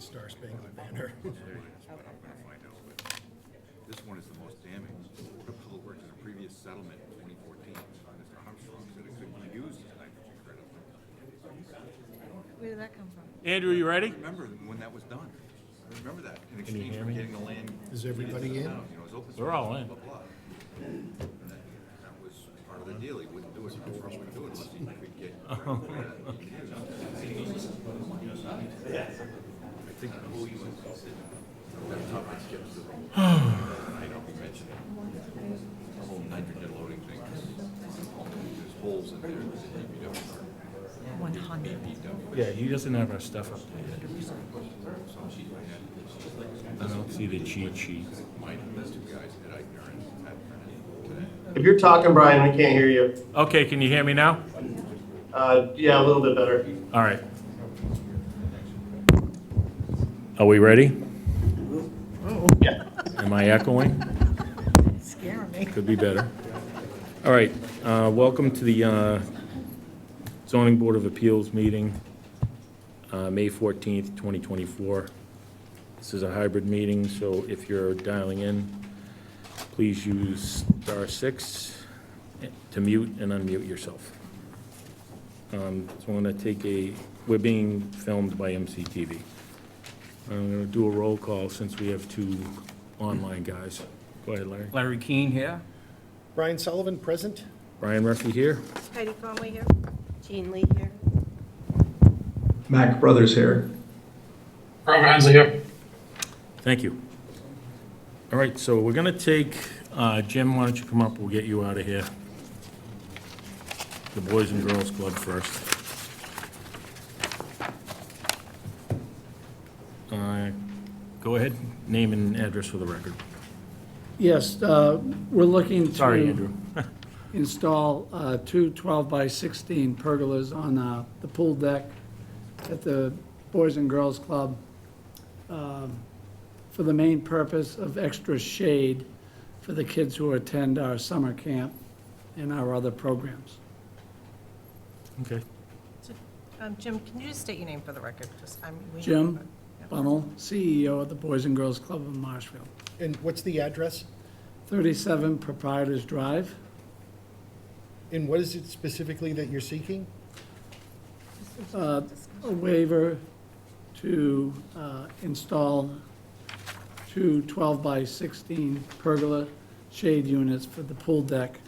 Star Spangled Banner. This one is the most damning. The Public Works in a previous settlement in 2014, Mr. Armstrong said it couldn't be used tonight, which is incredible. Where did that come from? Andrew, you ready? I remember when that was done. I remember that in you exchange hear for me? getting the land. Is everybody in? You know, it was open We're space, all in. blah, blah, blah. That was part of the deal. He wouldn't do it. He wouldn't do it unless he could get. I think that topic gets the I don't mention the whole nitrogen loading thing. There's holes in there. There's a DPW. 100. Yeah, he doesn't have our stuff up there yet. I don't see the cheat sheet. Those two guys at Eichner and today. If you're talking, Brian, we can't hear you. Okay, can you hear me now? Yeah, a little bit better. All right. Are we ready? Yeah. Am I echoing? Scaring me. Could be better. All right, welcome to the Zoning Board of Appeals meeting, May 14th, 2024. This is a hybrid meeting, so if you're dialing in, please use *6 to mute and unmute yourself. So I'm going to we're being filmed by MCTV. I'm going to do a roll call since we have two online guys. Go ahead, Larry. Larry Keane here. Brian Sullivan, present. Brian Murphy here. Heidi Conway here. Jean Lee here. Mac Brothers here. Rob Hensley here. Thank you. All right, so we're going to take, Jim, why don't you come up, we'll get you out of here. The Boys and Girls Club first. Go ahead, name and address for the record. Yes, we're looking Sorry, to Andrew. install two 12 by 16 pergolas on the pool deck at the Boys and Girls Club for the main purpose of extra shade for the kids who attend our summer camp and our other programs. Okay. Jim, can you just state your name for the record? Jim Bunnell, CEO of the Boys and Girls Club of Marshfield. And what's the address? 37 Proprietors Drive. And what is it specifically that you're seeking? A waiver to install two 12 by 16 pergola shade units for the pool deck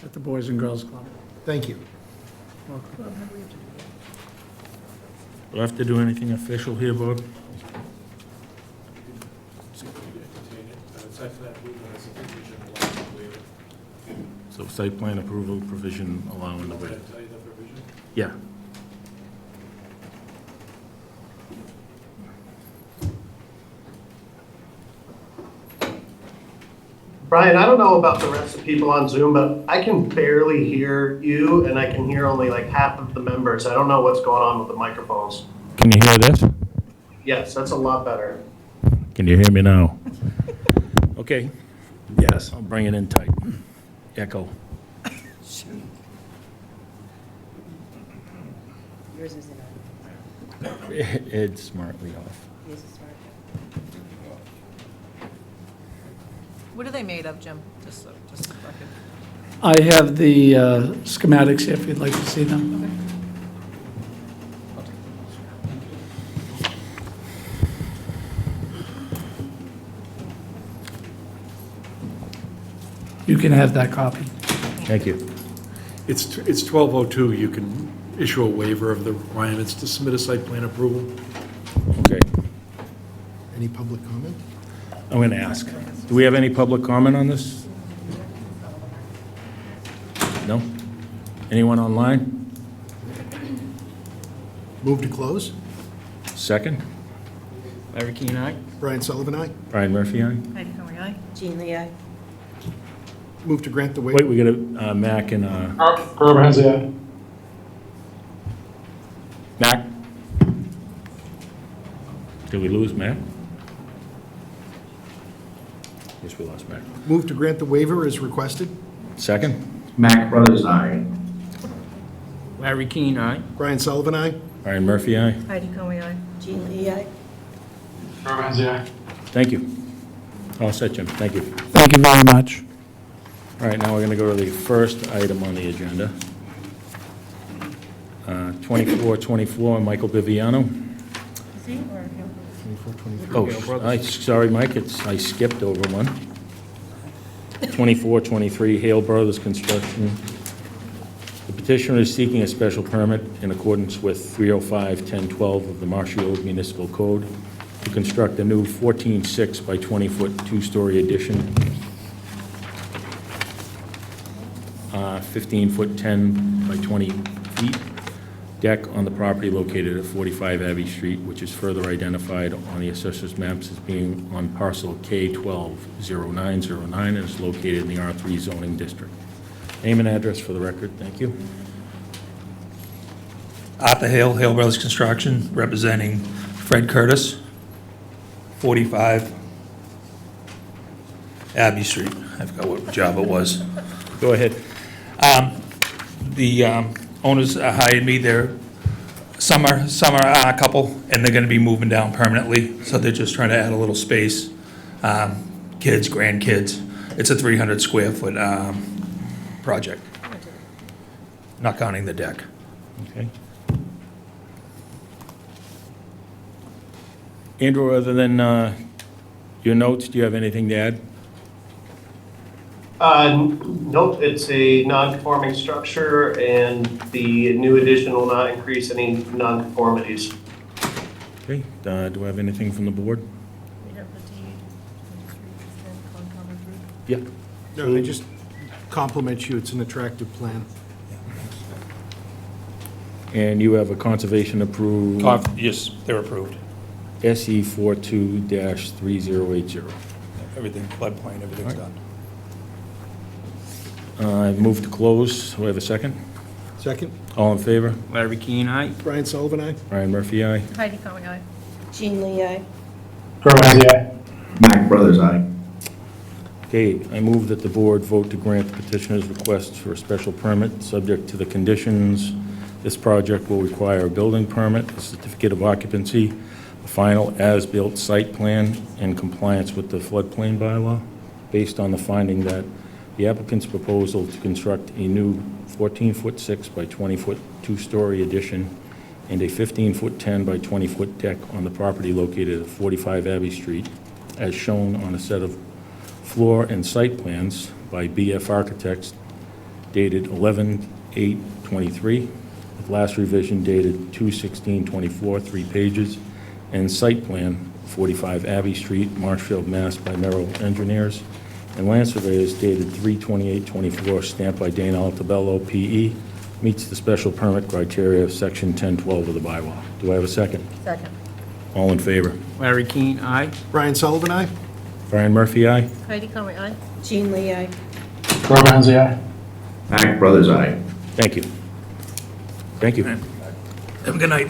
at the Boys and Girls Club. Thank you. Do I have to do anything official here, Bob? So site plan approval provision allowing the waiver. Yeah. Brian, I don't know about the rest of the people on Zoom, but I can barely hear you, and I can hear only like half of the members. I don't know what's going on with the microphones. Can you hear this? Yes, that's a lot better. Can you hear me now? Okay, Yes. I'll bring it in tight. Echo. Yours isn't on. It's smartly off. Yours is smart. What are they made of, Jim? Just the record. I have the schematics here if you'd like to see them. You can have that copy. Thank you. It's 1202, you can issue a waiver of the requirements to submit a site plan approval. Okay, Any public comment? I'm going to ask. Do we have any public comment on this? No? Anyone online? Move to close. Second? Larry Keane, aye. Brian Sullivan, aye. Brian Murphy, aye? Heidi Conway, aye. Jean Lee, aye. Move to grant the Wait, waiver. we got a Mac and Rob Hensley, aye. Mac? Did we lose Mac? Yes, we lost Mac. Move to grant the waiver as requested. Second? Mac Brothers, aye. Larry Keane, aye. Brian Sullivan, aye. Brian Murphy, aye? Heidi Conway, aye. Jean Lee, aye. Herb Hensley, aye. Thank you. All set, Jim. Thank you. Thank you very much. All right, now we're going to go to the first item on the agenda. 2424, Michael Viviano. Is he or Oh, sorry, Mike, I skipped over one. 2423, Hale Brothers Construction. The petitioner is seeking a special permit in accordance with 305-1012 of the Marshfield Municipal Code to construct a new 14.6 by 20-foot two-story addition, 15-foot 10 by 20 feet deck on the property located at 45 Abbey Street, which is further identified on the assessor's maps as being on parcel K120909 and is located in the R3 zoning district. Name and address for the record, thank you. Arthur Hale, Hale Brothers Construction, representing Fred Curtis, 45 Abbey Street. I forgot what job it was. Go ahead. The owners hired me. They're summer couple, and they're going to be moving down permanently, so they're just trying to add a little space. Kids, grandkids. It's a 300 square foot project, not counting the deck. Okay. Andrew, other than your notes, do you have anything to add? Nope, it's a non-conforming structure, and the new addition will not increase any non-conformities. Okay, do I have anything from the board? we have the deed, and streets and Concom approved? Yeah. No, I just compliment you, it's an attractive plan. And you have a conservation approved Yes, they're approved. SE 42-3080. Everything, floodplain, everything's done. I move to close. Do I have a second? Second, All in favor? Larry Keane, aye. Brian Sullivan, aye. Ryan Murphy, aye. Heidi Conway, aye. Jean Lee, aye. Herb Hensley, aye. Mac Brothers, aye. Okay, I move that the board vote to grant the petitioner's request for a special permit, subject to the conditions. This project will require a building permit, a certificate of occupancy, a final as-built site plan in compliance with the floodplain bylaw, based on the finding that the applicant's proposal to construct a new 14-foot 6 by 20-foot two-story addition and a 15-foot 10 by 20-foot deck on the property located at 45 Abbey Street, as shown on a set of floor and site plans by BF Architects dated 11/8/23, with last revision dated 2/16/24, 3 pages, and site plan 45 Abbey Street, Marshfield, Mass. By Merrill Engineers, and land surveyors dated 3/28/24, stamped by Dana Altabello, P.E., meets the special permit criteria of section 1012 of the bylaw. Do I have a second? Second. All in favor? Larry Keane, aye. Brian Sullivan, aye. Brian Murphy, aye. Heidi Conway, aye. Jean Lee, aye. Herb Hensley, aye. Mac Brothers, aye. Thank you. Thank you. Have a good night.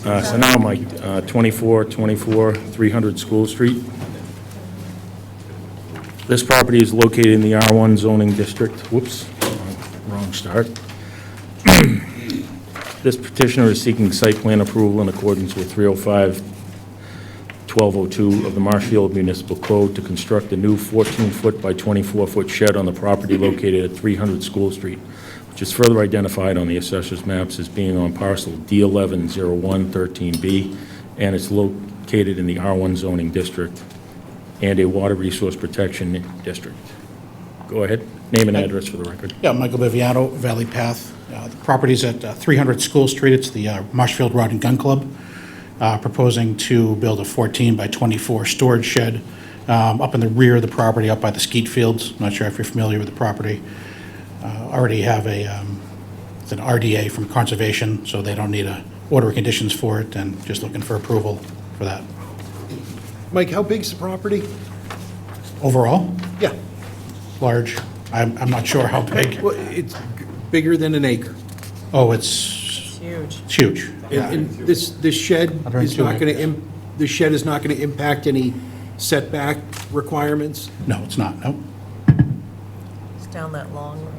So now, Mike, 2424 300 School Street. This property is located in the R1 zoning district. Whoops, wrong start. This petitioner is seeking site plan approval in accordance with 305-1202 of the Marshfield Municipal Code to construct a new 14-foot by 24-foot shed on the property located at 300 School Street, which is further identified on the assessor's maps as being on parcel D110113B, and it's located in the R1 zoning district and a water resource protection district. Go ahead. Name and address for the record. Yeah, Michael Viviano, Valley Path. The property's at 300 School Street. It's the Marshfield Rod and Gun Club, proposing to build a 14 by 24 storage shed up in the rear of the property, up by the skeet fields. I'm not sure if you're familiar with the property. Already have it's an RDA from Conservation, so they don't need a order of conditions for it, and just looking for approval for that. Mike, how big's the property? Overall, Yeah, large. I'm not sure how big. well, it's bigger than an acre. Oh, It's huge. it's huge. Yeah. And this shed is not going to, the shed is not going to impact any setback requirements? No, it's not, no. It's down that long road.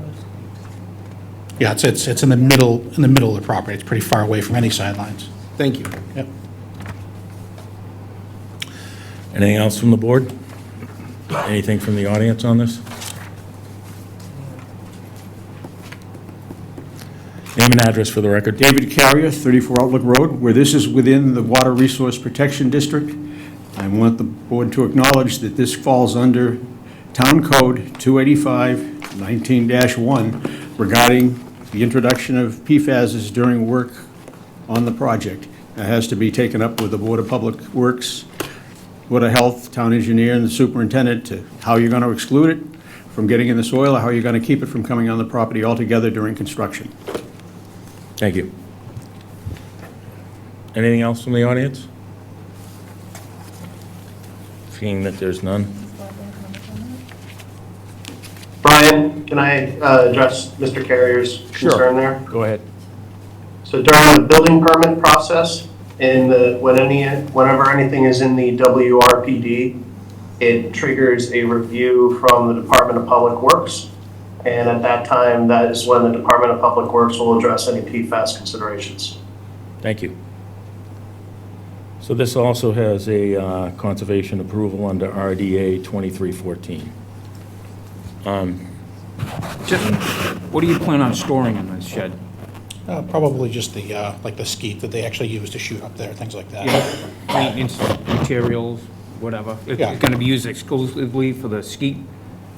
Yeah, it's in the middle of the property. It's pretty far away from any sidelines. Thank you. Yep. Anything else from the board? Anything from the audience on this? Name and address for the record. David Carrier, 34 Outlook Road, where this is within the Water Resource Protection District. I want the board to acknowledge that this falls under Town Code 285-19-1 regarding the introduction of PFASs during work on the project. It has to be taken up with the Board of Public Works, Board of Health, Town Engineer, and the Superintendent to how you're going to exclude it from getting in the soil, or how you're going to keep it from coming on the property altogether during construction. Thank you. Anything else from the audience? Seeing that there's none. Brian, can I address Mr. Carrier's concern there? Go ahead. So during the building permit process, whenever anything is in the WRPD, it triggers a review from the Department of Public Works. And at that time, that is when the Department of Public Works will address any PFAS considerations. Thank you. So this also has a conservation approval under RDA 2314. What do you plan on storing in this shed? Probably just the, like the skeet that they actually use to shoot up there, things like that. Maintenance, materials, whatever? It's Yeah. going to be used exclusively for the skeet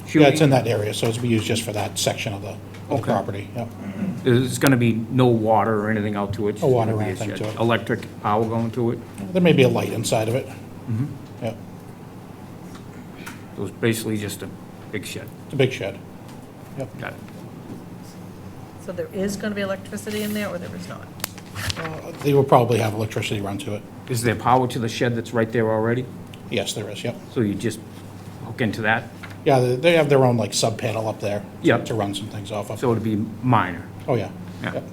shooting? Yeah, it's in that area, so it's be used just for that section of the Okay. property, yep. There's going to be no water or anything out to it? No water or It's gonna be a anything shed. to it. Electric power going to it? There may be a light inside of it. Yep, So it's basically just a big shed? it's a big shed. Got it. So there is going to be electricity in there, or there is not? They will probably have electricity run to it. Is there power to the shed that's right there already? Yes, there is, yep. So you just hook into that? Yeah, they have their own like sub panel up there Yep. to run some things off of. So it'd be minor? Oh, yeah. Yeah. Yep.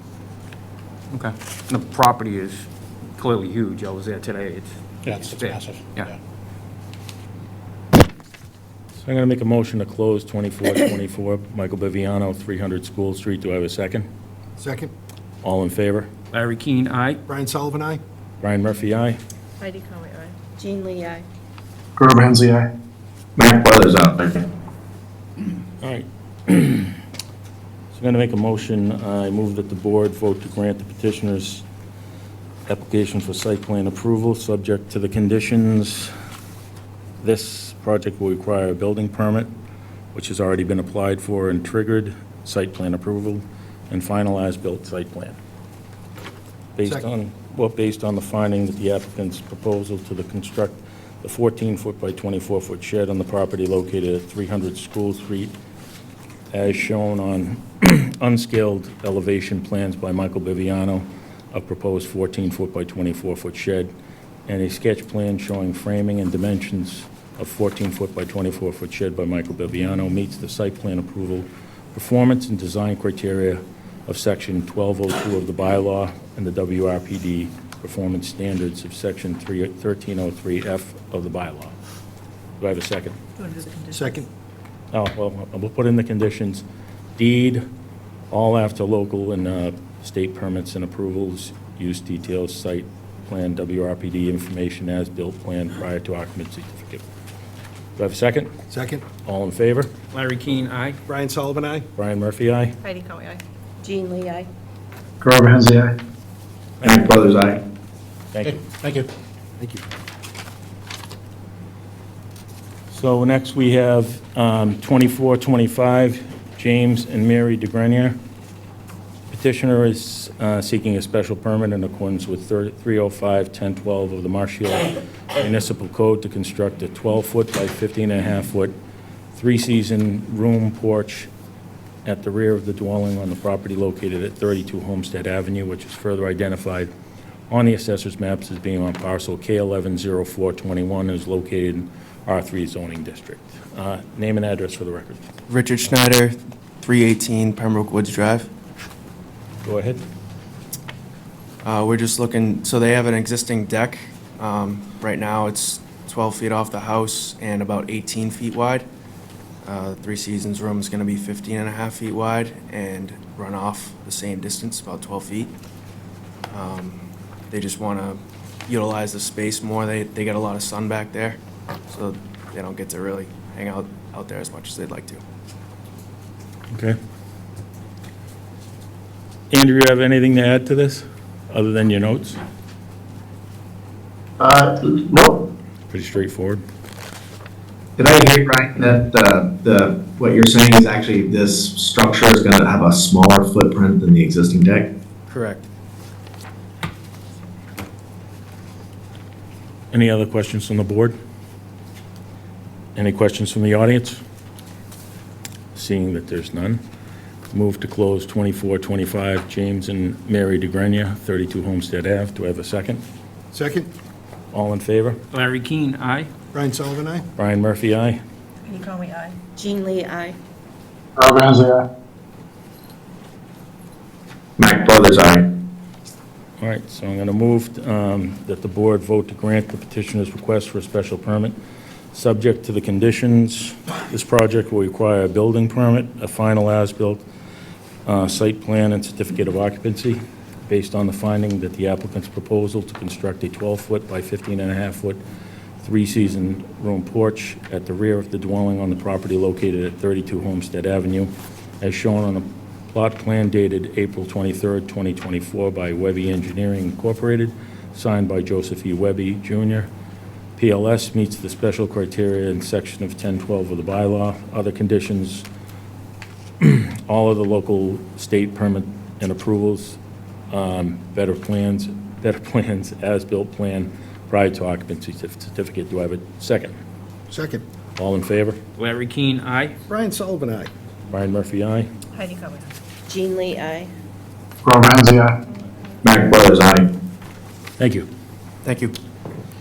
Okay. And the property is clearly huge. I was there today. Yeah, it's big. massive. Yeah. So I'm going to make a motion to close 2424 Michael Biviano, 300 School Street. Do I have a second? Second. All in favor? Larry Keane, aye. Brian Sullivan, aye? Brian Murphy, aye. Heidi Conway, aye. Jean Lee, aye. Gerb Hensley, aye. Mac Brothers, aye. All right. So I'm going to make a motion. I move that the board vote to grant the petitioner's application for site plan approval, subject to the conditions. This project will require a building permit, which has already been applied for and triggered, site plan approval, and final as-built site plan. Based Second. on the finding that the applicant's proposal to construct the 14-foot by 24-foot shed on the property located at 300 School Street, as shown on unscaled elevation plans by Michael Biviano, a proposed 14-foot by 24-foot shed, and a sketch plan showing framing and dimensions of 14-foot by 24-foot shed by Michael Biviano meets the site plan approval, performance and design criteria of Section 1202 of the bylaw and the WRPD performance standards of Section 1303F of the bylaw. Do I have a second? You want to do the conditions? Second. Oh, well, we'll put in the conditions. Deed, all after local and state permits and approvals, use details, site plan, WRPD information as built plan prior to occupancy certificate. Do I have a second? Second. All in favor? Larry Keane, aye. Brian Sullivan, aye? Brian Murphy, aye. Heidi Conway, aye. Jean Lee, aye. Gerb Hensley, aye. Mac Brothers, aye. Thank Okay, you. thank you. Thank you. So next we have 2425, James and Mary DeGrenier. Petitioner is seeking a special permit in accordance with 305-1012 of the Marshfield Municipal Code to construct a 12-foot by 15.5-foot, three-season room porch at the rear of the dwelling on the property located at 32 Homestead Avenue, which is further identified on the assessor's maps as being on parcel K110421, and is located in R3 zoning district. Name and address for the record. Richard Schneider, 318 Pembroke Woods Drive. Go ahead. We're just looking, so they have an existing deck. Right now, it's 12 feet off the house and about 18 feet wide. Three Seasons room is going to be 15.5 feet wide and run off the same distance, about 12 feet. They just want to utilize the space more. They get a lot of sun back there. so they don't get to really hang out there as much as they'd like to. Okay. Andrew, you have anything to add to this, other than your notes? Nope. Pretty straightforward. Did I hear right that what you're saying is actually this structure is going to have a smaller footprint than the existing deck? Correct. Any other questions from the board? Any questions from the audience? Seeing that there's none, move to close 2425 James and Mary DeGrenia, 32 Homestead Ave. Do I have a second? Second? All in favor? Larry Keane, aye. Brian Sullivan, aye? Brian Murphy, aye. Heidi Conway, aye. Jean Lee, aye. Mac Brothers, aye. All right, so I'm going to move that the board vote to grant the petitioner's request for a special permit. Subject to the conditions, this project will require a building permit, a final as-built site plan, and certificate of occupancy, based on the finding that the applicant's proposal to construct a 12-foot by 15.5-foot three-season room porch at the rear of the dwelling on the property located at 32 Homestead Avenue, as shown on a plot plan dated April 23rd, 2024 by Webby Engineering Incorporated, signed by Joseph E. Webby, Jr. PLS meets the special criteria in section of 1012 of the bylaw. Other conditions, all of the local state permit and approvals, better plans, as-built plan, prior to occupancy certificate. Do I have a second? Second. All in favor? Larry Keane, aye. Brian Sullivan, aye. Brian Murphy, aye. Heidi Conway. Jean Lee, aye. Mac Brothers, aye. Thank you. Thank you.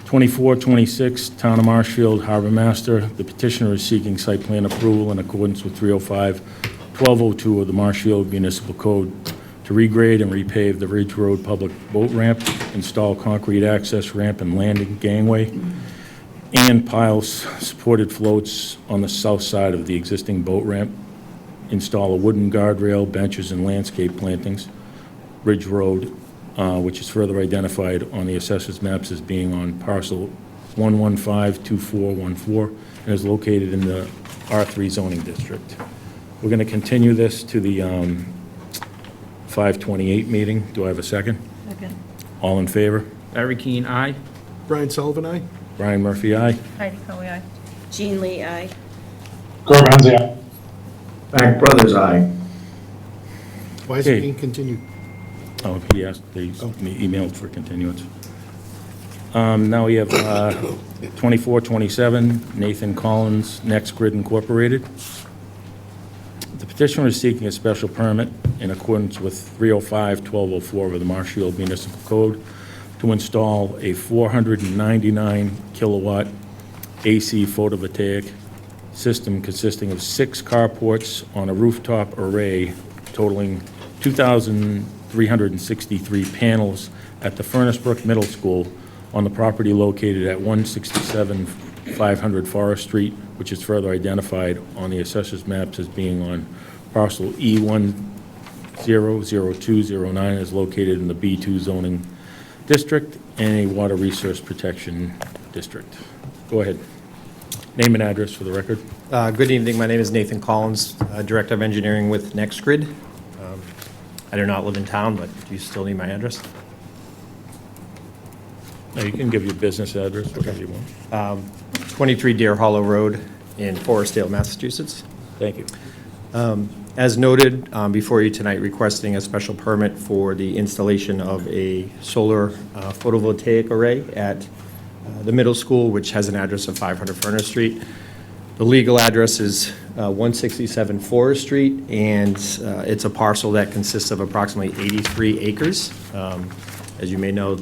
2426, Town of Marshfield, Harbor Master. The petitioner is seeking site plan approval in accordance with 305-1202 of the Marshfield Municipal Code to regrade and repave the Ridge Road public boat ramp, install concrete access ramp and landing gangway, and piles supported floats on the south side of the existing boat ramp, install a wooden guardrail, benches, and landscape plantings. Ridge Road, which is further identified on the assessor's maps as being on parcel 1152414 and is located in the R3 zoning district. We're going to continue this to the 528 meeting. Do I have a second? Second. All in favor? Larry Keane, aye. Brian Sullivan, aye? Brian Murphy, aye. Heidi Conway, aye. Jean Lee, aye. Mac Brothers, aye. Why is it Okay. being continued? Oh, he asked, they emailed for continuance. Now we have 2427, Nathan Collins, Next Grid Incorporated. The petitioner is seeking a special permit in accordance with 305-1204 of the Marshfield Municipal Code to install a 499 kilowatt AC photovoltaic system consisting of 6 carports on a rooftop array totaling 2,363 panels at the Furnace Brook Middle School on the property located at 167 500 Forest Street, which is further identified on the assessor's maps as being on parcel E100209, is located in the B2 zoning district and a water resource protection district. Go ahead. Name and address for the record. Good evening. My name is Nathan Collins, Director of Engineering with NextGrid. I do not live in town, but do you still need my address? No, you can give your business address, whatever you want. 23 Deer Hollow Road in Forestdale, Massachusetts. Thank you. As noted, before you tonight, requesting a special permit for the installation of a solar photovoltaic array at the middle school, which has an address of 500 Furnace Street. The legal address is 167 Forest Street, and it's a parcel that consists of approximately 83 acres. As you may know, it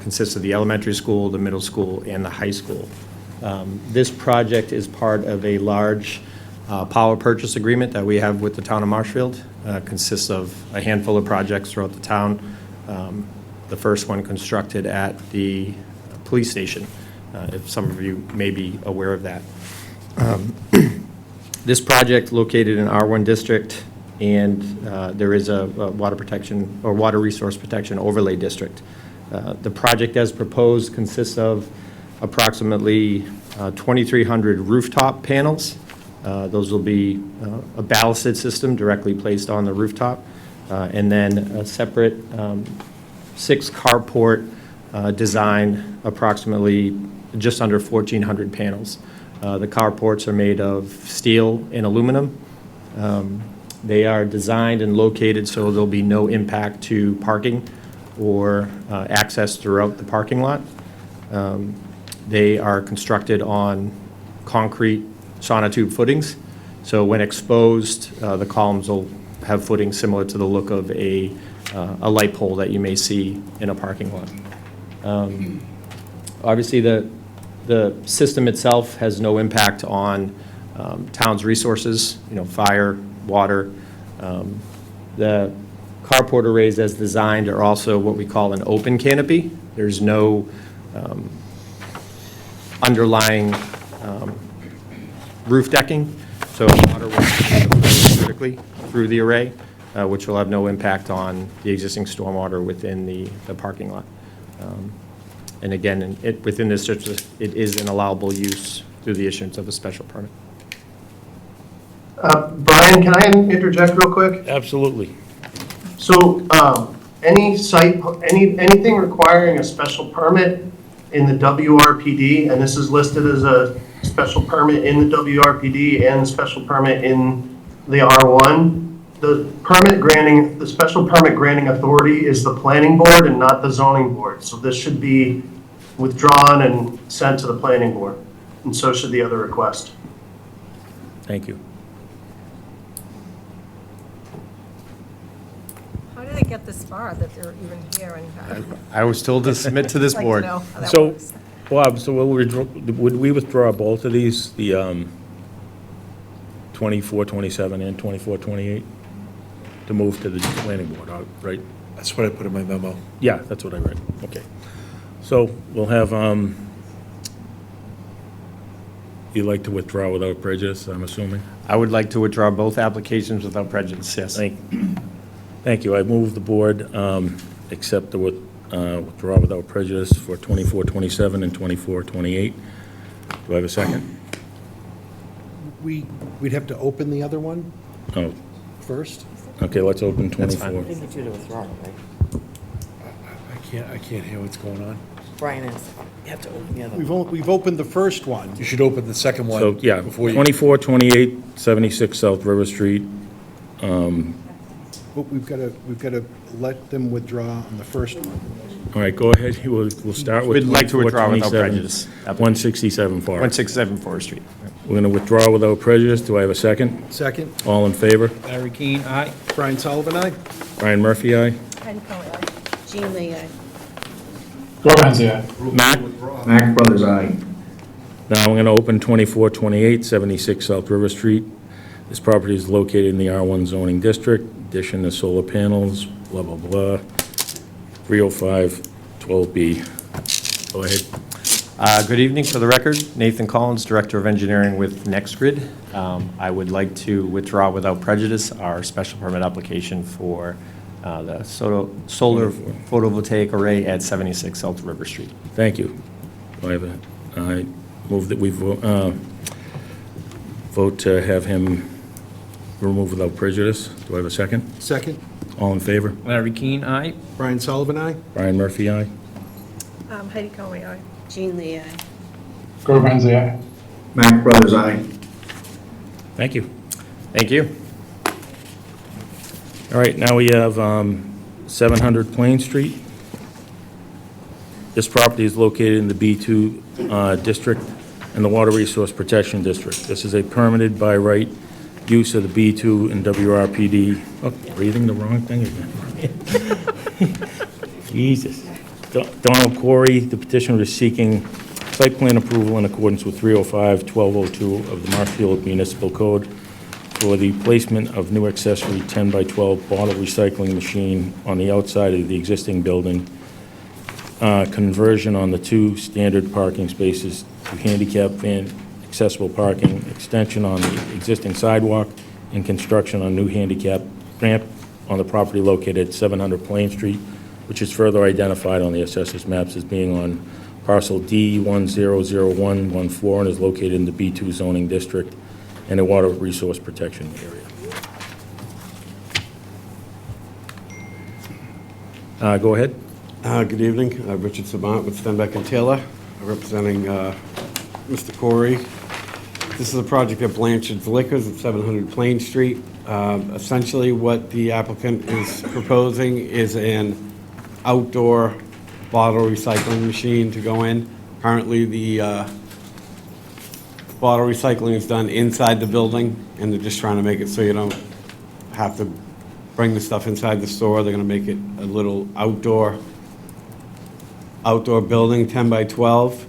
consists of the elementary school, the middle school, and the high school. This project is part of a large power purchase agreement that we have with the town of Marshfield. Consists of a handful of projects throughout the town. The first one constructed at the police station, if some of you may be aware of that. This project located in R1 district, and there is a water protection or water resource protection overlay district. The project as proposed consists of approximately 2,300 rooftop panels. Those will be a ballasted system directly placed on the rooftop, and then a separate 6 carport design, approximately just under 1,400 panels. The carports are made of steel and aluminum. They are designed and located so there'll be no impact to parking or access throughout the parking lot. They are constructed on concrete sonotube footings, so when exposed, the columns will have footings similar to the look of a light pole that you may see in a parking lot. Obviously, the system itself has no impact on town's resources, fire, water. The carport arrays as designed are also what we call an open canopy. There's no underlying roof decking, so water will flow vertically through the array, which will have no impact on the existing stormwater within the parking lot. And again, within this district, it is an allowable use through the issuance of a special permit. Brian, can I interject real quick? Absolutely. So, anything requiring a special permit in the WRPD, and this is listed as a special permit in the WRPD and special permit in the R1, the special permit granting authority is the planning board and not the zoning board. So this should be withdrawn and sent to the planning board, and so should the other request. Thank you. How did they get this far, that they're even here and? I was told to submit to this Like to board. know how that So, works. Bob, so would we withdraw both of these, the 24, 27, and 24, 28, to move to the planning board, right? That's what I put in my memo. Yeah, that's what I read. Okay. So we'll have, you'd like to withdraw without prejudice, I'm assuming? I would like to withdraw both applications without prejudice, yes. Thank you. I move the board accept the withdraw without prejudice for 24, 27, and 24, 28. Do I have a second? We'd have to open the other one Oh, first? okay, let's open That's 24. fine. I need you to withdraw, right? I can't hear what's going on. Brian is, you have to open the other We've one. we've opened the first one. You should open the second one. So, yeah, before you. 24, 28, 76 South River Street. But we've got to let them withdraw on the first one. All right, go ahead. We'll start with We'd like to 24, withdraw without 27, prejudice. 167 Forest. 167 Forest Street. We're going to withdraw without prejudice. Do I have a second? Second, All in favor? Larry Keane, aye. Brian Sullivan, aye? Brian Murphy, aye. Heidi Cohen, aye. Jean Lee, aye. Matt? Mac Brothers, aye. Now I'm going to open 24, 28, 76 South River Street. This property is located in the R1 zoning district. Addition of solar panels, blah, blah, blah. 305, 12B. Go ahead. Good evening. For the record, Nathan Collins, Director of Engineering with NextGrid. I would like to withdraw without prejudice our special permit application for the solar photovoltaic array at 76 South River Street. Thank you. Do I have a, I move that we vote to have him removed without prejudice. Do I have a second? Second, All in favor? Larry Keane, aye. Brian Sullivan, aye? Brian Murphy, aye. Heidi Cohen, aye. Jean Lee, aye. Mac Brothers, aye. Thank you. Thank you. All right, now we have 700 Plain Street. This property is located in the B2 district and the Water Resource Protection District. This is a permitted by right use of the B2 and WRPD. Oh, breathing the wrong thing again. Jesus. Donald Corey, the petitioner is seeking site plan approval in accordance with 305-1202 of the Marshfield Municipal Code for the placement of new accessory 10 by 12 bottle recycling machine on the outside of the existing building, conversion on the 2 standard parking spaces to handicap van accessible parking, extension on the existing sidewalk, and construction on new handicap ramp on the property located at 700 Plain Street, which is further identified on the assessor's maps as being on parcel D100114, and is located in the B2 zoning district and a water resource protection area. Go ahead. Good evening. Richard Savant with Stenbeck and Taylor, representing Mr. Corey. This is a project at Blanchard's Liquors at 700 Plain Street. Essentially, what the applicant is proposing is an outdoor bottle recycling machine to go in. Currently, the bottle recycling is done inside the building, and they're just trying to make it so you don't have to bring the stuff inside the store. They're going to make it a little outdoor building, 10 by 12.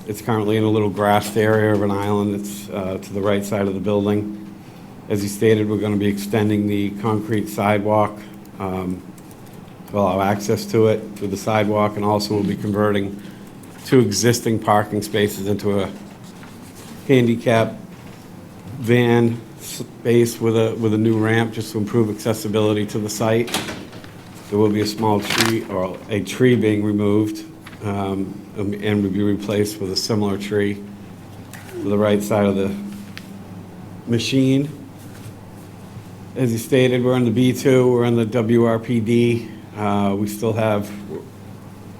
It's currently in a little grassed area of an island that's to the right side of the building. As he stated, we're going to be extending the concrete sidewalk to allow access to it through the sidewalk, and also we'll be converting 2 existing parking spaces into a handicap van space with a new ramp just to improve accessibility to the site. There will be a small tree, or a tree being removed, and will be replaced with a similar tree to the right side of the machine. As you stated, we're in the B2, we're in the WRPD. We still have,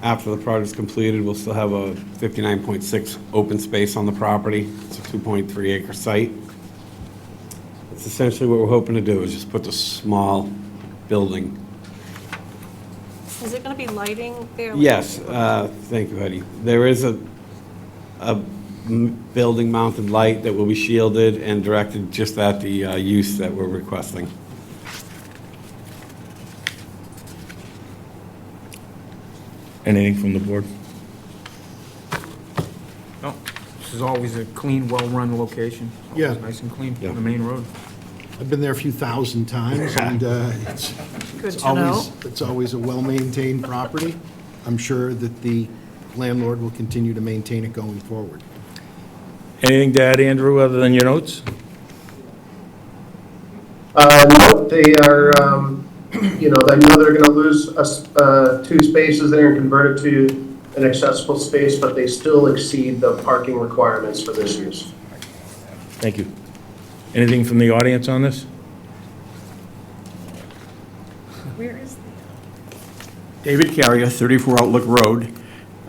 after the project's completed, we'll still have a 59.6 open space on the property. It's a 2.3 acre site. It's essentially what we're hoping to do, is just put the small building. Is it going to be lighting there? Yes, thank you, Heidi. There is a building mounted light that will be shielded and directed just at the use that we're requesting. Anything from the board? No, this is always a clean, well-run location. Always Yeah. nice and clean on the main road. I've been there a few thousand times, and it's Good to know. it's always a well-maintained property. I'm sure that the landlord will continue to maintain it going forward. Anything to add, Andrew, other than your notes? No, they are, you know, I know they're going to lose 2 spaces there and convert it to an accessible space, but they still exceed the parking requirements for this use. Thank you. Anything from the audience on this? Where is David Carrier, 34 Outlook Road.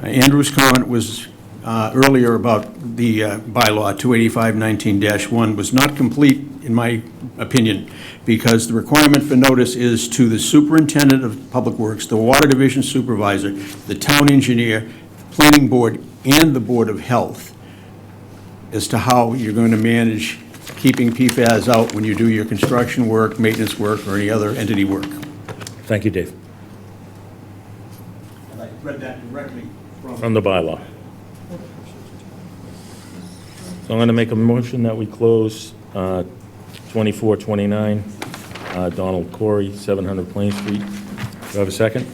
Andrew's comment was earlier about the bylaw 285-19-1 was not complete, in my opinion, because the requirement for notice is to the superintendent of public works, the water division supervisor, the town engineer, planning board, and the board of health as to how you're going to manage keeping PFAS out when you do your construction work, maintenance work, or any other entity work. Thank you, Dave. And I read that directly From the bylaw. So I'm going to make a motion that we close 2429 Donald Corey, 700 Plain Street. Do I have a second?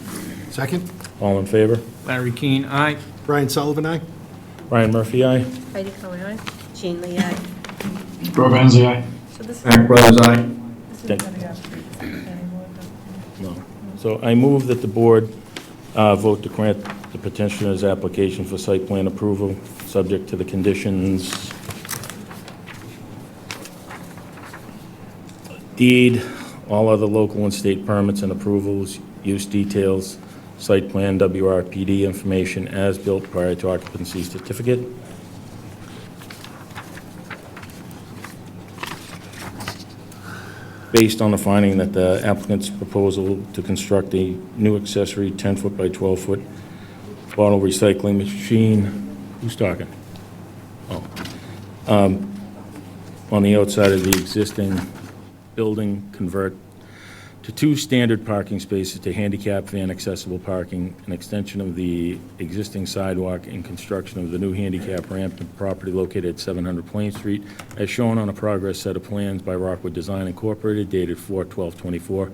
Second? All in favor? Larry Keane, aye. Brian Sullivan, aye? Brian Murphy, aye. Heidi Cohen, aye? Jean Lee, aye. So this is. Mac Brothers, aye. This is gonna go through the planning board, though. No. So I move that the board vote to grant the petitioner's application for site plan approval, subject to the conditions. Deed, all other local and state permits and approvals, use details, site plan, WRPD information as built prior to occupancy certificate. Based on the finding that the applicant's proposal to construct a new accessory 10-foot by 12-foot bottle recycling machine, who's talking? Oh. On the outside of the existing building, convert to 2 standard parking spaces to handicap van accessible parking, an extension of the existing sidewalk, and construction of the new handicap ramp and property located at 700 Plain Street, as shown on a progress set of plans by Rockwood Design Incorporated, dated 4/12/24.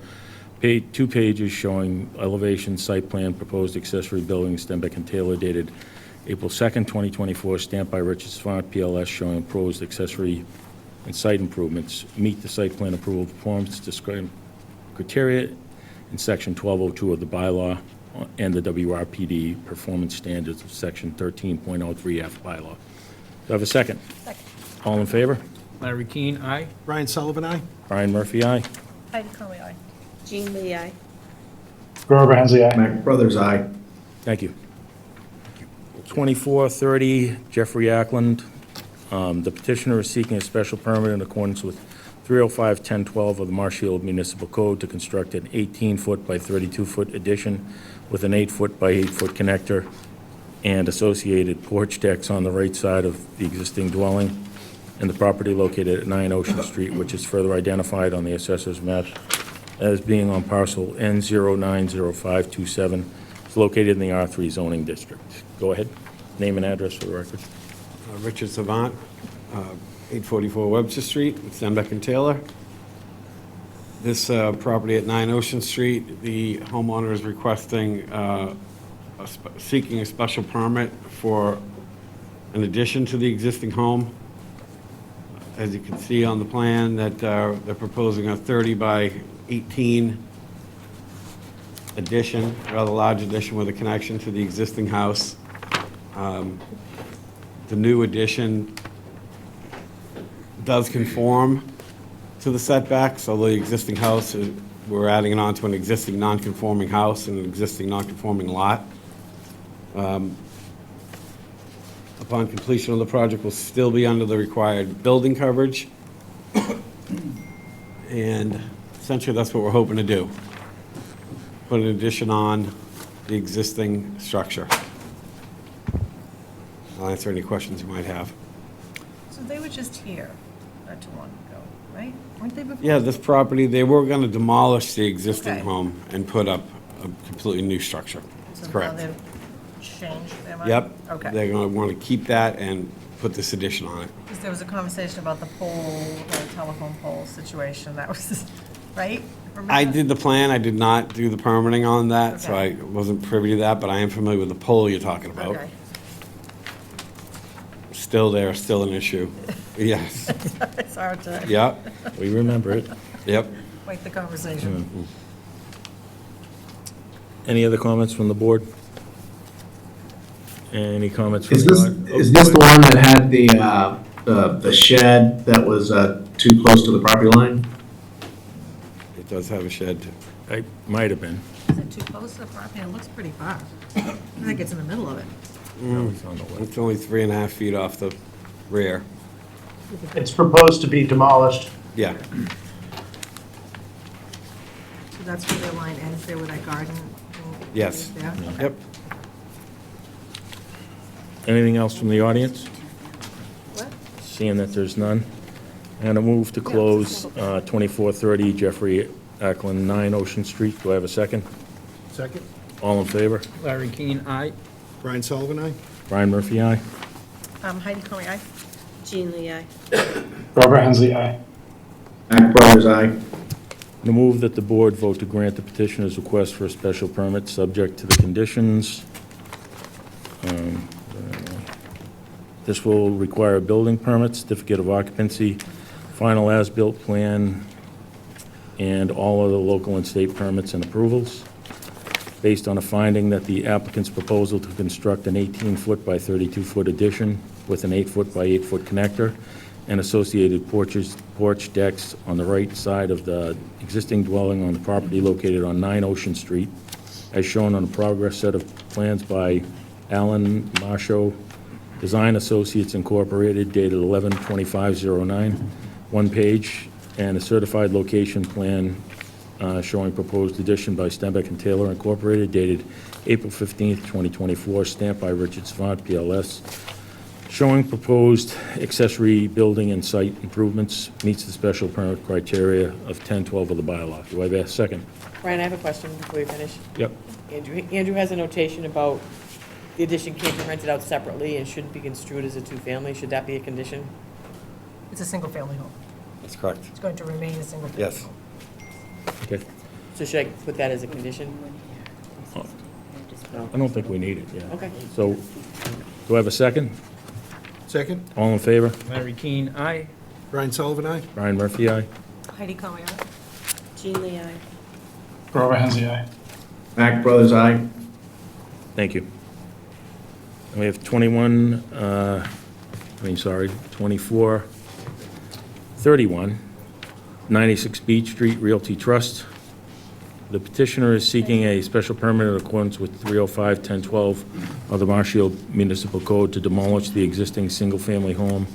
2 pages showing elevation, site plan, proposed accessory building, Stenbeck and Taylor, dated April 2nd, 2024, stamped by Richard Savant, PLS, showing proposed accessory and site improvements, meet the site plan approval performance described criteria in section 1202 of the bylaw. and the WRPD performance standards of Section 13.03F bylaw. Do I have a second? Second. All in favor? Larry Keane, aye. Brian Sullivan, aye? Brian Murphy, aye. Heidi Conway, aye. Jean Lee, aye. Grover Hensley, aye. Mac Brothers, aye. Thank you. 2430, Jeffrey Ackland. The petitioner is seeking a special permit in accordance with 305-1012 of the Marshfield Municipal Code to construct an 18-foot by 32-foot addition with an 8-foot by 8-foot connector and associated porch decks on the right side of the existing dwelling and the property located at 9 Ocean Street, which is further identified on the assessor's map as being on parcel N090527. It's located in the R3 zoning district. Go ahead. Name and address for the record. Richard Savant, 844 Webster Street, Stenbeck and Taylor. This property at 9 Ocean Street, the homeowner is requesting, seeking a special permit for an addition to the existing home. As you can see on the plan, that they're proposing a 30 by 18 addition, rather large addition with a connection to the existing house. The new addition does conform to the setbacks, although the existing house, we're adding it on to an existing non-conforming house and an existing non-conforming lot. Upon completion of the project, will still be under the required building coverage. And essentially, that's what we're hoping to do. Put an addition on the existing structure. I'll answer any questions you might have. So they were just here not too long ago, right? Weren't they before? Yeah, this property, they were going to demolish the existing Okay. home and put up a completely new structure. So now Correct. they've changed their mind? Yep. Okay. They're going to want to keep that and put this addition on it. Because there was a conversation about the pole, the telephone pole situation, that was, right? Remember I that? did the plan, I did not do the permitting on that, so I Okay. wasn't privy to that, but I am familiar with the pole you're talking about. Okay. Still there, still an issue. Yes. It's hard to. Yep, We remember it. yep. Wait the conversation. Any other comments from the board? Any comments from Is the this, audience? is this the one that had the shed that was too close to the property line? It does have a shed. It might have been. Is it too close to the property? It looks pretty far. I think it's in the middle of it. No, it's on the west. It's only 3.5 feet off the rear. It's proposed to be demolished. Yeah. So that's where their line ends there with that garden? Yes. There? Yep. Anything else from the audience? What? Seeing that there's none. And a move to close 2430 Jeffrey Ackland, 9 Ocean Street. Do I have a second? Second? All in favor? Larry Keane, aye. Brian Sullivan, aye? Brian Murphy, aye. Heidi Conway, aye. Jean Lee, aye. Grover Hensley, aye. Mac Brothers, aye. The move that the board vote to grant the petitioner's request for a special permit, subject to the conditions. This will require a building permit, certificate of occupancy, final as-built plan, and all other local and state permits and approvals, based on a finding that the applicant's proposal to construct an 18-foot by 32-foot addition with an 8-foot by 8-foot connector and associated porch decks on the right side of the existing dwelling on the property located on 9 Ocean Street, as shown on a progress set of plans by Alan Marsho, Design Associates Incorporated, dated 11/25/09, one page, and a certified location plan showing proposed addition by Stenbeck and Taylor Incorporated, dated April 15th, 2024, stamped by Richard Savant, PLS, showing proposed accessory building and site improvements, meets the special permit criteria of 1012 of the bylaw. Do I have a second? Brian, I have a question before you finish. Yep. Andrew has a notation about the addition can't be rented out separately and shouldn't be construed as a two-family. Should that be a condition? It's a single-family home. That's correct. It's going to remain a single-family Yes. home. Okay. So should I put that as a condition? I don't think we need it, yeah. Okay. So, do I have a second? Second? All in favor? Larry Keane, aye. Brian Sullivan, aye? Brian Murphy, aye. Heidi Conway, aye. Jean Lee, aye. Grover Hensley, aye. Mac Brothers, aye. Thank you. And we have 2431, 96 Beach Street Realty Trust. The petitioner is seeking a special permit in accordance with 305-1012 of the Marshfield Municipal Code to demolish the existing single-family home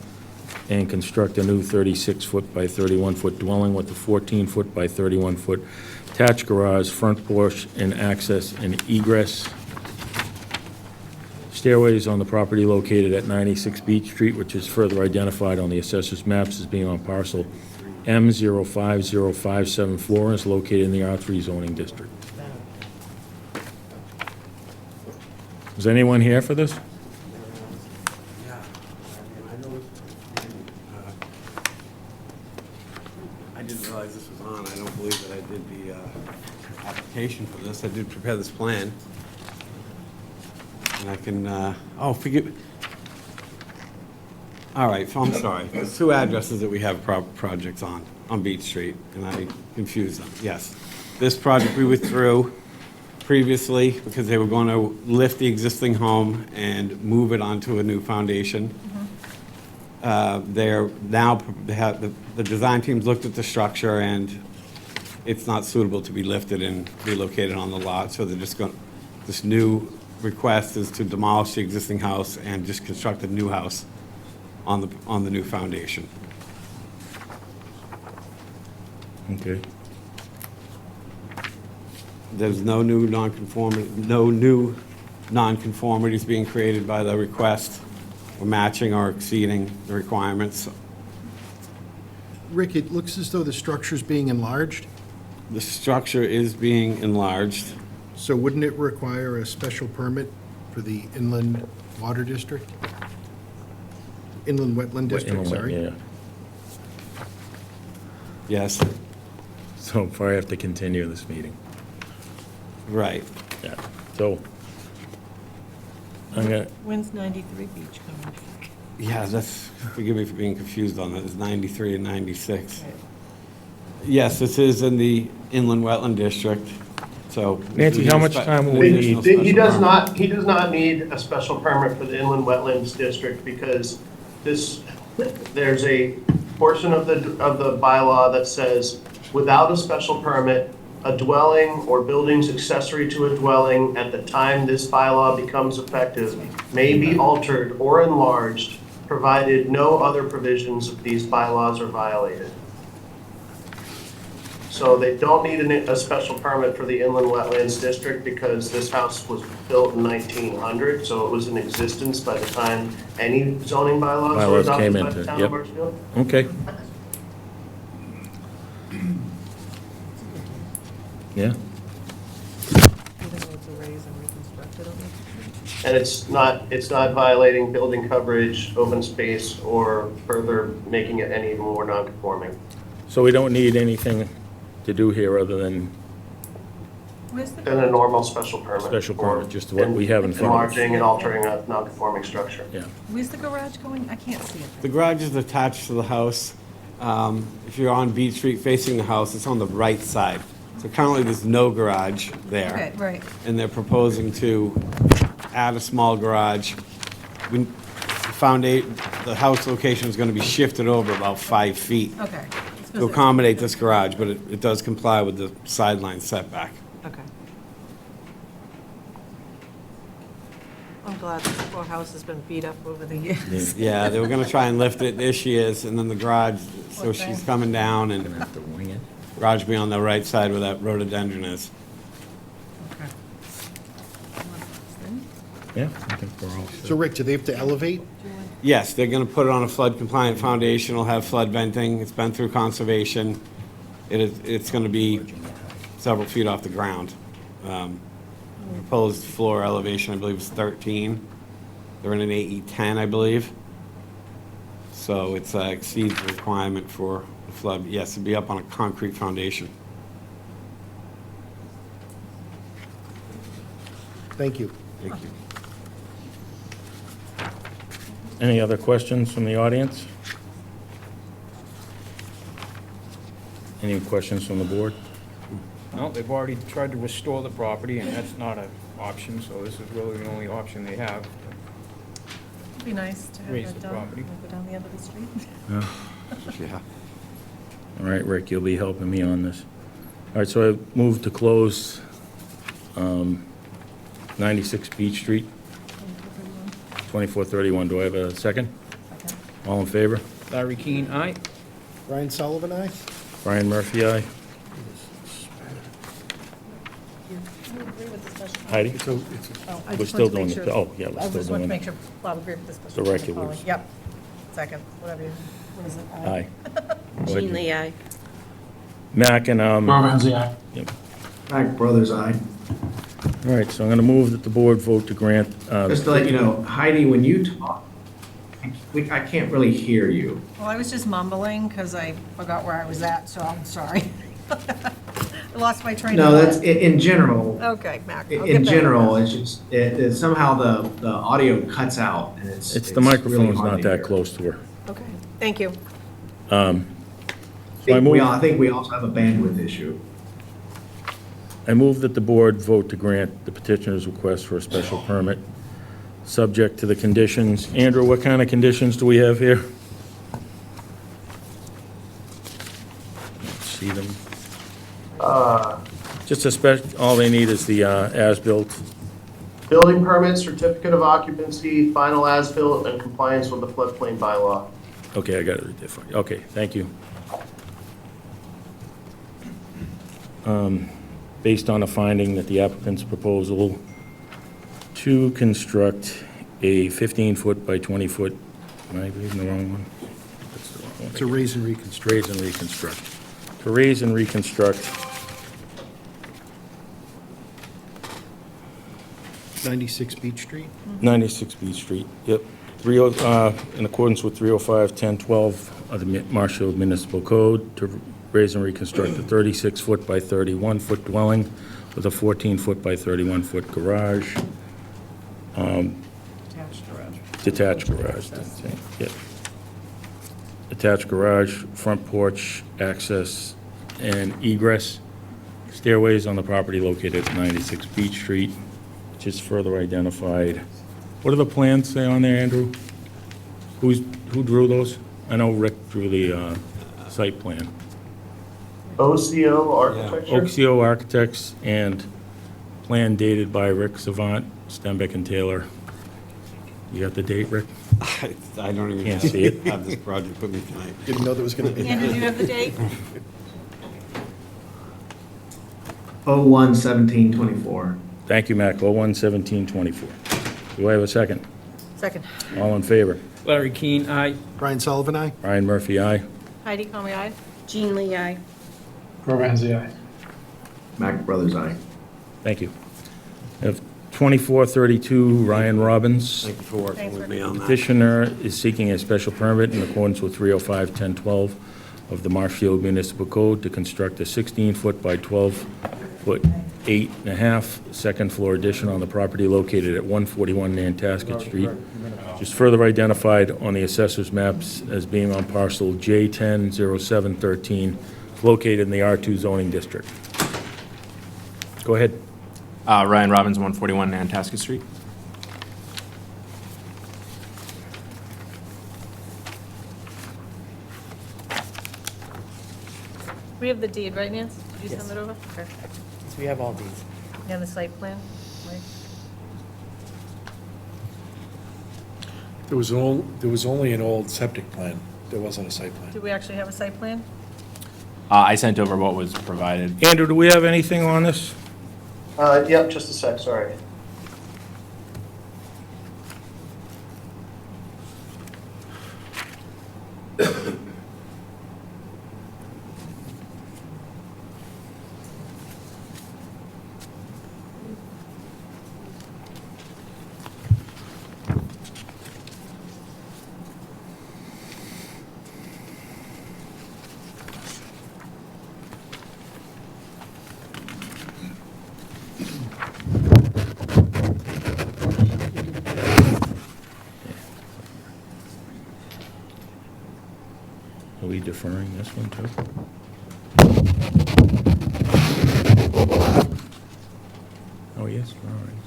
and construct a new 36-foot by 31-foot dwelling with a 14-foot by 31-foot attached garage, front porch, and access and egress. Stairways on the property located at 96 Beach Street, which is further identified on the assessor's maps as being on parcel M050574, and is located in the R3 zoning district. Is anyone here for this? I didn't realize this was on. I don't believe that I did the application for this. I did prepare this plan. And I can, forgive. All right, so I'm sorry. There's two addresses that we have projects on Beach Street, and I confused them. Yes. This project we withdrew previously because they were going to lift the existing home and move it onto a new foundation. They're now, the design teams looked at the structure, and it's not suitable to be lifted and relocated on the lot, so they're just going, this new request is to demolish the existing house and just construct a new house on the new foundation. Okay. There's no new nonconformities being created by the request, or matching or exceeding the requirements. Rick, it looks as though the structure's being enlarged, The structure is being enlarged. so wouldn't it require a special permit for the inland water district? Inland wetland district, sorry. Yeah. Yes, So far, I have to continue this meeting. right. Yeah. So, I'm gonna, When's 93 Beach coming? Yeah, forgive me for being confused on that, it's 93 and 96. Yes, this is in the inland wetland district, so. Nancy, how much time will we need? He does not need a special permit for the inland wetlands district because there's a portion of the bylaw that says, without a special permit, a dwelling or buildings accessory to a dwelling at the time this bylaw becomes effective may be altered or enlarged, provided no other provisions of these bylaws are violated. So they don't need a special permit for the inland wetlands district because this house was built in 1900, so it was in existence by the time any zoning bylaws were adopted by the town of Marshfield. Okay. Yeah. Even though it's a raise and reconstructed on it? And it's not violating building coverage, open space, or further making it any more non-conforming. So we don't need anything to do here other than Than a normal special permit. special or permit, just what we have in front of us. Enlarging and altering a non-conforming structure. Yeah. Where's the garage going? I can't see it. The garage is attached to the house. If you're on Beach Street facing the house, it's on the right side. So currently, there's no garage there. Okay, right. And they're proposing to add a small garage. The house location is going to be shifted over about 5 feet Okay. to accommodate this garage, but it does comply with the sideline setback. Okay. I'm glad this poor house has been beat up over the years. Yeah, they were going to try and lift it. There she is, and then the garage, so Poor she's thing. coming down, and Have to wing it. garage be on the right side where that rhododendron is. Okay. Yeah, I think we're all set. So Rick, do they have to elevate? Yes, they're gonna put it on a flood-compliant foundation, it'll have flood venting, it's been through conservation. It's gonna be several feet off the ground. Proposed floor elevation, I believe, is 13. They're in an AE10, I believe. So it's exceeds the requirement for the flood. Yes, it'd be up on a concrete foundation. Thank you. Thank you. Any other questions from the audience? Any questions from the board? No, they've already tried to restore the property, and that's not a option, so this is really the only option they have. It'd be nice to have Raise that the done, property. go down the end of the street. Yeah. All right, Rick, you'll be helping me on this. All right, so I move to close 96 Beach Street, 2431. Do I have a second? Second. All in favor? Larry Keane, aye. Brian Sullivan, aye? Brian Murphy, aye. You agree with the special? Heidi? It's Oh, I We're just still wanted to make doing sure. it. Oh, yeah, we're I still just want to doing make it. sure Bob agreed with the special. The permit regulars. following. Yep. Second, whatever you, what is it? Aye. Go Jean ahead. Lee, aye. Mac and, aye. yep. Mac Brothers, aye. All right, so I'm going to move that the board vote to grant. Just to let you know, Heidi, when you talk, I can't really hear you. Well, I was just mumbling because I forgot where I was at, so I'm sorry. I lost my train of No, thought. that's, in general, Okay, Mac. I'll in get better. general, it's just, somehow the audio cuts out, and it's. It's the really microphone's hard not to that hear. close to her. Okay, thank you. So I move. I think we also have a bandwidth issue. I move that the board vote to grant the petitioner's request for a special permit, subject to the conditions. Andrew, what kind of conditions do we have here? See them? Just all they need is the as-built. Building permit, certificate of occupancy, final as-built, and compliance with the floodplain bylaw. Okay, I got it right there for you. Okay, thank you. Based on a finding that the applicant's proposal to construct a 15-foot by 20-foot, am I reading the wrong one? That's the wrong one. It's a raise and reconstruct. Raise and reconstruct. To raise and reconstruct 96 Beach Street? 96 Beach Street, yep. In accordance with 305-1012 of the Marshfield Municipal Code, to raise and reconstruct a 36-foot by 31-foot dwelling with a 14-foot by 31-foot garage. Attached garage. Detached garage, that's it, yep. Attached garage, front porch, access, and egress. Stairways on the property located at 96 Beach Street, which is further identified. What do the plans say on there, Andrew? Who drew those? I know Rick drew the site plan. OCO architecture? Oxio Architects and plan dated by Rick Savant, Stenbeck and Taylor. You got the date, Rick? I don't even Can't see it. have this project with me tonight. Didn't know there was going to be. Andrew, do you have the date? 01/17/24. Thank you, Mac. 01/17/24. Do I have a second? Second. All in favor? Larry Keane, aye. Brian Sullivan, aye? Brian Murphy, aye. Heidi, call me aye. Jean Lee, aye. Mac Brothers, aye. Thank you. I have 2432 Ryan Robbins. Thank you for working Thanks, with Rick. me on that. Petitioner is seeking a special permit in accordance with 305-1012 of the Marshfield Municipal Code to construct a 16-foot by 12-foot, 8.5 second-floor addition on the property located at 141 Nantasket Street, which is further identified on the assessor's maps as being on parcel J100713, located in the R2 zoning district. Go ahead. Ryan Robbins, 141 Nantasket Street. We have the deed, right, Nance? Did you Yes. send it over? Okay. So we have all these. And the site plan, right? There was only an old septic plan. There wasn't a site plan. Do we actually have a site plan? I sent over what was provided. Andrew, do we have anything on this? Yep, just a sec, sorry. Are we deferring this one too? Oh, yeah. Previous drawings.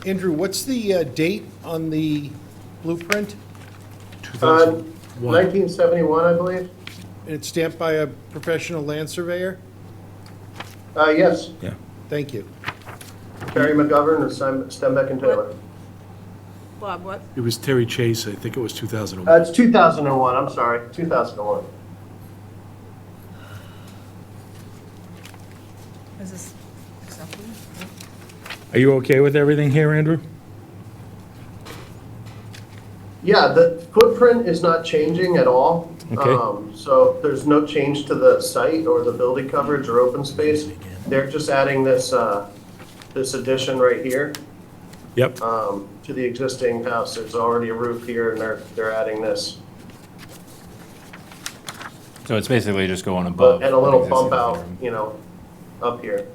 Andrew, what's the date on the blueprint? 1971, I believe. And it's stamped by a professional land surveyor? Yes, Yeah. Thank you. Terry McGovern and Stembeck and Taylor. Bob, what? It was Terry Chase, I think it was 2001. It's 2001, I'm sorry, 2001. Is this acceptable? Are you okay with everything here, Andrew? Yeah, the footprint is not changing at all. Okay. So there's no change to the site or the building coverage or open space. They're just adding this, this addition right here, Yep. to the existing house. There's already a roof here and they're adding this. So it's basically just going above. And a little the bump existing out, room. you know, up here.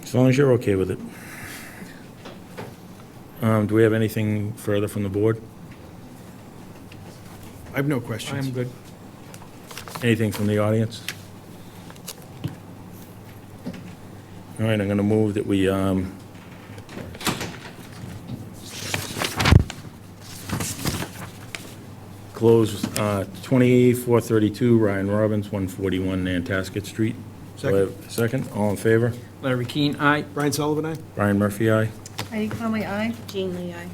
As long as you're okay with it. Do we have anything further from the board? I have no questions. I'm good. Anything from the audience? All right, I'm going to move that we close 2432 Ryan Robbins, 141 Nantasket Street. Do I have a second? All in favor? Larry Keane, aye. Brian Sullivan, aye? Brian Murphy, aye. Heidi Conley, aye. Jean Lee, aye.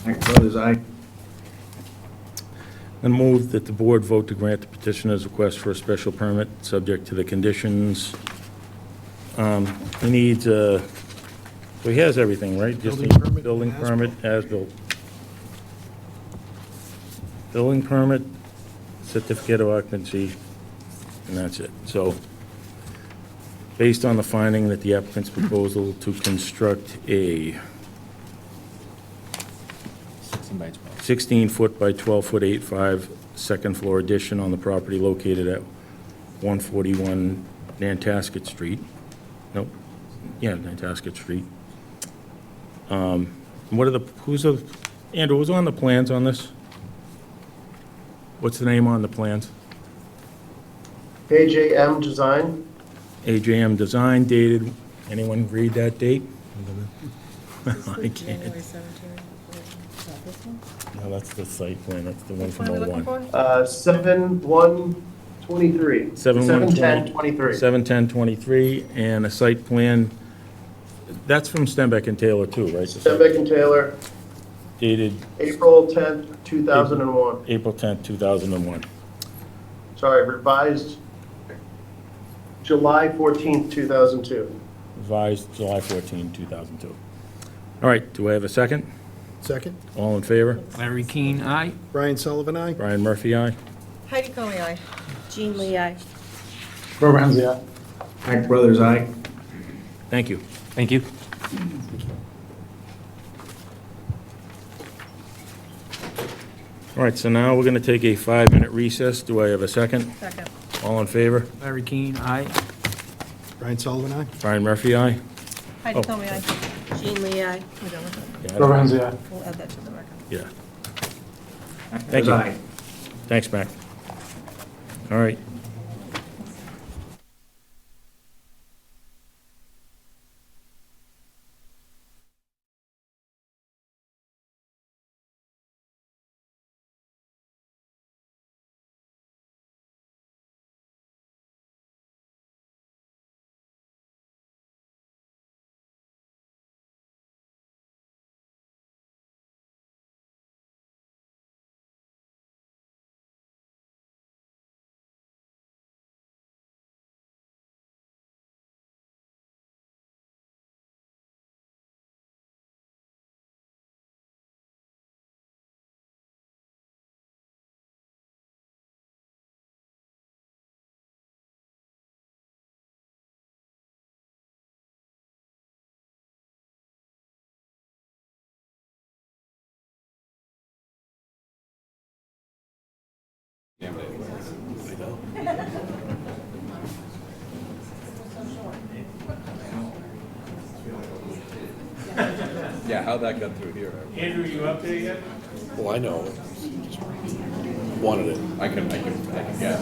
Mike Brothers, aye. And move that the board vote to grant the petitioner's request for a special permit, subject to the conditions. He needs, so he has everything, right? Just Building needs permit, Building as-built. permit, as-built. Building permit, certificate of occupancy, and that's it. So, based on the finding that the applicant's proposal to construct a 16 by 12. 16-foot by 12-foot 8.5 second-floor addition on the property located at 141 Nantasket Street. Nope, yeah, Nantasket Street. What are the, Andrew, who's on the plans on this? What's the name on the plans? AJM Design. AJM Design dated, anyone read that date? I can't. January 17th. Is that this one? No, that's the site plan, that's the one Which from one are we looking 01. for? 7/1/23. 7/10/23. 7/10/23, and a site plan, that's from Stembeck and Taylor too, right? Stembeck and Taylor, Dated April 10th, 2001. April 10th, 2001. Sorry, revised July 14th, 2002. Revised July 14, 2002. All right, do I have a second? Second? All in favor? Larry Keane, aye. Brian Sullivan, aye? Brian Murphy, aye. Heidi Conley, aye. Jean Lee, aye. Mike Brothers, aye. Thank you. Thank you. All right, so now we're going to take a 5-minute recess. Do I have a second? Second. All in favor? Larry Keane, aye. Brian Sullivan, aye? Brian Murphy, aye. Heidi Oh. Conley, aye. Jean Lee, aye. We're done with it. Yeah, We'll add that to the record. Yeah. Thank you. Aye. Thanks, Mac. All right. Yeah, how that got through here. Andrew, you up there yet? Well, I know. wanted it. I can guess.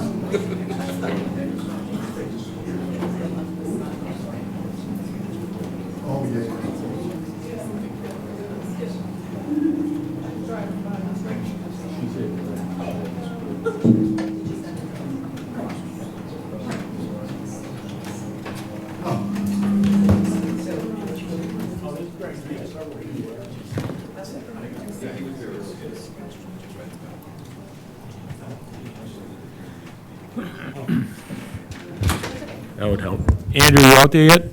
That would help. Andrew, you out there yet?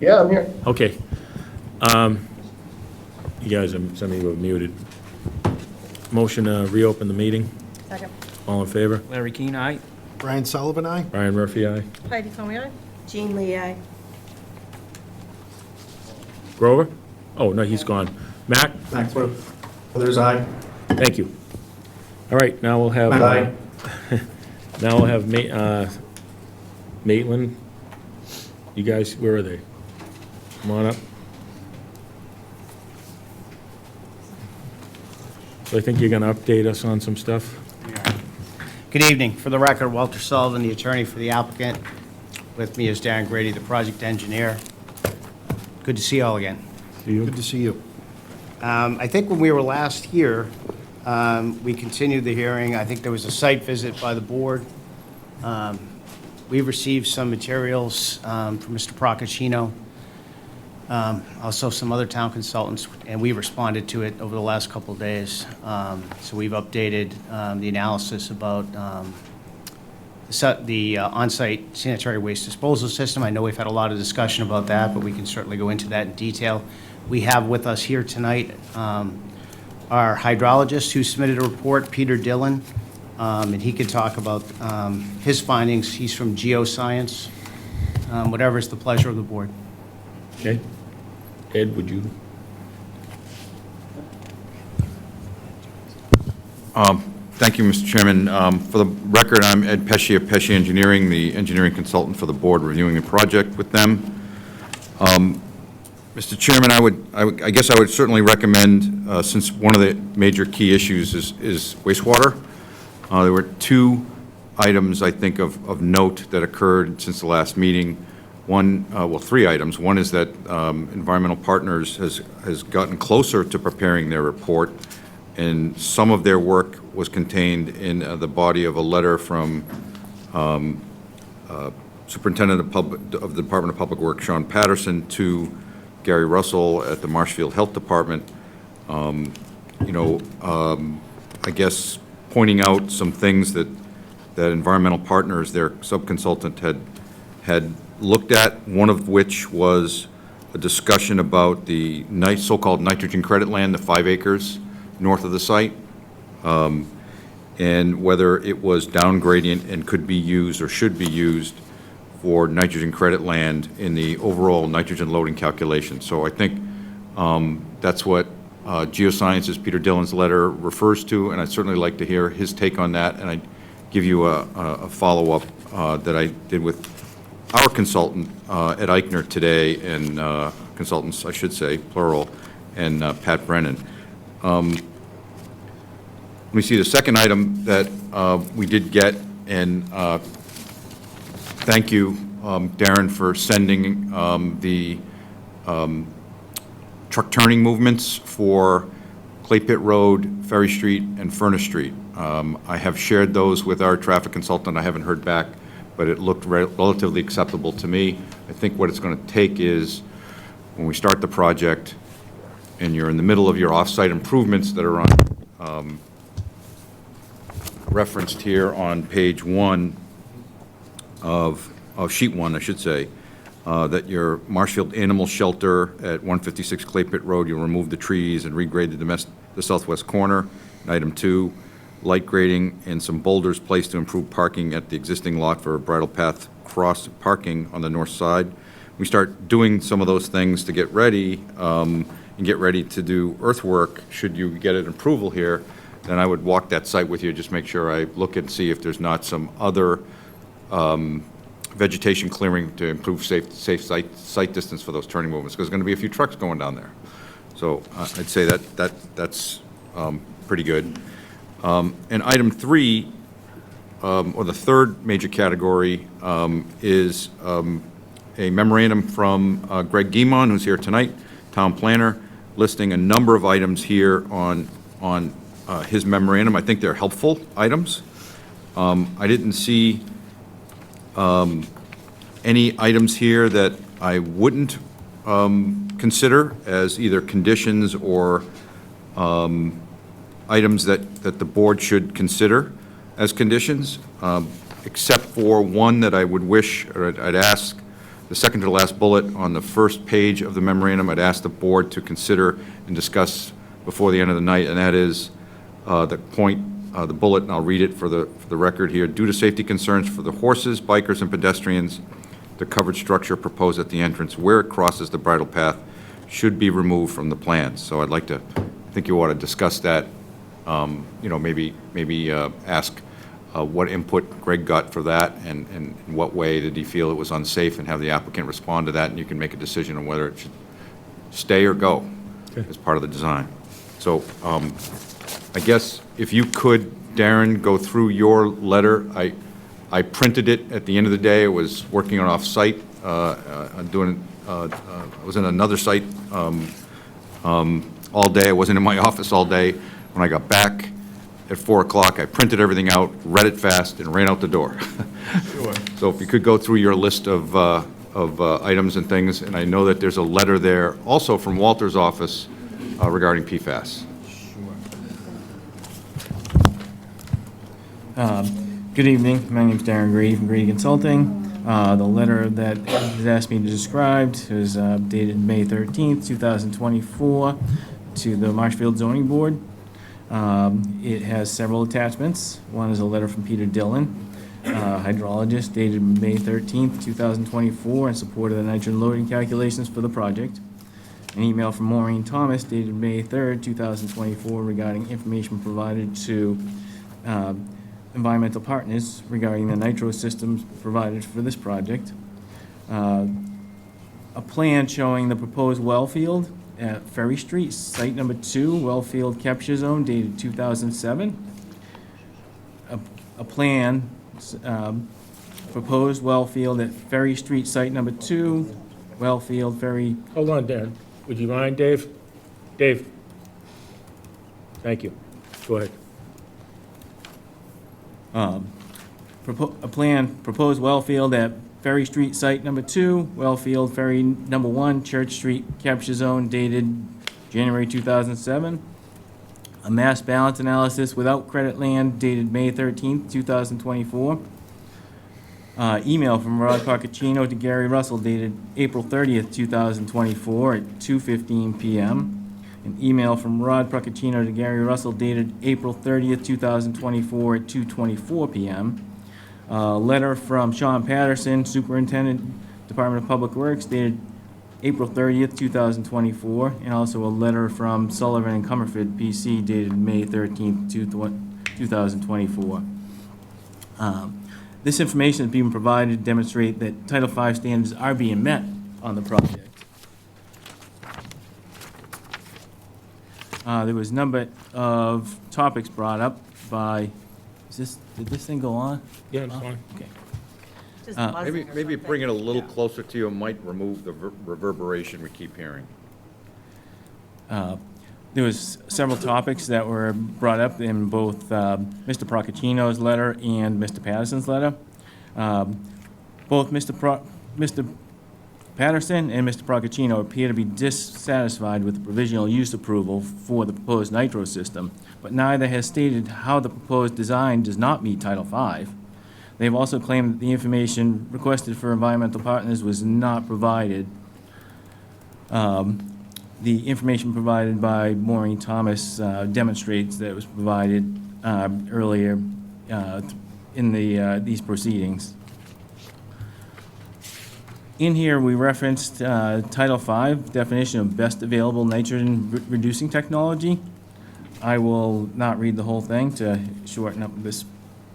Yeah, I'm here. Okay. You guys, some of you are muted. Motion to reopen the meeting. Second. All in favor? Larry Keane, aye. Brian Sullivan, aye? Brian Murphy, aye. Heidi Coney, aye? Jean Lee, aye. Grover? Oh, no, he's gone. Mac? Max Brothers, aye. Thank you. All right, now we'll have, Aye. now we'll have Maitland. You guys, where are they? Come on up. So I think you're gonna update us on some stuff? Good evening. For the record, Walter Sullivan, the attorney for the applicant. With me is Darren Grady, the project engineer. Good to see you all again. Good to see you. I think when we were last here, we continued the hearing. I think there was a site visit by the board. We've received some materials from Mr. Procaccino, also some other town consultants, and we responded to it over the last couple of days. So we've updated the analysis about the on-site sanitary waste disposal system. I know we've had a lot of discussion about that, but we can certainly go into that in detail. We have with us here tonight our hydrologist who submitted a report, Peter Dillon, and he could talk about his findings. He's from Geoscience. Whatever is the pleasure of the board. Okay. Ed, would you? Thank you, Mr. Chairman. For the record, I'm Ed Pesci of Pesci Engineering, the engineering consultant for the board reviewing the project with them. Mr. Chairman, I guess I would certainly recommend, since one of the major key issues is wastewater, there were two items, I think, of note that occurred since the last meeting. One, well, three items. One is that Environmental Partners has gotten closer to preparing their report, and some of their work was contained in the body of a letter from Superintendent of the Department of Public Works, Sean Patterson, to Gary Russell at the Marshfield Health Department. I guess pointing out some things that Environmental Partners, their subconsultant, had looked at, one of which was a discussion about the so-called nitrogen credit land, the 5 acres north of the site, and whether it was down gradient and could be used or should be used for nitrogen credit land in the overall nitrogen loading calculation. So I think that's what Geoscience's Peter Dillon's letter refers to, and I'd certainly like to hear his take on that, and I'd give you a follow-up that I did with our consultant, Ed Eichner, today, and consultants, I should say, plural, and Pat Brennan. Let me see, the second item that we did get, and thank you, Darren, for sending the truck turning movements for Clay Pit Road, Ferry Street, and Furnace Street. I have shared those with our traffic consultant. I haven't heard back, but it looked relatively acceptable to me. I think what it's going to take is, when we start the project, and you're in the middle of your off-site improvements that are on referenced here on page 1 of sheet 1, I should say, that your Marshfield Animal Shelter at 156 Clay Pit Road, you'll remove the trees and regrade the southwest corner. And item 2, light grading and some boulders placed to improve parking at the existing lot for bridle path cross parking on the north side. We start doing some of those things to get ready, and get ready to do earthwork. Should you get an approval here, then I would walk that site with you, just make sure I look and see if there's not some other vegetation clearing to improve safe site distance for those turning movements, because there's going to be a few trucks going down there. So I'd say that's pretty good. And item 3, or the third major category, is a memorandum from Greg Guimon, who's here tonight, town planner, listing a number of items here on his memorandum. I think they're helpful items. I didn't see any items here that I wouldn't consider as either conditions or items that the board should consider as conditions, except for one that I would wish, or I'd ask, the second to the last bullet on the first page of the memorandum, I'd ask the board to consider and discuss before the end of the night, and that is the point, the bullet, and I'll read it for the record here. Due to safety concerns for the horses, bikers, and pedestrians, the covered structure proposed at the entrance where it crosses the bridle path should be removed from the plans. So I'd like to, I think you ought to discuss that, maybe ask what input Greg got for that, and in what way did he feel it was unsafe, and have the applicant respond to that, and you can make a decision on whether it should stay or go as part of the design. So I guess if you could, Darren, go through your letter. I printed it at the end of the day. I was working on off-site, I was in another site all day. I wasn't in my office all day. When I got back at 4 o'clock, I printed everything out, read it fast, and ran out the door. Sure. So if you could go through your list of items and things, and I know that there's a letter there also from Walter's office regarding PFAS. Good evening. My name is Darren Grady from Grady Consulting. The letter that was asked me to describe is dated May 13th, 2024, to the Marshfield Zoning Board. It has several attachments. One is a letter from Peter Dillon, hydrologist, dated May 13th, 2024, in support of the nitrogen loading calculations for the project. An email from Maureen Thomas, dated May 3rd, 2024, regarding information provided to environmental partners regarding the nitro systems provided for this project. A plan showing the proposed well field at Ferry Street, site number 2, well field capture zone, dated 2007. A plan, proposed well field at Ferry Street, site number 2, well field, Ferry. Hold on, Darren. Would you mind, Dave? Dave? Thank you. Go ahead. A plan, proposed well field at Ferry Street, site number 2, well field, Ferry number 1, Church Street, capture zone, dated January 2007. A mass balance analysis without credit land, dated May 13th, 2024. Email from Rod Procaccino to Gary Russell, dated April 30th, 2024, at 2:15 p.m. An email from Rod Procaccino to Gary Russell, dated April 30th, 2024, at 2:24 p.m. Letter from Sean Patterson, Superintendent, Department of Public Works, dated April 30th, 2024, and also a letter from Sullivan and Comerford, PC, dated May 13th, 2024. This information is being provided to demonstrate that Title V standards are being met on the project. There was a number of topics brought up by, did this thing go on? Yeah, it's fine. Okay. Maybe bring it a little closer to you, and might remove the reverberation we keep hearing. There was several topics that were brought up in both Mr. Procaccino's letter and Mr. Patterson's letter. Both Mr. Patterson and Mr. Procaccino appear to be dissatisfied with the provisional use approval for the proposed nitro system, but neither has stated how the proposed design does not meet Title V. They've also claimed that the information requested for environmental partners was not provided. The information provided by Maureen Thomas demonstrates that it was provided earlier in these proceedings. In here, we referenced Title V, definition of best available nitrogen reducing technology. I will not read the whole thing to shorten up this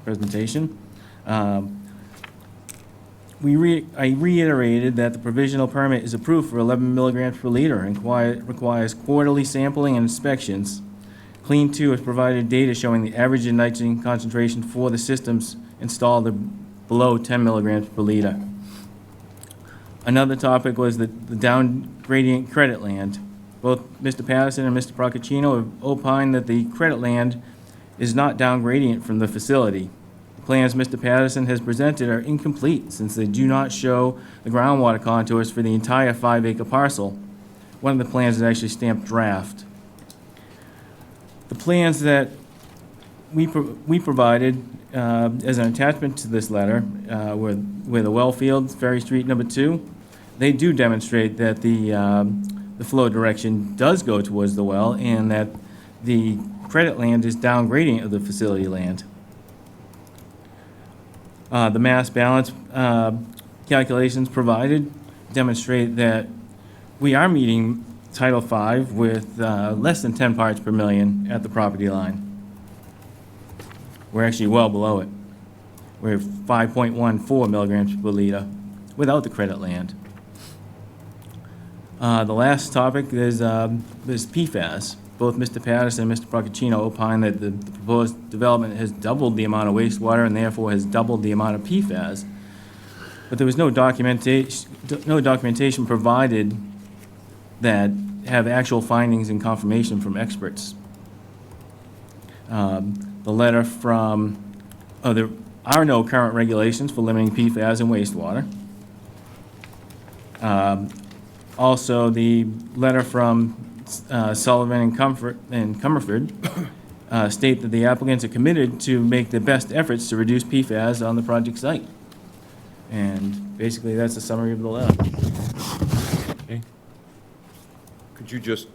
presentation. I reiterated that the provisional permit is approved for 11 milligrams per liter and requires quarterly sampling and inspections. Clean 2 has provided data showing the average nitrogen concentration for the systems installed are below 10 milligrams per liter. Another topic was the down gradient credit land. Both Mr. Patterson and Mr. Procaccino have opined that the credit land is not down gradient from the facility. The plans Mr. Patterson has presented are incomplete since they do not show the groundwater contours for the entire 5-acre parcel. One of the plans is actually stamped draft. The plans that we provided as an attachment to this letter were the well field, Ferry Street number 2. They do demonstrate that the flow direction does go towards the well and that the credit land is down gradient of the facility land. The mass balance calculations provided demonstrate that we are meeting Title V with less than 10 parts per million at the property line. We're actually well below it. We're 5.14 milligrams per liter without the credit land. The last topic is PFAS. Both Mr. Patterson and Mr. Procaccino opine that the proposed development has doubled the amount of wastewater and therefore has doubled the amount of PFAS. But there was no documentation provided that have actual findings and confirmation from experts. The letter from, there are no current regulations for limiting PFAS in wastewater. Also, the letter from Sullivan and Comerford state that the applicants are committed to make their best efforts to reduce PFAS on the project site. And basically, that's a summary of the letter. Okay. Could you just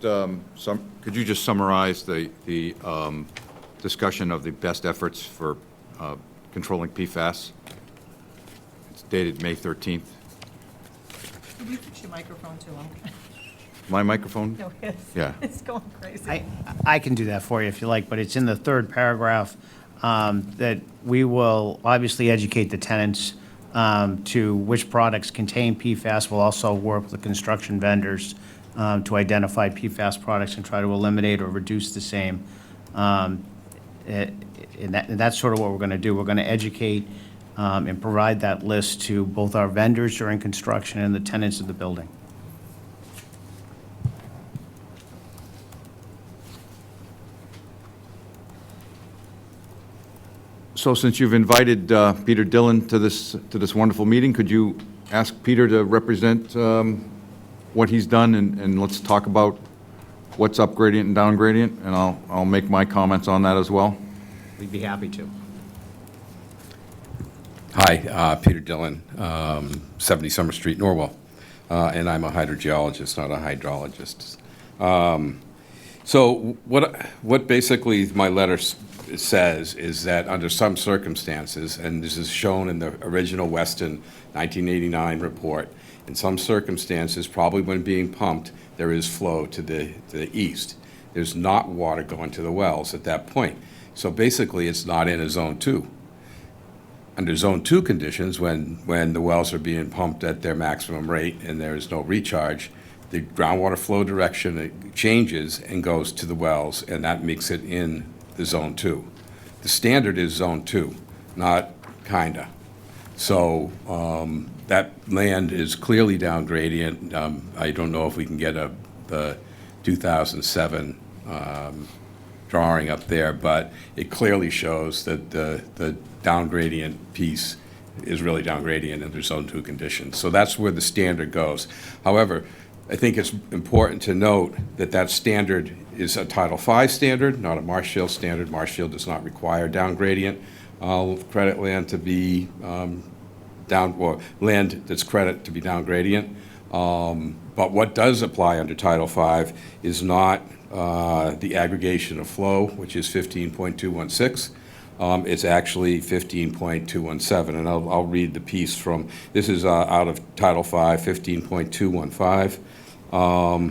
summarize the discussion of the best efforts for controlling PFAS? It's dated May 13th. Could you fix your microphone too? My microphone? No, his. Yeah. It's going crazy. I can do that for you if you like, but it's in the third paragraph that we will obviously educate the tenants to which products contain PFAS. We'll also work with the construction vendors to identify PFAS products and try to eliminate or reduce the same. And that's sort of what we're going to do. We're going to educate and provide that list to both our vendors during construction and the tenants of the building. So since you've invited Peter Dillon to this wonderful meeting, could you ask Peter to represent what he's done, and let's talk about what's up gradient and down gradient, and I'll make my comments on that as well. We'd be happy to. Hi, Peter Dillon, 70 Summer Street, Norwell, and I'm a hydrogeologist, not a hydrologist. So what basically my letter says is that under some circumstances, and this is shown in the original Weston 1989 report, in some circumstances, probably when being pumped, there is flow to the east. There's not water going to the wells at that point. So basically, it's not in a Zone 2. Under Zone 2 conditions, when the wells are being pumped at their maximum rate and there is no recharge, the groundwater flow direction changes and goes to the wells, and that makes it in the Zone 2. The standard is Zone 2, not kinda. So that land is clearly down gradient. I don't know if we can get the 2007 drawing up there, but it clearly shows that the down gradient piece is really down gradient under Zone 2 conditions. So that's where the standard goes. However, I think it's important to note that that standard is a Title V standard, not a Marshfield standard. Marshfield does not require down gradient credit land to be land that's credit to be down gradient. But what does apply under Title V is not the aggregation of flow, which is 15.216. It's actually 15.217, and I'll read the piece from, this is out of Title V, 15.215.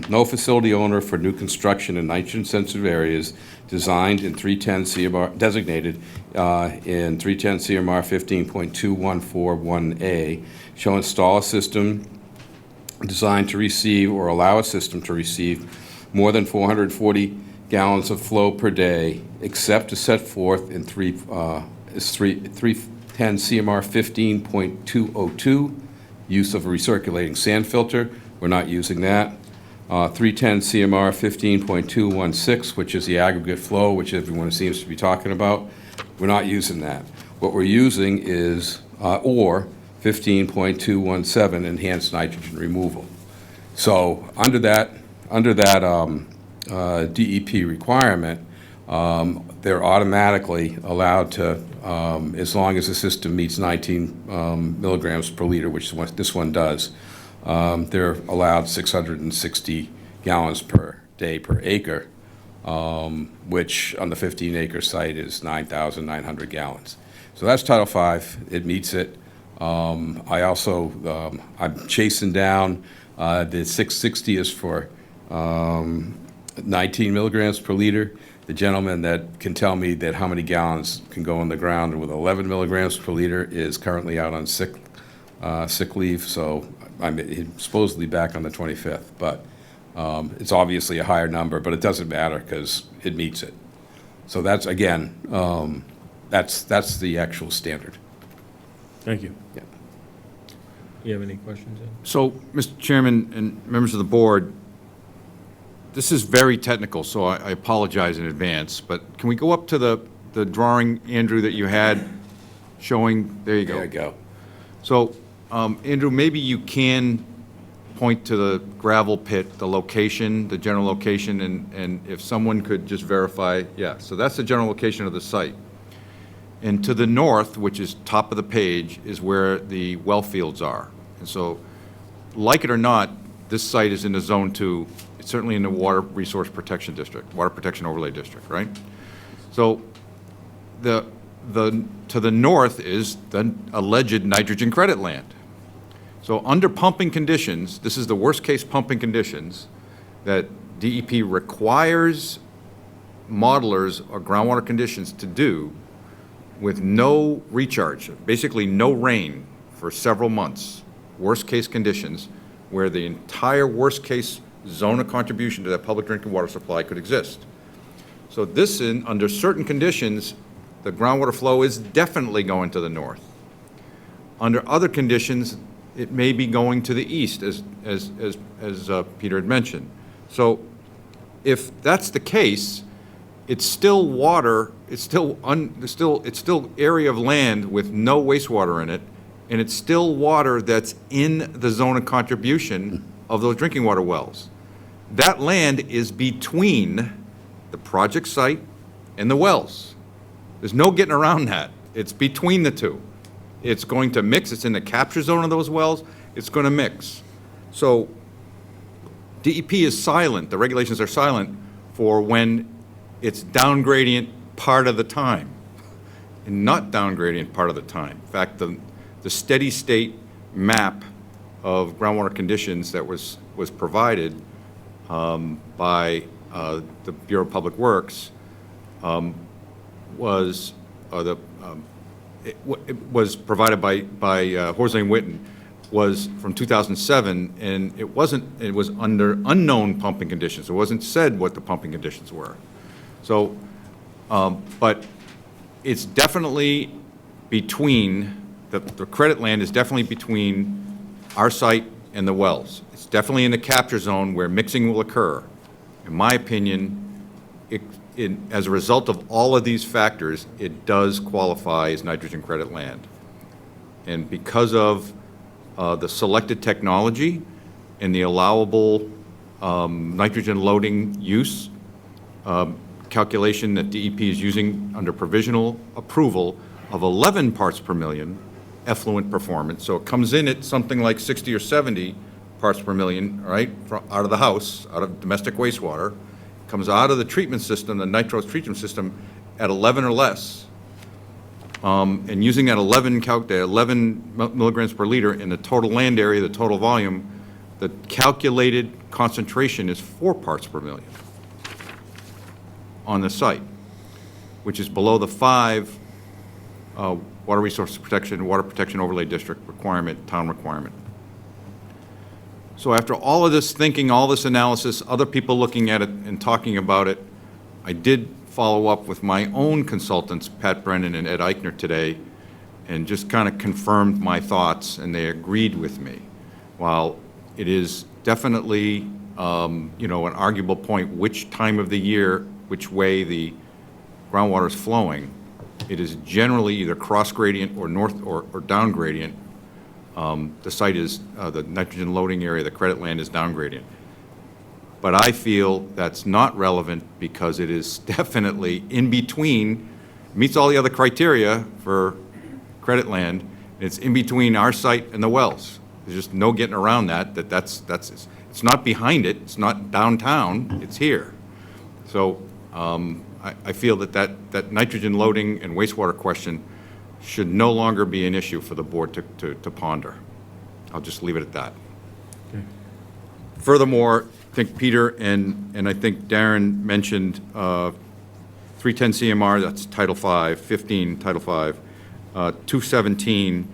No facility owner for new construction in nitrogen-sensitive areas designed in 310 CMR, designated in 310 CMR 15.2141A, shall install a system designed to receive or allow a system to receive more than 440 gallons of flow per day, except as set forth in 310 CMR 15.202, use of a recirculating sand filter. We're not using that. 310 CMR 15.216, which is the aggregate flow, which everyone seems to be talking about. We're not using that. What we're using is, or 15.217, enhanced nitrogen removal. So under that DEP requirement, they're automatically allowed to, as long as the system meets 19 milligrams per liter, which this one does, they're allowed 660 gallons per day per acre, which on the 15-acre site is 9,900 gallons. So that's Title V. It meets it. I also, I'm chasing down, the 660 is for 19 milligrams per liter. The gentleman that can tell me that how many gallons can go in the ground with 11 milligrams per liter is currently out on sick leave, so I'm supposedly back on the 25th. But it's obviously a higher number, but it doesn't matter because it meets it. So that's, again, that's the actual standard. Thank you. Yeah. You have any questions? Ed? So, Mr. Chairman and members of the board, this is very technical, so I apologize in advance, but can we go up to the drawing, Andrew, that you had showing, there you go. There you go. So, Andrew, maybe you can point to the gravel pit, the location, the general location, and if someone could just verify, yeah, so that's the general location of the site. And to the north, which is top of the page, is where the well fields are. And so, like it or not, this site is in the Zone 2, it's certainly in the Water Resource Protection District, Water Protection Overlay District, right? So, to the north is the alleged nitrogen credit land. So under pumping conditions, this is the worst-case pumping conditions that DEP requires modelers or groundwater conditions to do with no recharge, basically no rain for several months, worst-case conditions, where the entire worst-case zone of contribution to that public drinking water supply could exist. So this, under certain conditions, the groundwater flow is definitely going to the north. Under other conditions, it may be going to the east, as Peter had mentioned. So if that's the case, it's still water, it's still area of land with no wastewater in it, and it's still water that's in the zone of contribution of those drinking water wells. That land is between the project site and the wells. There's no getting around that. It's between the two. It's going to mix. It's in the capture zone of those wells. It's going to mix. So DEP is silent. The regulations are silent for when it's down gradient part of the time and not down gradient part of the time. In fact, the steady state map of groundwater conditions that was provided by the Bureau of Public Works was provided by Horsley and Witten, was from 2007, and it was under unknown pumping conditions. It wasn't said what the pumping conditions were. So, but it's definitely between, the credit land is definitely between our site and the wells. It's definitely in the capture zone where mixing will occur. In my opinion, as a result of all of these factors, it does qualify as nitrogen credit land. And because of the selected technology and the allowable nitrogen loading use calculation that DEP is using under provisional approval of 11 parts per million effluent performance. So it comes in at something like 60 or 70 parts per million, right, out of the house, out of domestic wastewater. Comes out of the treatment system, the nitrous treatment system, at 11 or less. And using that 11 milligrams per liter in the total land area, the total volume, the calculated concentration is 4 parts per million on the site, which is below the 5 Water Resource Protection, Water Protection Overlay District requirement, town requirement. So after all of this thinking, all this analysis, other people looking at it and talking about it, I did follow up with my own consultants, Pat Brennan and Ed Eichner, today, and just kind of confirmed my thoughts, and they agreed with me. While it is definitely, you know, an arguable point which time of the year, which way the groundwater is flowing, it is generally either cross gradient or north or down gradient. The site is, the nitrogen loading area, the credit land is down gradient. But I feel that's not relevant because it is definitely in between, meets all the other criteria for credit land. It's in between our site and the wells. There's just no getting around that, it's not behind it, it's not downtown, it's here. So I feel that nitrogen loading and wastewater question should no longer be an issue for the board to ponder. I'll just leave it at that. Furthermore, I think Peter and I think Darren mentioned 310 CMR, that's Title 5, 15 Title 5, 217,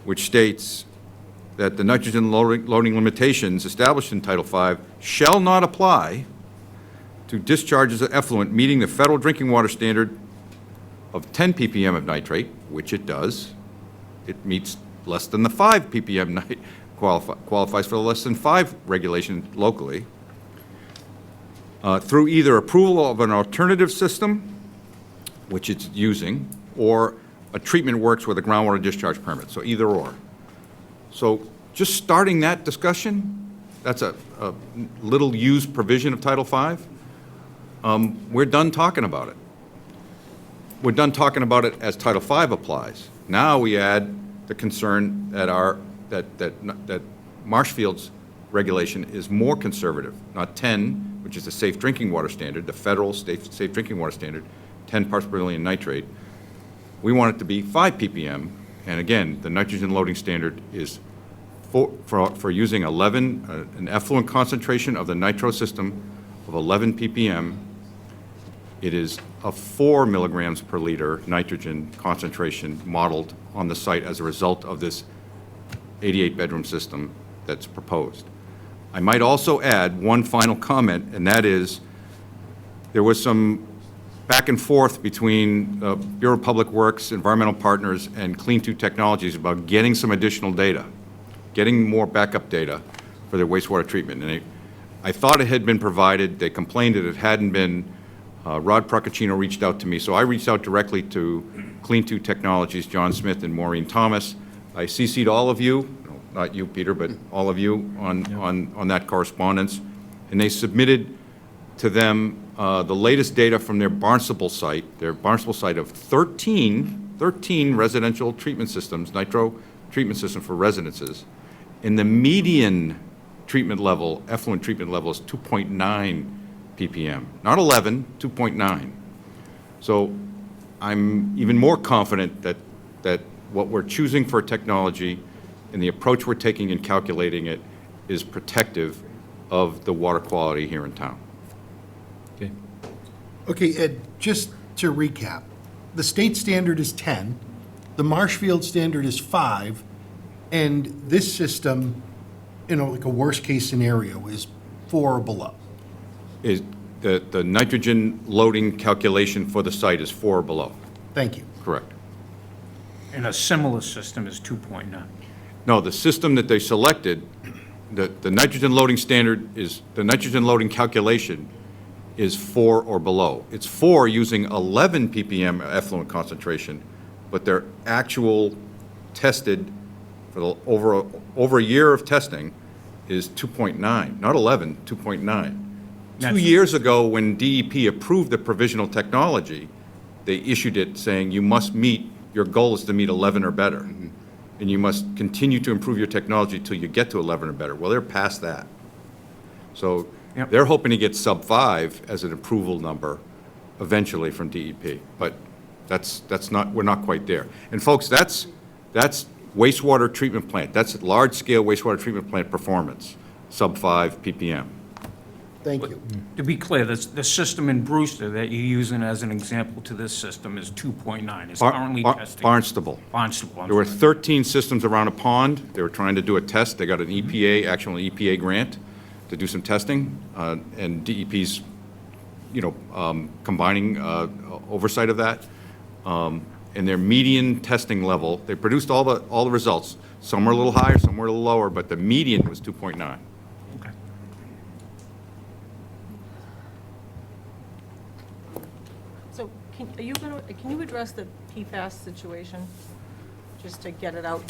which states that the nitrogen loading limitations established in Title 5 shall not apply to discharges of effluent meeting the federal drinking water standard of 10 ppm of nitrate, which it does. It meets less than the 5 ppm qualifies for the less than 5 regulation locally, through either approval of an alternative system, which it's using, or a treatment works with a groundwater discharge permit, so either or. So just starting that discussion, that's a little used provision of Title V. We're done talking about it. We're done talking about it as Title V applies. Now we add the concern that Marshfield's regulation is more conservative, not 10, which is the safe drinking water standard, the federal safe drinking water standard, 10 parts per million nitrate. We want it to be 5 ppm, and again, the nitrogen loading standard is for using an effluent concentration of the nitro system of 11 ppm. It is a 4 milligrams per liter nitrogen concentration modeled on the site as a result of this 88-bedroom system that's proposed. I might also add one final comment, and that is there was some back and forth between the Bureau of Public Works, environmental partners, and Clean 2 Technologies about getting some additional data, getting more backup data for their wastewater treatment. And I thought it had been provided. They complained that it hadn't been. Rod Procaccino reached out to me, so I reached out directly to Clean 2 Technologies, John Smith and Maureen Thomas. I CC'd all of you, not you, Peter, but all of you on that correspondence, and they submitted to them the latest data from their Barnstable site of 13 residential treatment systems, nitro treatment system for residences, and the median treatment level, effluent treatment level is 2.9 ppm, not 11, 2.9. So I'm even more confident that what we're choosing for technology and the approach we're taking in calculating it is protective of the water quality here in town. Okay, Ed, just to recap, the state standard is 10, the Marshfield standard is 5, and this system, like a worst-case scenario, is 4 or below. Is the nitrogen loading calculation for the site is 4 or below. Thank you. Correct. And a similar system is 2.9. No, the system that they selected, the nitrogen loading standard is, the nitrogen loading calculation is 4 or below. It's 4 using 11 ppm effluent concentration, but their actual tested for the over a year of testing is 2.9, not 11, 2.9. 2 years ago, when DEP approved the provisional technology, they issued it saying you must meet, your goal is to meet 11 or better. And you must continue to improve your technology till you get to 11 or better. Well, they're past that. So they're hoping to get sub 5 as an approval number eventually from DEP. But that's not, we're not quite there. And folks, that's wastewater treatment plant. That's large-scale wastewater treatment plant performance, sub 5 ppm. Thank you. To be clear, the system in Brewster that you're using as an example to this system is 2.9. It's currently testing. Barnstable. Barnstable. There were 13 systems around a pond. They were trying to do a test. They got an EPA, actual EPA grant to do some testing, and DEP's combining oversight of that. And their median testing level, they produced all the results. Some were a little higher, some were a little lower, but the median was 2.9. So can you address the PFAS situation, just to get it out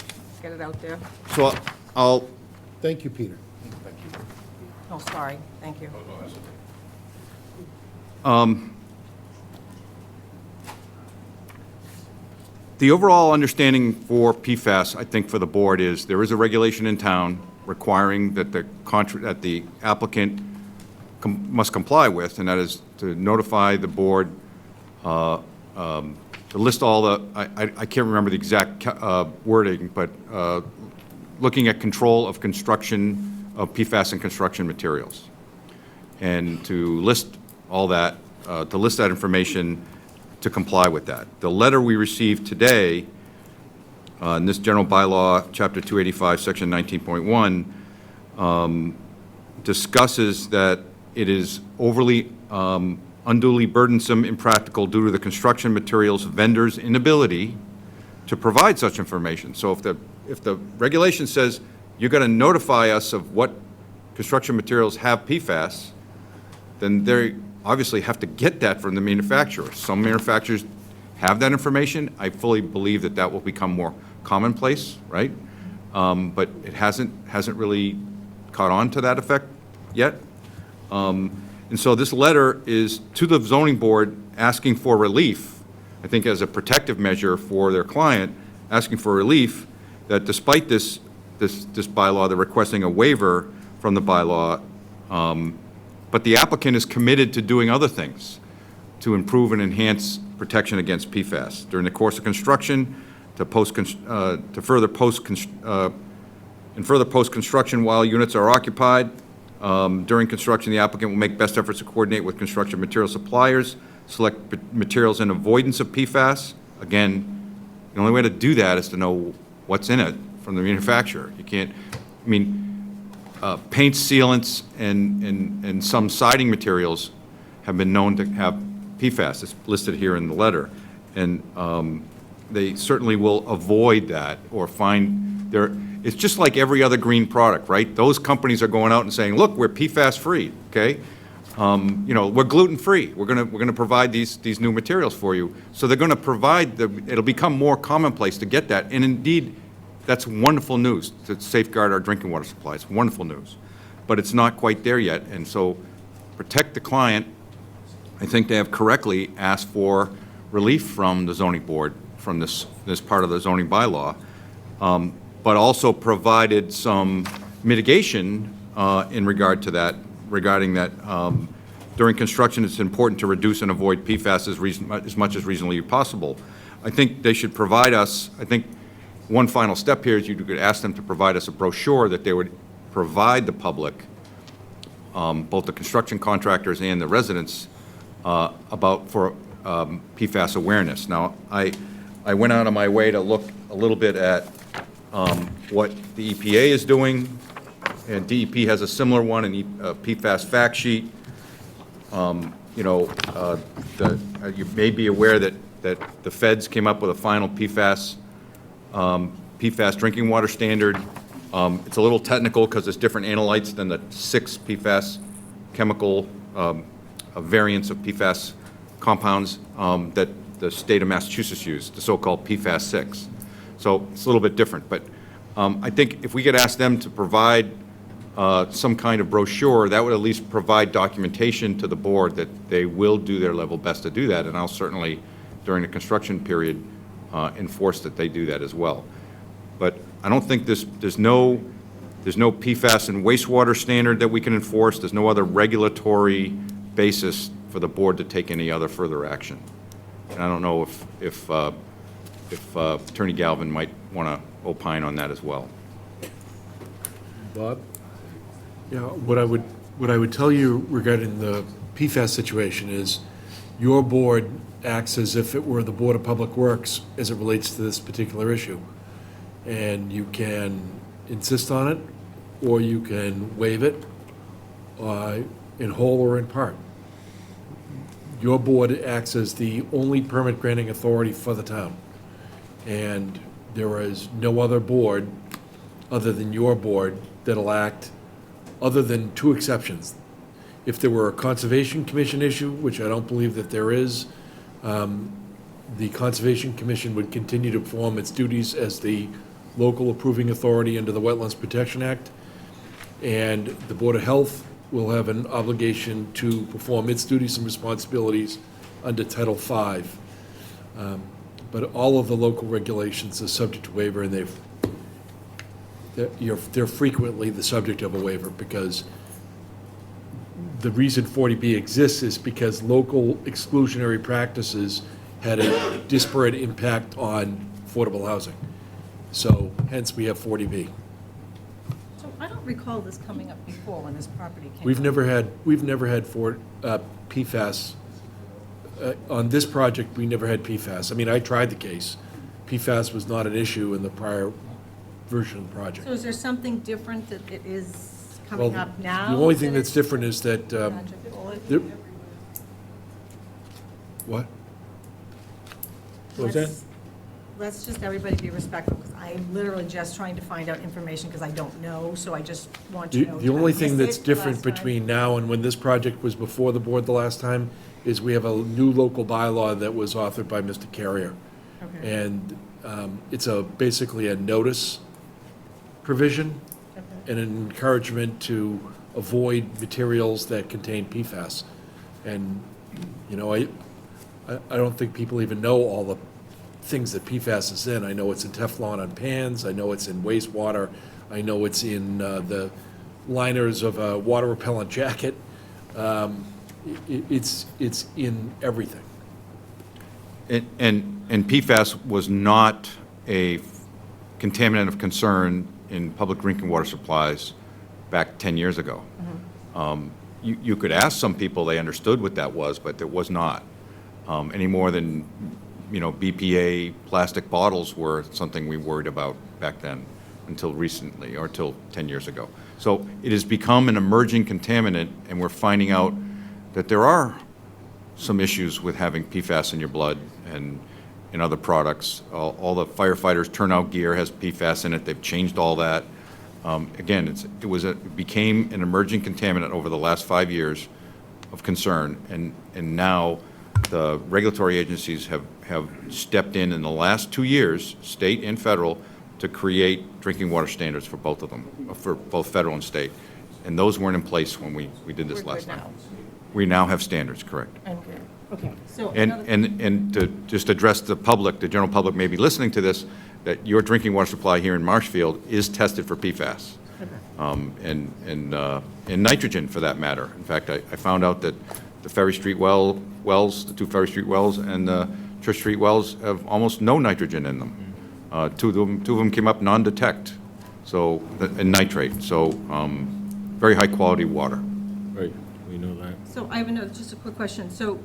there? So I'll, Thank you, Peter. Oh, sorry, thank you. the overall understanding for PFAS, I think, for the board is there is a regulation in town requiring that the applicant must comply with, and that is to notify the board, to list all the, I can't remember the exact wording, but looking at control of construction of PFAS and construction materials. And to list all that, to list that information to comply with that. The letter we received today, in this general bylaw, chapter 285, section 19.1, discusses that it is overly, unduly burdensome, impractical due to the construction materials vendor's inability to provide such information. So if the regulation says you're going to notify us of what construction materials have PFAS, then they obviously have to get that from the manufacturer. Some manufacturers have that information. I fully believe that that will become more commonplace, right? But it hasn't really caught on to that effect yet. And so this letter is to the zoning board asking for relief, I think as a protective measure for their client, asking for relief that despite this bylaw, they're requesting a waiver from the bylaw, but the applicant is committed to doing other things to improve and enhance protection against PFAS during the course of construction, further post-construction while units are occupied. During construction, the applicant will make best efforts to coordinate with construction material suppliers, select materials in avoidance of PFAS. Again, the only way to do that is to know what's in it from the manufacturer. You can't, I mean, paints, sealants, and some siding materials have been known to have PFAS. It's listed here in the letter. And they certainly will avoid that or find their, it's just like every other green product, right? Those companies are going out and saying, look, we're PFAS-free, okay? You know, we're gluten-free. We're gonna provide these new materials for you. So they're gonna provide, it'll become more commonplace to get that. And indeed, that's wonderful news to safeguard our drinking water supply. It's wonderful news. But it's not quite there yet. And so protect the client, I think they have correctly asked for relief from the zoning board from this part of the zoning bylaw, but also provided some mitigation in regard to that, regarding that during construction it's important to reduce and avoid PFAS as much as reasonably possible. I think they should provide us, I think one final step here is you could ask them to provide us a brochure that they would provide the public, both the construction contractors and the residents, about for PFAS awareness. Now, I went out of my way to look a little bit at what the EPA is doing, and DEP has a similar one, a PFAS fact sheet. You know, you may be aware that the feds came up with a final PFAS drinking water standard. It's a little technical because it's different analytes than the 6 PFAS chemical variants of PFAS compounds that the state of Massachusetts used, the so-called PFAS 6. So it's a little bit different, but I think if we could ask them to provide some kind of brochure, that would at least provide documentation to the board that they will do their level best to do that, and I'll certainly, during the construction period, enforce that they do that as well. But I don't think there's no PFAS and wastewater standard that we can enforce. There's no other regulatory basis for the board to take any other further action. And I don't know if Attorney Galvin might want to opine on that as well. Bob? Yeah, what I would tell you regarding the PFAS situation is your board acts as if it were the Board of Public Works as it relates to this particular issue. And you can insist on it, or you can waive it in whole or in part. your board acts as the only permit granting authority for the town. And there is no other board, other than your board, that'll act, other than two exceptions. If there were a Conservation Commission issue, which I don't believe that there is, the Conservation Commission would continue to perform its duties as the local approving authority under the Wetlands Protection Act. And the Board of Health will have an obligation to perform its duties and responsibilities under Title V. But all of the local regulations are subject to waiver, and they're frequently the subject of a waiver, because the reason 40B exists is because local exclusionary practices had a disparate impact on affordable housing. So hence we have 40B. So I don't recall this coming up before when this property came We've up. never had PFAS. On this project, we never had PFAS. I mean, I tried the case. PFAS was not an issue in the prior version of the project. So is there something different that it is Well, coming up now? the only thing that that's it's- different is that, what? What was that? Let's just, everybody be respectful, because I'm literally just trying to find out information, because I don't know, so I just want to know. The only Did I thing miss that's it different last time? between now and when this project was before the board the last time is we have a new local bylaw that was authored by Mr. Carrier. Okay. And it's basically a notice provision and an encouragement to avoid materials that contain PFAS. And, you know, I don't think people even know all the things that PFAS is in. I know it's in Teflon on pans, I know it's in wastewater, I know it's in the liners of a water repellent jacket. It's in everything. And PFAS was not a contaminant of concern in public drinking water supplies back 10 years ago. You could ask some people, they understood what that was, but it was not. Any more than, you know, BPA plastic bottles were something we worried about back then until recently, or till 10 years ago. So it has become an emerging contaminant, and we're finding out that there are some issues with having PFAS in your blood and in other products. All the firefighters' turnout gear has PFAS in it. They've changed all that. Again, it became an emerging contaminant over the last 5 years of concern, and now the regulatory agencies have stepped in the last 2 years, state and federal, to create drinking water standards for both of them, for both federal and state. And those weren't in place when we did this We're last good time. now. We now have standards, correct. Okay, so And, another- and to just address the public, the general public may be listening to this, that your drinking water supply here in Marshfield is tested for PFAS. And nitrogen, for that matter. In fact, I found out that the Ferry Street wells, the two Ferry Street wells and the Church Street wells have almost no nitrogen in them. Two of them came up non-detect, so, and nitrate, so very high-quality water. Right, we know that. So I have just a quick question. So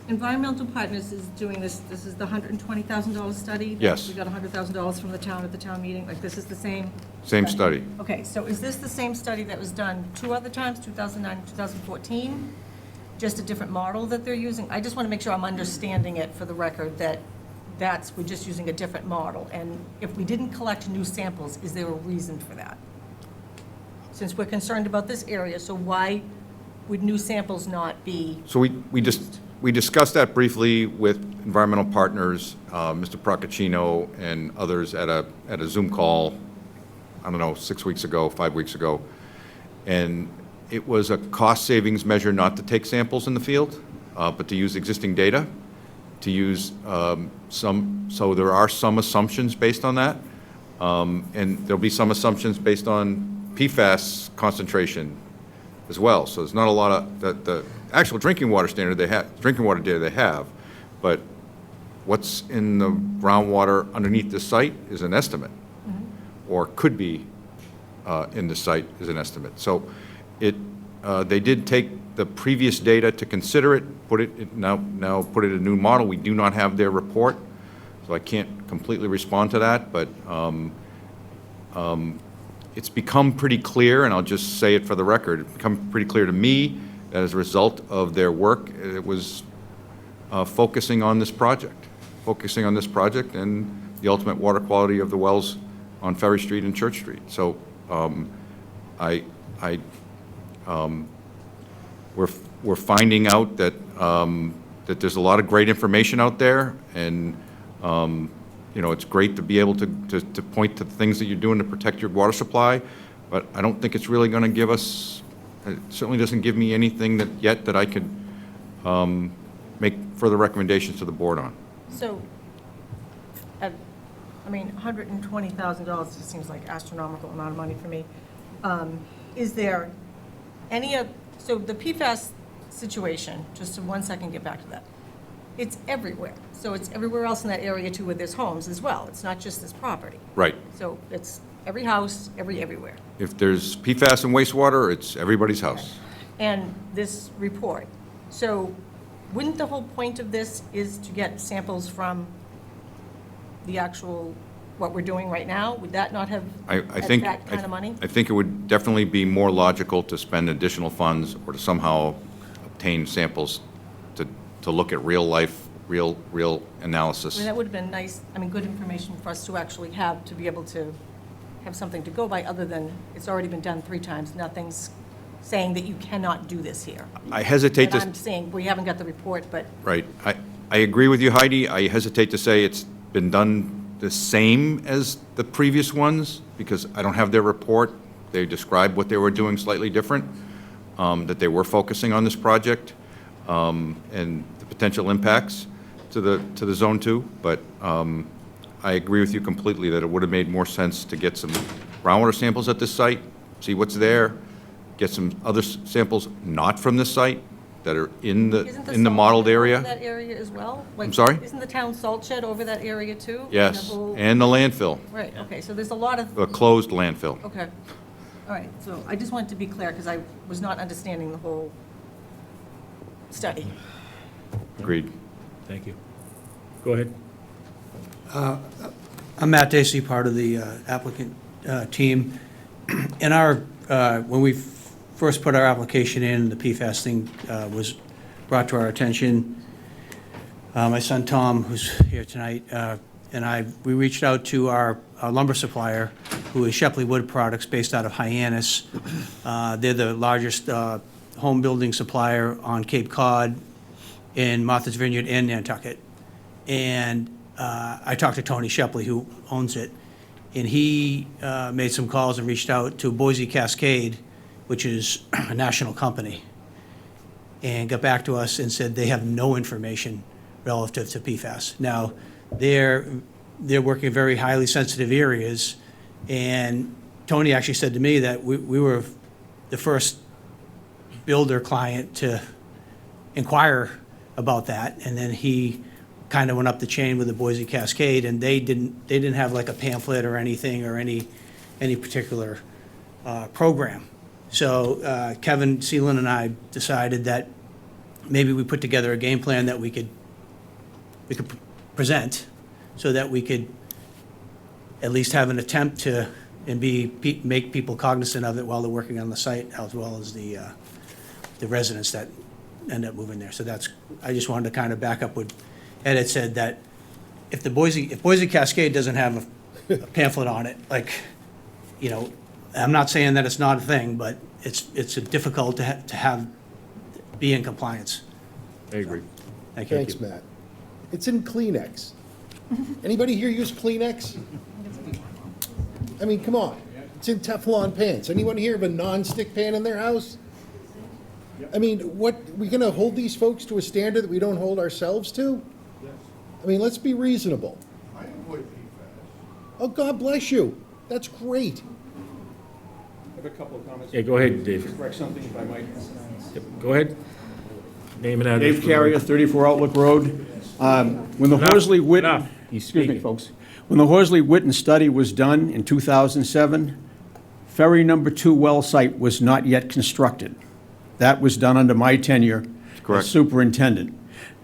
Environmental Partners is doing this is the $120,000 study? that Yes. We got $100,000 from the town at the town meeting, like this is the same? Same study. Okay, so is this the same study that was done two other times, 2009 and 2014? Just a different model that they're using? I just want to make sure I'm understanding it for the record, that we're just using a different model. And if we didn't collect new samples, is there a reason for that? Since we're concerned about this area, so why would new samples not be? So we discussed that briefly with environmental partners, Mr. Procaccino and others at a Zoom call, I don't know, 6 weeks ago, 5 weeks ago. And it was a cost savings measure not to take samples in the field, but to use existing data, to use so there are some assumptions based on that. And there'll be some assumptions based on PFAS concentration as well. So there's not a lot of, the actual drinking water standard they have, drinking water data they have, but what's in the groundwater underneath the site is an estimate, or could be in the site is an estimate. So they did take the previous data to consider it, now put it in a new model. We do not have their report, so I can't completely respond to that, but it's become pretty clear, and I'll just say it for the record, it's become pretty clear to me that as a result of their work, it was focusing on this project, and the ultimate water quality of the wells on Ferry Street and Church Street. So we're finding out that that there's a lot of great information out there, and it's great to be able to point to the things that you're doing to protect your water supply, but I don't think it's really going to give us, it certainly doesn't give me anything that I could make further recommendations to the board on. So, $120,000 just seems like astronomical amount of money for me. Is there any so the PFAS situation, just to 1 second get back to that, it's everywhere. So it's everywhere else in that area too, where there's homes as well. It's not just this property. Right. So it's every house, everywhere. If there's PFAS in wastewater, it's everybody's house. And this report. So wouldn't the whole point of this is to get samples from the actual, what we're doing right now? Would that not have I think that kind of money? I think it would definitely be more logical to spend additional funds or to somehow obtain samples to look at real life, real analysis. That would have been nice, good information for us to actually have, to be able to have something to go by, other than it's already been done 3 times. Nothing's saying that you cannot do this here. I hesitate And to... I'm saying, we haven't got the report, but Right. I agree with you, Heidi. I hesitate to say it's been done the same as the previous ones, because I don't have their report. They described what they were doing slightly different, that they were focusing on this project, and the potential impacts to the Zone 2. But I agree with you completely that it would have made more sense to get some groundwater samples at this site, see what's there, get some other samples not from this site that are in the modeled area. that area as well? Like, I'm sorry? Isn't the town salt shed over that area too? Yes, The whole- and the landfill, Right, okay, so there's a lot of, a closed landfill. okay. All right, so I just wanted to be clear, because I was not understanding the whole study. Agreed. Thank you. Go ahead. I'm Matt Dacey, part of the applicant team. In our, when we first put our application in, the PFAS thing was brought to our attention. My son Tom, who's here tonight, and we reached out to our lumber supplier, who is Shepley Wood Products, based out of Hyannis. They're the largest home building supplier on Cape Cod, in Martha's Vineyard, and Nantucket. And I talked to Tony Shepley, who owns it, and he made some calls and reached out to Boise Cascade, which is a national company, and got back to us and said they have no information relative to PFAS. Now, they're working in very highly sensitive areas, and Tony actually said to me that we were the first builder client to inquire about that, and then he kind of went up the chain with the Boise Cascade, and they didn't have like a pamphlet or anything, or any particular program. So Kevin Seelan and I decided that maybe we put together a game plan that we could present, so that we could at least have an attempt to, and make people cognizant of it while they're working on the site, as well as the residents that end up moving there. So I just wanted to kind of back up what Ed had said, that if Boise Cascade doesn't have a pamphlet on it, I'm not saying that it's not a thing, but it's difficult to be in compliance. I agree. Thank you. Thanks, Matt. It's in Kleenex. Anybody here use Kleenex? Come on. It's in Teflon pans. Anyone here have a non-stick pan in their house? We gonna hold these folks to a standard that we don't hold ourselves to? Let's be reasonable. I avoid PFAS. Oh, God bless you. That's great. I have a couple of comments. Yeah, go ahead, Dave. Just correct something, if I might. Yep, go ahead. Name and address. Dave Carrier, 34 Outlook Road. When the Horsley Witten, excuse me, folks. When the Horsley Witten study was done in 2007, Ferry Number 2 well site was not yet constructed. That was done under my tenure as superintendent.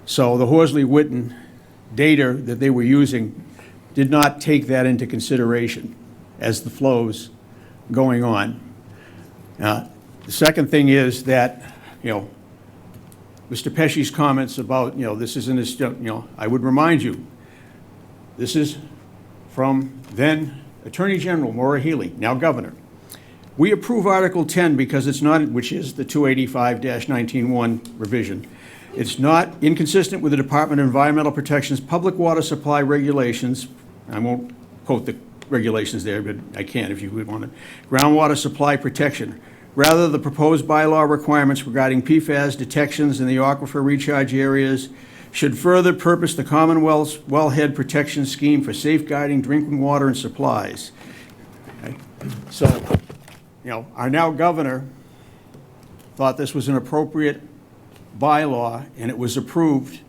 So the Horsley Witten data that they were using did not take that into consideration as the flows going on. The second thing is that, Mr. Pesci's comments about, this isn't, I would remind you, this is from then Attorney General Maura Healey, now Governor. We approve Article 10 because it's not, which is the 285-19-1 revision. It's not inconsistent with the Department of Environmental Protection's public water supply regulations. I won't quote the regulations there, but I can if you would want it. Groundwater supply protection. Rather, the proposed bylaw requirements regarding PFAS detections in the aquifer recharge areas should further purpose the Commonwealth's wellhead protection scheme for safeguarding drinking water and supplies. Okay? So, our now governor thought this was an appropriate bylaw, and it was approved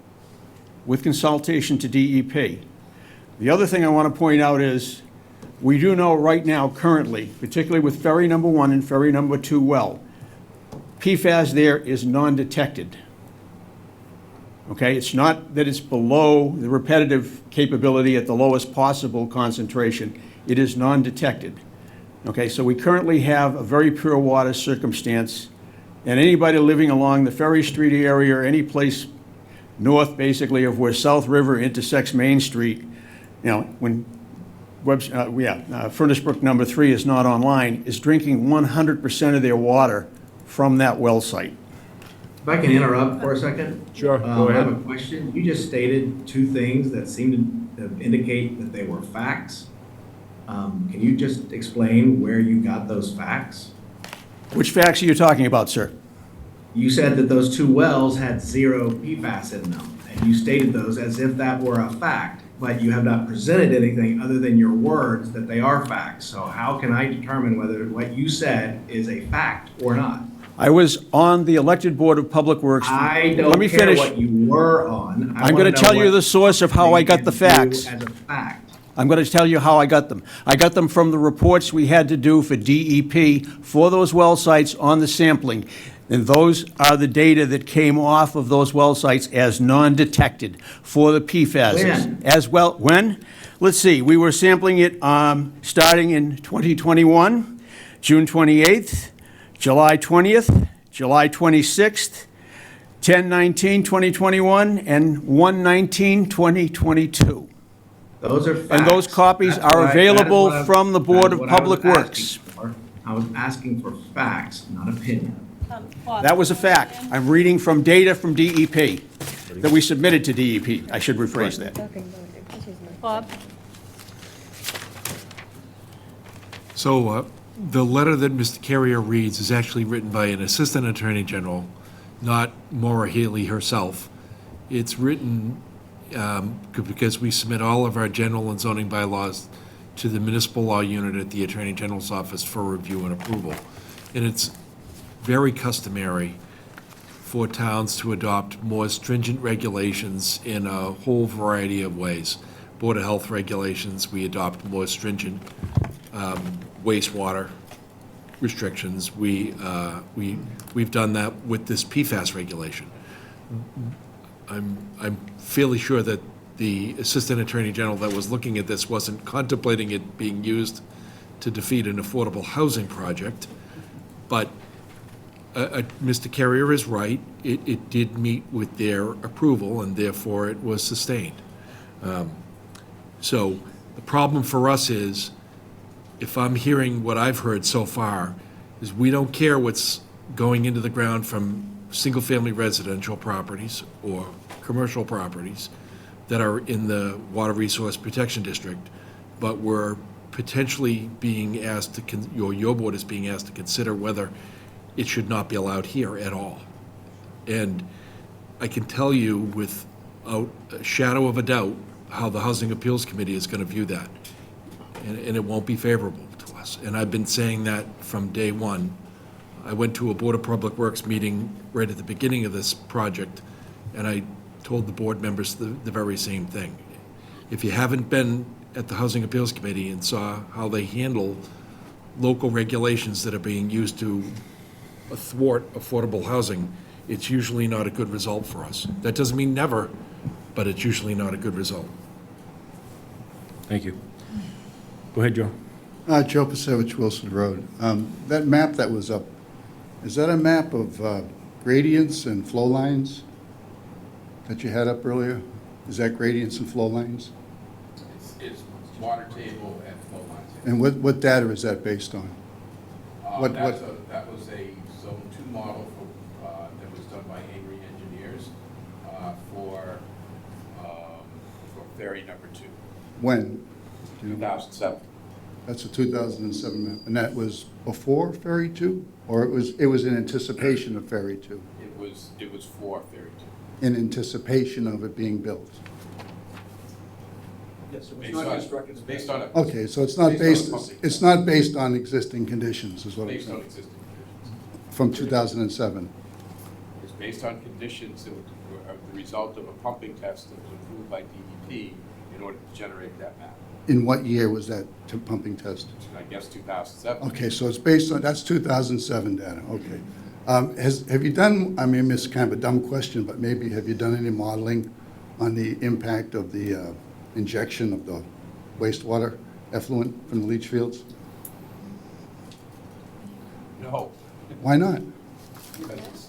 with consultation to DEP. The other thing I want to point out is we do know right now currently, particularly with ferry number 1 and ferry number 2 well, PFAS there is non-detected. Okay, it's not that it's below the repetitive capability at the lowest possible concentration. It is non-detected. Okay, so we currently have a very pure water circumstance, and anybody living along the Ferry Street area or any place north, basically, of where South River intersects Main Street, when Furnace Brook number 3 is not online, is drinking 100% of their water from that well site. If I can interrupt for a second? Sure, go ahead. I have a question. You just stated two things that seem to indicate that they were facts. Can you just explain where you got those facts? Which facts are you talking about, sir? You said that those 2 wells had 0 PFAS in them, and you stated those as if that were a fact, but you have not presented anything other than your words that they are facts. So how can I determine whether what you said is a fact or not? I was on the elected Board of Public Works. I don't Let me care finish. what you were on. I'm going to tell you the source of how I got the facts. As a fact. I'm going to tell you how I got them. I got them from the reports we had to do for DEP for those well sites on the sampling. And those are the data that came off of those well sites as non-detected for the PFAS. When? As well, when? Let's see, we were sampling it starting in 2021, June 28th, July 20th, July 26th, 10/19/2021, and 1/19/2022. Those are facts. And those copies That's are what available that is from the Board of what I was Public Works. asking for. I was asking for facts, not opinion. That was a fact. I'm reading from data from DEP that we submitted to DEP. I should rephrase that. Bob? So the letter that Mr. Carrier reads is actually written by an Assistant Attorney General, not Maura Healey herself. It's written because we submit all of our general and zoning bylaws to the Municipal Law Unit at the Attorney General's office for review and approval. And it's very customary for towns to adopt more stringent regulations in a whole variety of ways. Board of Health regulations, we adopt more stringent wastewater restrictions. We've done that with this PFAS regulation. I'm fairly sure that the Assistant Attorney General that was looking at this wasn't contemplating it being used to defeat an affordable housing project, but Mr. Carrier is right. It did meet with their approval, and therefore it was sustained. So the problem for us is, if I'm hearing what I've heard so far, is we don't care what's going into the ground from single-family residential properties or commercial properties that are in the Water Resource Protection District, but we're potentially being asked to, your board is being asked to consider whether it should not be allowed here at all. And I can tell you without a shadow of a doubt how the Housing Appeals Committee is going to view that. And it won't be favorable to us. And I've been saying that from day one. I went to a Board of Public Works meeting right at the beginning of this project, and I told the board members the very same thing. If you haven't been at the Housing Appeals Committee and saw how they handle local regulations that are being used to thwart affordable housing, it's usually not a good result for us. That doesn't mean never, but it's usually not a good result. Thank you. Go ahead, Joe. Joe Pasevich, Wilson Road. That map that was up, is that a map of gradients and flow lines that you had up earlier? Is that gradients and flow lines? It's water table and flow lines. And what data is that based on? That was a Zone 2 model that was done by Avery Engineers for ferry number 2. When? Do you know? 2007. That's a 2007 map, and that was before Ferry 2? Or it was in anticipation of Ferry 2? It was for ferry 2. In anticipation of it being built? Yes, it was not constructed. Based on it. Okay, so it's not based on existing conditions, is what I'm Based on saying? existing conditions. From 2007? It's based on conditions that were the result of a pumping test that was approved by DEP in order to generate that map. In what year was that pumping test? I guess 2007. Okay, so it's based on, that's 2007 data, okay. Have you done, I mean, it's kind of a dumb question, but maybe have you done any modeling on the impact of the injection of the wastewater effluent from the leach fields? No. Why not? Because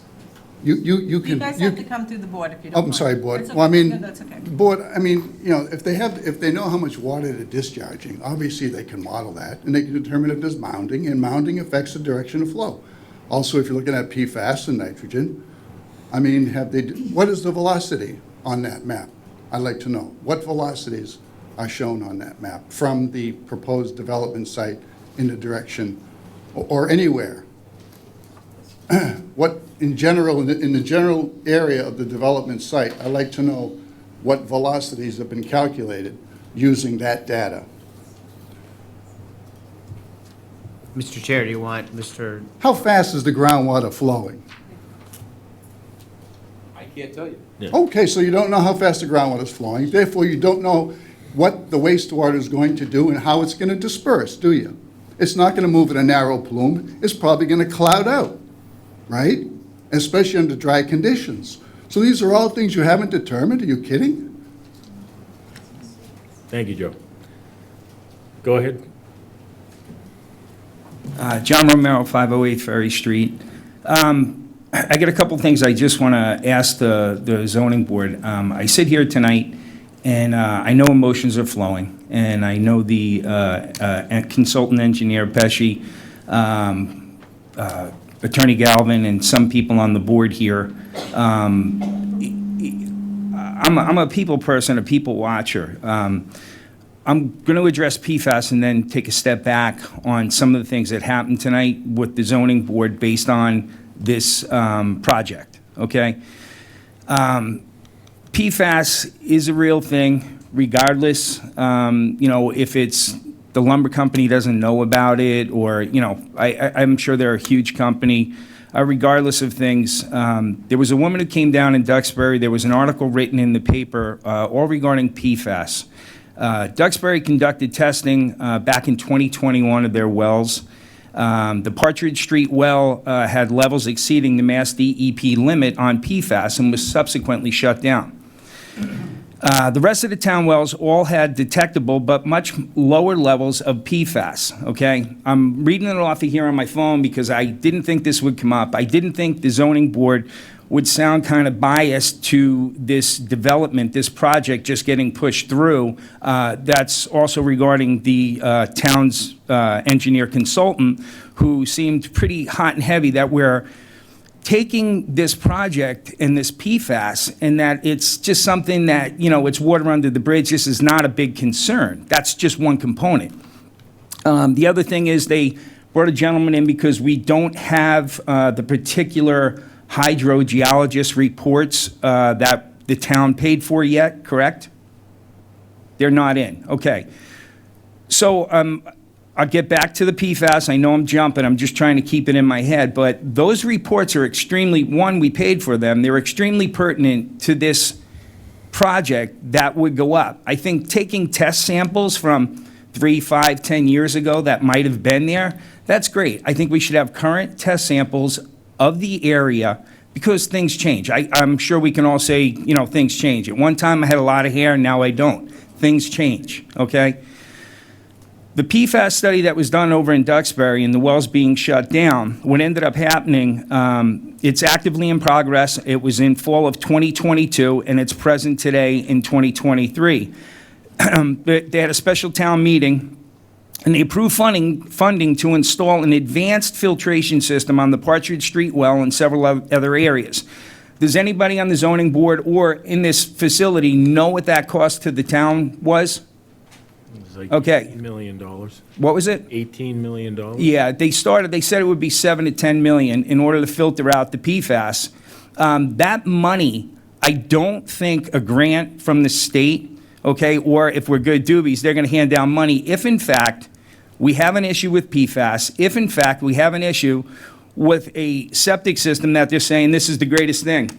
You You can. guys have to come through the board if you Oh, don't I'm mind. sorry, board. That's Well, I okay. mean, No, that's okay. board, I mean, you know, if they know how much water they're discharging, obviously they can model that, and they can determine if there's mounding, and mounding affects the direction of flow. Also, if you're looking at PFAS and nitrogen, I mean, what is the velocity on that map? I'd like to know. What velocities are shown on that map from the proposed development site in the direction, or anywhere? What, in general, in the general area of the development site, I'd like to know what velocities have been calculated using that data. Mr. Chair, do you want Mr.? How fast is the groundwater flowing? I can't tell you. Okay, so you don't know how fast the groundwater is flowing, therefore you don't know what the wastewater is going to do and how it's going to disperse, do you? It's not going to move in a narrow plume, it's probably going to cloud out, right? Especially under dry conditions. So these are all things you haven't determined, are you kidding? Thank you, Joe. Go ahead. John Romero, 508 Ferry Street. I got a couple things I just want to ask the zoning board. I sit here tonight, and I know emotions are flowing, and I know the consultant engineer, Pesci, Attorney Galvin, and some people on the board here. I'm a people person, a people watcher. I'm going to address PFAS and then take a step back on some of the things that happened tonight with the zoning board based on this project, okay? PFAS is a real thing regardless, you know, if it's the lumber company doesn't know about it or, you know, I'm sure they're a huge company. Regardless of things, there was a woman who came down in Duxbury. There was an article written in the paper all regarding PFAS. Duxbury conducted testing back in 2021 of their wells. The Partridge Street well had levels exceeding the Mass DEP limit on PFAS and was subsequently shut down. The rest of the town wells all had detectable but much lower levels of PFAS, okay? I'm reading it off of here on my phone because I didn't think this would come up. I didn't think the zoning board would sound kind of biased to this development, this project just getting pushed through. That's also regarding the town's engineer consultant, who seemed pretty hot and heavy that we're taking this project and this PFAS and that it's just something that, you know, it's water under the bridge. This is not a big concern. That's just one component. The other thing is they brought a gentleman in because we don't have the particular hydrogeologist reports that the town paid for yet, correct? They're not in, okay. So I'll get back to the PFAS. I know I'm jumping, I'm just trying to keep it in my head, but those reports are extremely, one, we paid for them, they're extremely pertinent to this project that would go up. I think taking test samples from 3, 5, 10 years ago that might have been there, that's great. I think we should have current test samples of the area because things change. I'm sure we can all say, you know, things change. At one time I had a lot of hair, now I don't. Things change, okay? The PFAS study that was done over in Duxbury and the wells being shut down, what ended up happening, it's actively in progress. It was in fall of 2022, and it's present today in 2023. They had a special town meeting, and they approved funding to install an advanced filtration system on the Partridge Street well and several other areas. Does anybody on the zoning board or in this facility know what that cost to the town was? It was like Okay. $18 million. What was it? $18 million? Yeah, they said it would be 7 to 10 million in order to filter out the PFAS. That money, I don't think a grant from the state, okay, or if we're good doobies, they're gonna hand down money if in fact we have an issue with PFAS, if in fact we have an issue with a septic system that they're saying this is the greatest thing.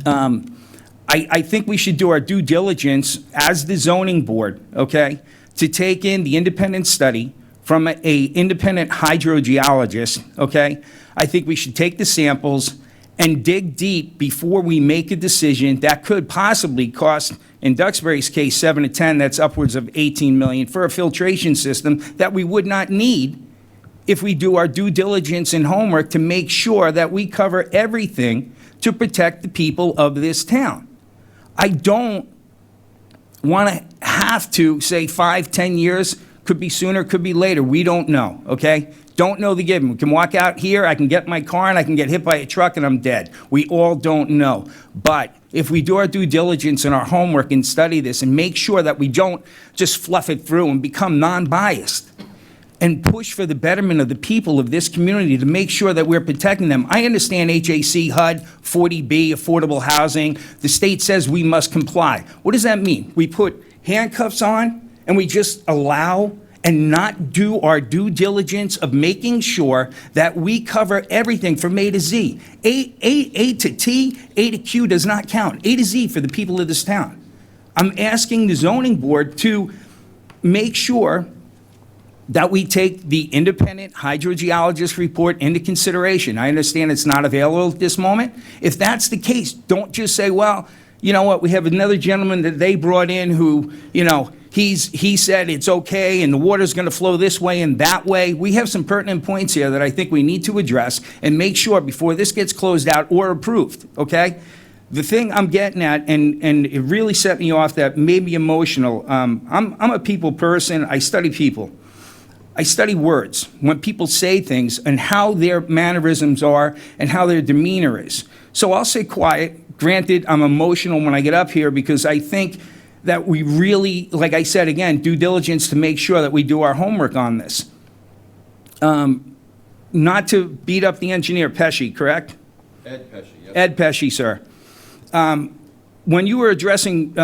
I think we should do our due diligence as the zoning board, okay, to take in the independent study from a independent hydrogeologist, okay? I think we should take the samples and dig deep before we make a decision that could possibly cost, in Duxbury's case, 7 to 10, that's upwards of 18 million for a filtration system that we would not need if we do our due diligence and homework to make sure that we cover everything to protect the people of this town. I don't want to have to say 5, 10 years, could be sooner, could be later. We don't know, okay? Don't know the given. We can walk out here, I can get in my car, and I can get hit by a truck, and I'm dead. We all don't know. But if we do our due diligence and our homework and study this and make sure that we don't just fluff it through and become non-biased, and push for the betterment of the people of this community to make sure that we're protecting them. I understand HAC, HUD, 40B, affordable housing. The state says we must comply. What does that mean? We put handcuffs on and we just allow and not do our due diligence of making sure that we cover everything from A to Z. A to T, A to Q does not count. A to Z for the people of this town. I'm asking the zoning board to make sure that we take the independent hydrogeologist report into consideration. I understand it's not available at this moment. If that's the case, don't just say, well, you know what, we have another gentleman that they brought in who, you know, he said it's okay and the water's gonna flow this way and that way. We have some pertinent points here that I think we need to address and make sure before this gets closed out or approved, okay? The thing I'm getting at, and it really set me off that made me emotional, I'm a people person, I study people. I study words, when people say things and how their mannerisms are and how their demeanor is. So I'll say quiet. Granted, I'm emotional when I get up here because I think that we really, like I said again, due diligence to make sure that we do our homework on this. Not to beat up the engineer, Pesci, correct? Ed Pesci, yes. Ed Pesci, sir. When you were addressing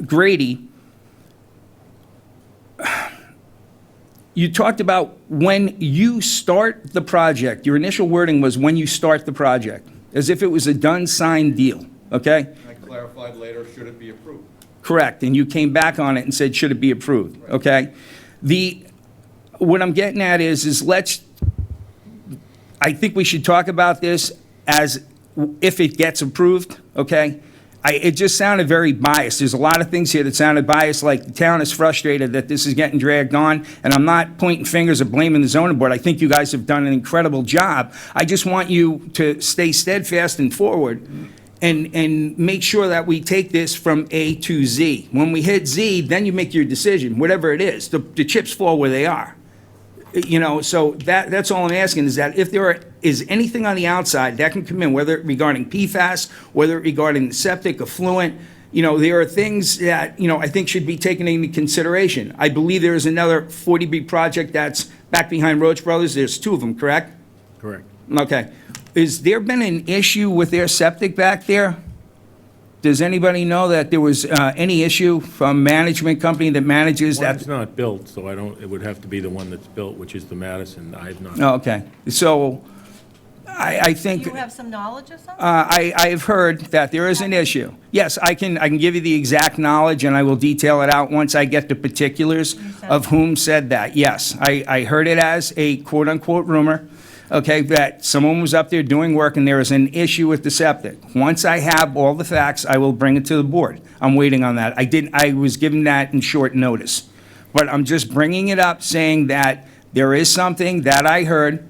Grady, you talked about when you start the project, your initial wording was when you start the project, as if it was a done, signed deal, okay? I clarified later, should it be approved? Correct, and you came back on it and said, should it be approved, okay? What I'm getting at is I think we should talk about this as if it gets approved, okay? It just sounded very biased. There's a lot of things here that sounded biased, like the town is frustrated that this is getting dragged on, and I'm not pointing fingers or blaming the zoning board. I think you guys have done an incredible job. I just want you to stay steadfast and forward and make sure that we take this from A to Z. When we hit Z, then you make your decision, whatever it is. The chips fall where they are. You know, so that's all I'm asking, is that if there is anything on the outside that can come in, whether regarding PFAS, whether regarding septic, effluent, you know, there are things that, you know, I think should be taken into consideration. I believe there is another 40B project that's back behind Roach Brothers. There's 2 of them, correct? Correct. Okay. Has there been an issue with their septic back there? Does anybody know that there was any issue from management company that manages that? One's not built, so it would have to be the one that's built, which is the Madison. I have not. Oh, okay. So I think. Do you have some knowledge of something? I have heard that there is an issue. Yes, I can give you the exact knowledge, and I will detail it out once I get the particulars of whom said that. Yes, I heard it as a quote-unquote rumor, okay, that someone was up there doing work and there is an issue with the septic. Once I have all the facts, I will bring it to the board. I'm waiting on that. I was given that in short notice. But I'm just bringing it up, saying that there is something that I heard.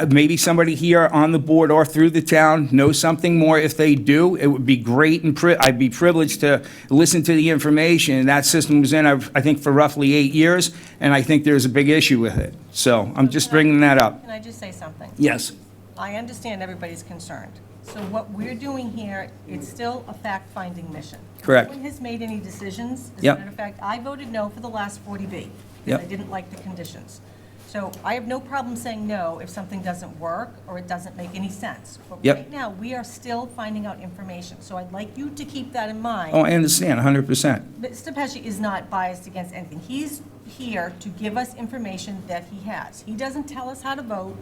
Maybe somebody here on the board or through the town knows something more. If they do, it would be great, and I'd be privileged to listen to the information. That system was in, I think, for roughly 8 years, and I think there's a big issue with it. So I'm just bringing that up. Can I just say something? Yes. I understand everybody's concerned. So what we're doing here, it's still a fact-finding mission. Correct. No one has made any decisions. As a Yep. matter of fact, I voted no for the last 40B, because Yep. I didn't like the conditions. So I have no problem saying no if something doesn't work or it doesn't make any sense. But Yep. right now, we are still finding out information. So I'd like you to keep that in mind. Oh, I understand, 100%. Mr. Pesci is not biased against anything. He's here to give us information that he has. He doesn't tell us how to vote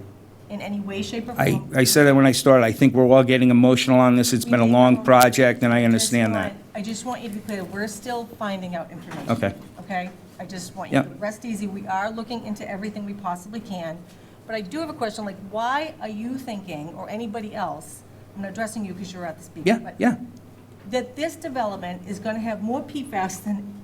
in any way, shape, or form. I said it when I started, I think we're all getting emotional on this. It's been a long project, and I understand that. I just want you to be clear, we're still finding out information. Okay. Okay? I just want you to Yep. rest easy. We are looking into everything we possibly can. But I do have a question, like, why are you thinking, or anybody else, I'm not addressing you because you're at the speaker. Yeah, but yeah. that this development is going to have more PFAS than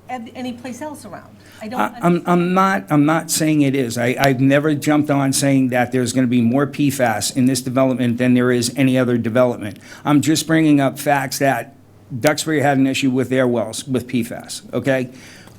any place else around? I don't I'm not saying it is. I've never jumped on saying that there's going to be more PFAS in this development than there is any other development. I'm just bringing up facts that Duxbury had an issue with their wells with PFAS, okay?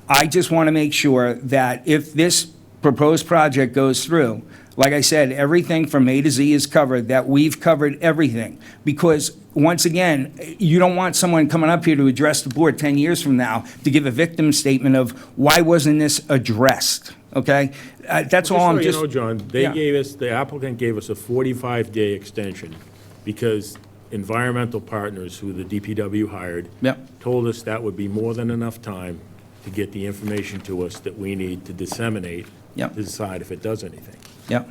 I just want to make sure that if this proposed project goes through, like I said, everything from A to Z is covered, that we've covered everything. Because, once again, you don't want someone coming up here to address the board 10 years from now to give a victim statement of, why wasn't this addressed, okay? That's all I'm just... So you know, John, they Yeah. gave us, the applicant gave us a 45-day extension because environmental partners, who the DPW hired, Yep. told us that would be more than enough time to get the information to us that we need to disseminate Yep. to decide if it does anything. Yep.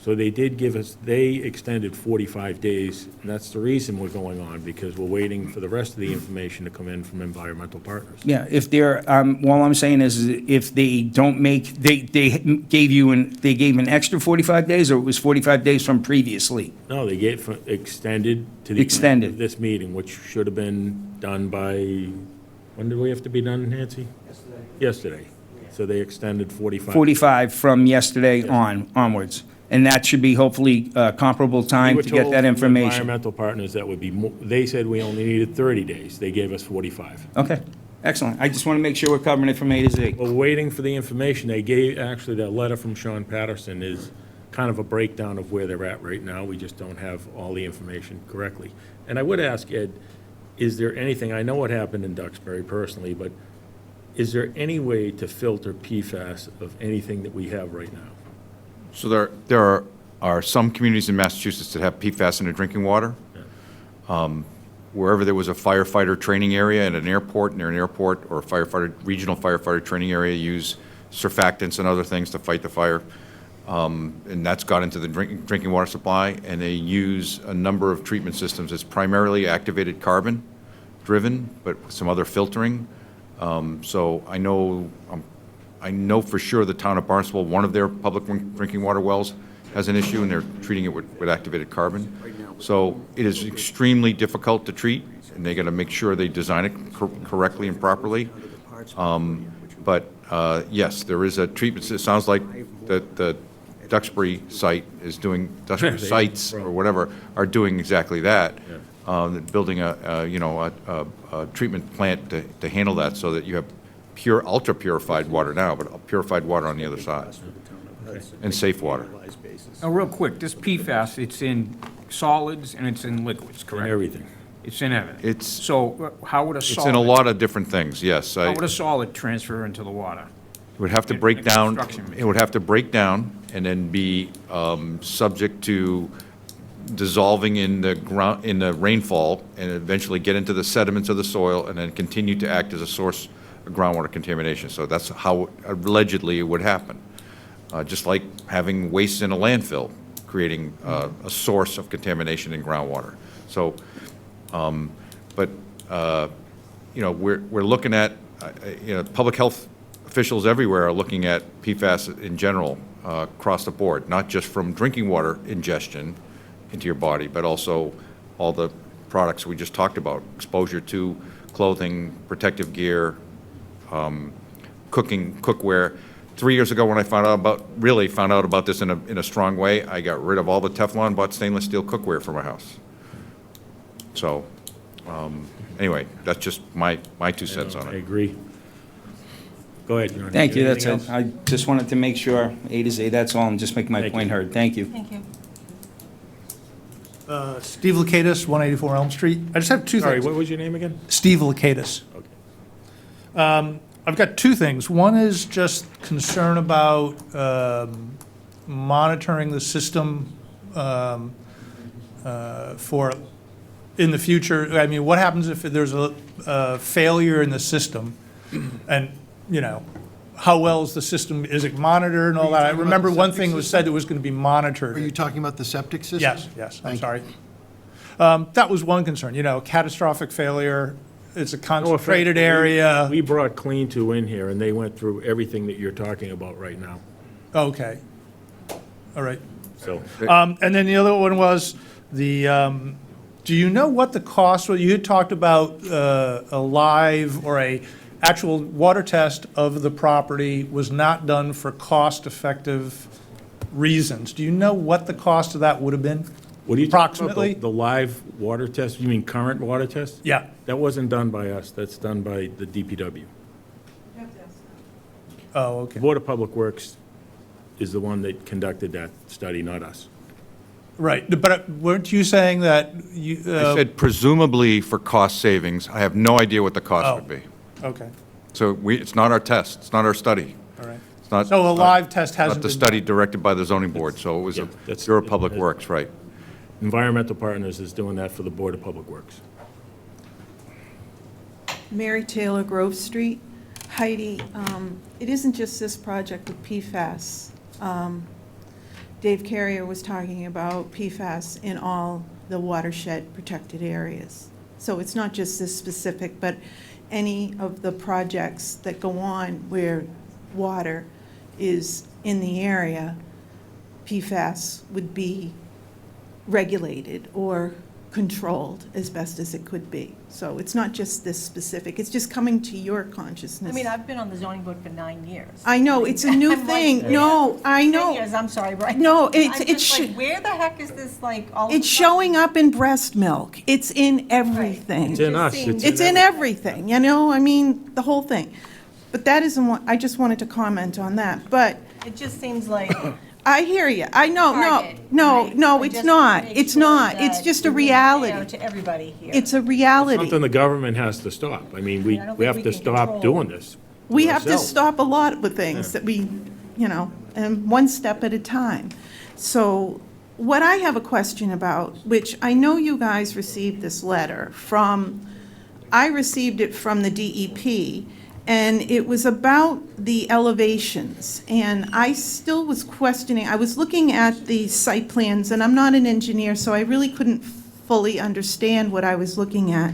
So they did give us, they extended 45 days, and that's the reason we're going on, because we're waiting for the rest of the information to come in from environmental partners. Yeah, if they're, all I'm saying is if they don't make, they gave an extra 45 days, or it was 45 days from previously? No, they extended to the... Extended. of this meeting, which should have been done by, when did we have to be done, Nancy? Yesterday. So they extended 45. 45 from yesterday onwards. And that should be hopefully comparable time to get that We were told from information. environmental partners that would be, they said we only needed 30 days. They gave us 45. Okay, excellent. I just want to make sure we're covering it from A to Z. Well, waiting for the information, they gave, actually, that letter from Sean Patterson is kind of a breakdown of where they're at right now. We just don't have all the information correctly. And I would ask, Ed, is there anything, I know what happened in Duxbury personally, but is there any way to filter PFAS of anything that we have right now? So there are some communities in Massachusetts that have PFAS in their drinking water. Wherever there was a firefighter training area at an airport, near an airport, or a regional firefighter training area, use surfactants and other things to fight the fire. And that's got into the drinking water supply, and they use a number of treatment systems. It's primarily activated carbon driven, but with some other filtering. So I know for sure the town of Barnstable, one of their public drinking water wells has an issue, and they're treating it with activated carbon. So it is extremely difficult to treat, and they got to make sure they design it correctly and properly. But yes, there is a treatment. It sounds like the Duxbury site is doing, Duxbury sites or whatever are doing exactly that. Building a treatment plant to handle that, so that you have pure, ultra purified water now, but purified water on the other side, and safe water. Now, real quick, this PFAS, it's in solids and it's in liquids, correct? Everything. It's in everything. It's, So how would a it's solid... in a lot of different things, yes. How would a solid transfer into the water? It would have to in break a down, construction it would have to break down and then be subject to dissolving in the ground, in the rainfall, and eventually get into the sediments of the soil, and then continue to act as a source of groundwater contamination. So that's how allegedly it would happen. Just like having waste in a landfill, creating a source of contamination in groundwater. So, we're looking at, public health officials everywhere are looking at PFAS in general across the board, not just from drinking water ingestion into your body, but also all the products we just talked about, exposure to clothing, protective gear, cookware. 3 years ago, when I really found out about this in a strong way, I got rid of all the Teflon, bought stainless steel cookware for my house. So, anyway, that's just my 2 cents on I it. agree. Go ahead, John. Thank you, that's Anything it. else? I just wanted to make sure, A to Z, that's all, and just make my Thank point you. heard. Thank you. Thank you. Steve Lakatos, 184 Elm Street. I just have two Sorry, things. what was your name again? Steve Lakatos. I've got two things. One is just concern about monitoring the system for, in the future. I mean, what happens if there's a failure in the system? And, you know, how well is the system, is it monitored and all that? I talking about remember the one septic thing was system? said it was going to be monitored. Are you talking about the septic system? Yes, I'm Thank you. sorry. That was one concern, you know, catastrophic failure, it's a No offense, concentrated but area. We brought Clean Two in here, and they went through everything that you're talking about right now, Okay. All right. so. And then the other one was the, do you know what the cost, well, you had talked about a live or a actual water test of the property was not done for cost-effective reasons. Do you know what the cost of that would have been? What are you talking about? Approximately? The live water test? You mean current water test? Yeah. That wasn't done by us, that's done by the DPW. Oh, okay. Board of Public Works is the one that conducted that study, not us. Right, but weren't you saying that you? I said presumably for cost savings. I have no idea what the cost Oh. would be. Okay, So it's not our test, it's not our study. all right. It's not. So a live test Not hasn't the been study directed by the zoning board, so it was Yeah, a that's- Bureau of Public Works, right. Environmental Partners is doing that for the Board of Public Works. Mary Taylor, Grove Street. Heidi, it isn't just this project with PFAS. Dave Carrier was talking about PFAS in all the watershed protected areas. So it's not just this specific, but any of the projects that go on where water is in the area, PFAS would be regulated or controlled as best as it could be. So it's not just this specific, it's just coming to your consciousness. I mean, I've been on the zoning board for 9 years. I know, it's a new I'm like, thing. No, I 10 know. years, I'm sorry, Brian. No, I'm it's just like, where the heck is this, like, all of a It's sudden? showing up in breast milk. It's in everything. It's in us. It's in everything, you know, I mean, the whole thing. But that isn't what, I just wanted to comment on that, but It just seems like, I hear you. I know, Target, no, right? no, I it's just not. wanna make It's sure not. It's that just a it's fair reality. to everybody here. It's a reality. Something the government has to stop. I mean, I don't we think have we to can stop control- doing this. We have to ourselves. stop a lot with things that we, you know, and one step at a time. So what I have a question about, which I know you guys received this letter from, I received it from the DEP, and it was about the elevations. And I still was questioning, I was looking at the site plans, and I'm not an engineer, so I really couldn't fully understand what I was looking at.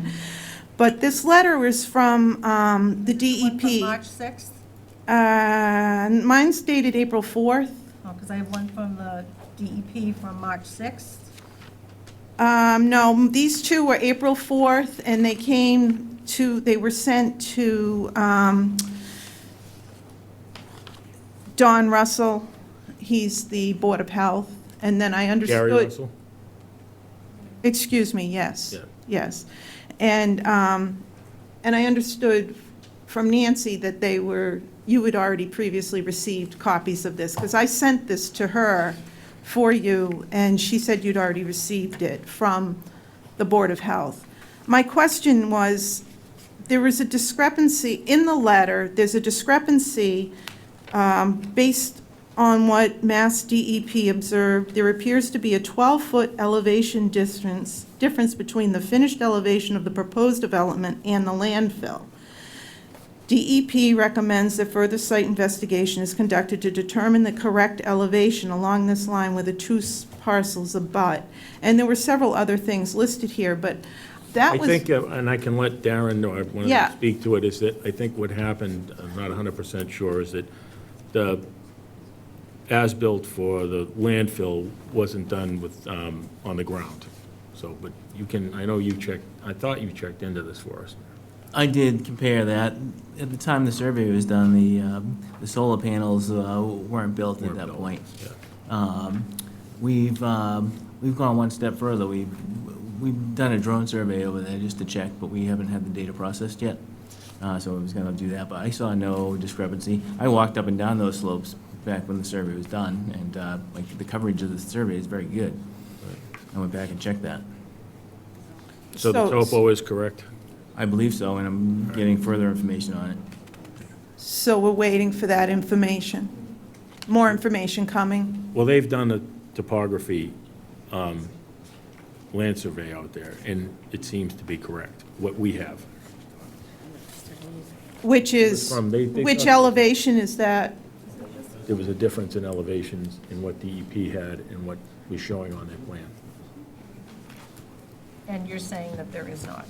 But this letter was from the One from DEP. March 6th? Mine's dated April 4th. Oh, because I have one from the DEP from March 6th. No, these two were April 4th, and they were sent to Don Russell. He's the Board of Health. And then I understood. Gary Russell? Excuse me, yes. Yeah. Yes. And I understood from Nancy that you had already previously received copies of this, because I sent this to her for you, and she said you'd already received it from the Board of Health. My question was, there was a discrepancy in the letter, there's a discrepancy based on what Mass DEP observed. There appears to be a 12-foot elevation difference between the finished elevation of the proposed development and the landfill. DEP recommends that further site investigation is conducted to determine the correct elevation along this line where the two parcels abut. And there were several other things listed here, but that was... I think, and I can let Darren know, I want Yeah. to speak to it, is that I think what happened, I'm not 100% sure, is that the as-built for the landfill wasn't done with, on the ground. So, but you can, I know you checked, I thought you checked into this for us. I did compare that. At the time the survey was done, the solar panels weren't built at that point. We've gone one step further. We've done a drone survey over there just to check, but we haven't had the data processed yet. So I was gonna do that, but I saw no discrepancy. I walked up and down those slopes back when the survey was done, and like the coverage of the survey is very good. I went back and checked that. So the topo is correct? I believe so, and I'm getting further information on it. So we're waiting for that information. More information coming? Well, they've done a topography land survey out there, and it seems to be correct, what we have. Which is, From- they which thought- elevation is that? There was a difference in elevations in what DEP had and what was showing on their plan. And you're saying that there is not?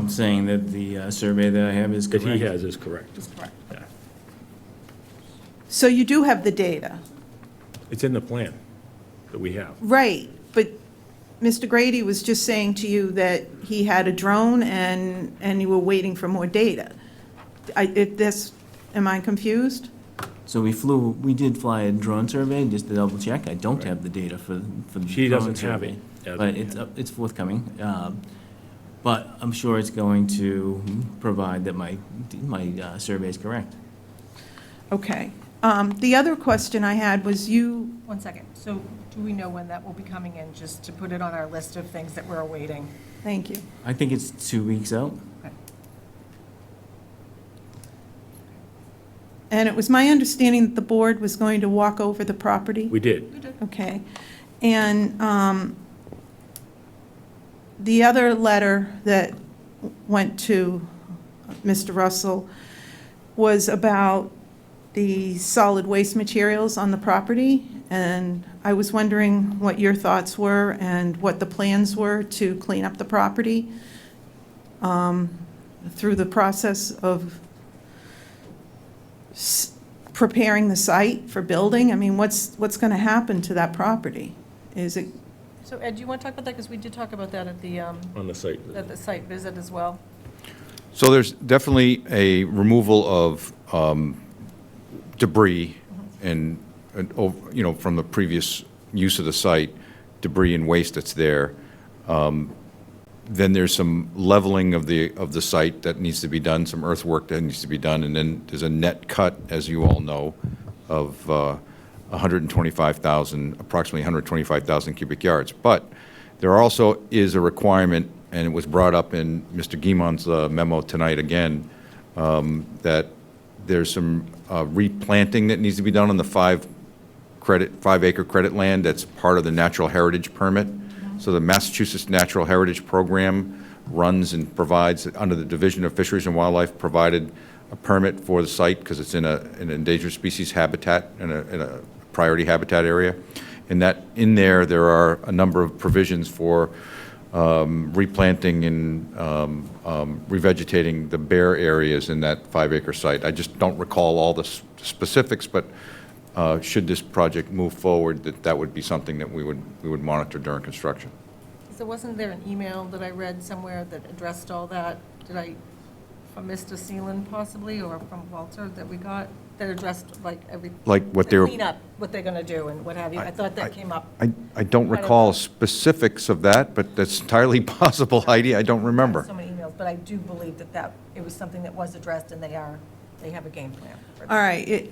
Saying that the survey that I have is That correct. he has is correct. Is correct. Yeah. So you do have the data? It's in the plan that we have. Right, but Mr. Grady was just saying to you that he had a drone and you were waiting for more data. Am I confused? So we did fly a drone survey just to double check. I don't have the data for the She drone doesn't have survey. it. But it's forthcoming. But I'm sure it's going to provide that my survey is correct. Okay. The other question I had was you, 1 second. So do we know when that will be coming in, just to put it on our list of things that we're awaiting? thank you. I think it's 2 weeks out. And it was my understanding that the board was going to walk over the property? We did. Okay. And the other letter that went to Mr. Russell was about the solid waste materials on the property, and I was wondering what your thoughts were and what the plans were to clean up the property through the process of preparing the site for building. I mean, what's going to happen to that property? Is it, So Ed, do you want to talk about that? Because we did talk about that at the On the site. site visit as well. So there's definitely a removal of debris and, from the previous use of the site, debris and waste that's there. Then there's some leveling of the site that needs to be done, some earthwork that needs to be done, and then there's a net cut, as you all know, of approximately 125,000 cubic yards. But there also is a requirement, and it was brought up in Mr. Guimond's memo tonight again, that there's some replanting that needs to be done on the 5-acre credit land that's part of the natural heritage permit. So the Massachusetts Natural Heritage Program runs and provides, under the Division of Fisheries and Wildlife, provided a permit for the site because it's in an endangered species habitat, in a priority habitat area. And that, in there are a number of provisions for replanting and revegetating the bare areas in that 5-acre site. I just don't recall all the specifics, but should this project move forward, that would be something that we would monitor during construction. So wasn't there an email that I read somewhere that addressed all that? From Mr. Seelan possibly, or from Walter that we got, that addressed Like what the they're- cleanup, what they're going to do and what have you? I thought that came up. I don't recall specifics of that, but that's entirely possible, Heidi. I don't remember. So many emails, but I do believe that it was something that was addressed, and they have a game plan. for all right,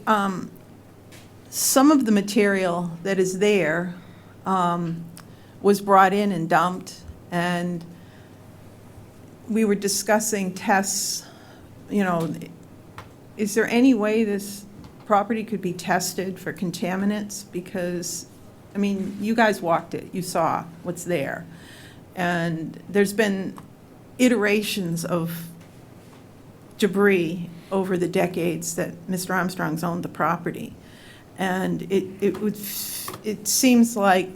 some of the material that is there was brought in and dumped, and we were discussing tests, is there any way this property could be tested for contaminants? Because, I mean, you guys walked it, you saw what's there. And there's been iterations of debris over the decades that Mr. Armstrong's owned the property. And it seems like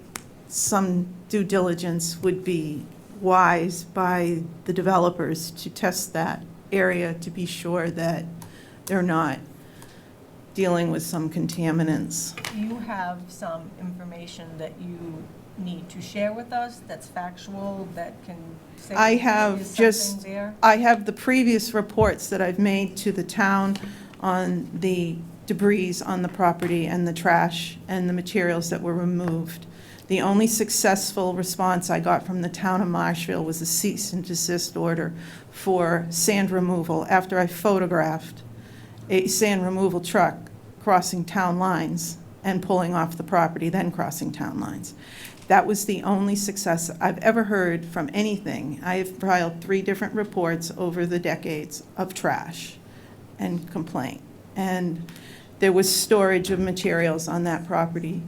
some due diligence would be wise by the developers to test that area to be sure that they're not dealing with some contaminants. Do you have some information that you need to share with us that's factual, that can say? I there have is just, something there? I have the previous reports that I've made to the town on the debris on the property and the trash and the materials that were removed. The only successful response I got from the town of Marshfield was a cease and desist order for sand removal after I photographed a sand removal truck crossing town lines and pulling off the property, then crossing town lines. That was the only success I've ever heard from anything. I have filed 3 different reports over the decades of trash and complaint. And there was storage of materials on that property.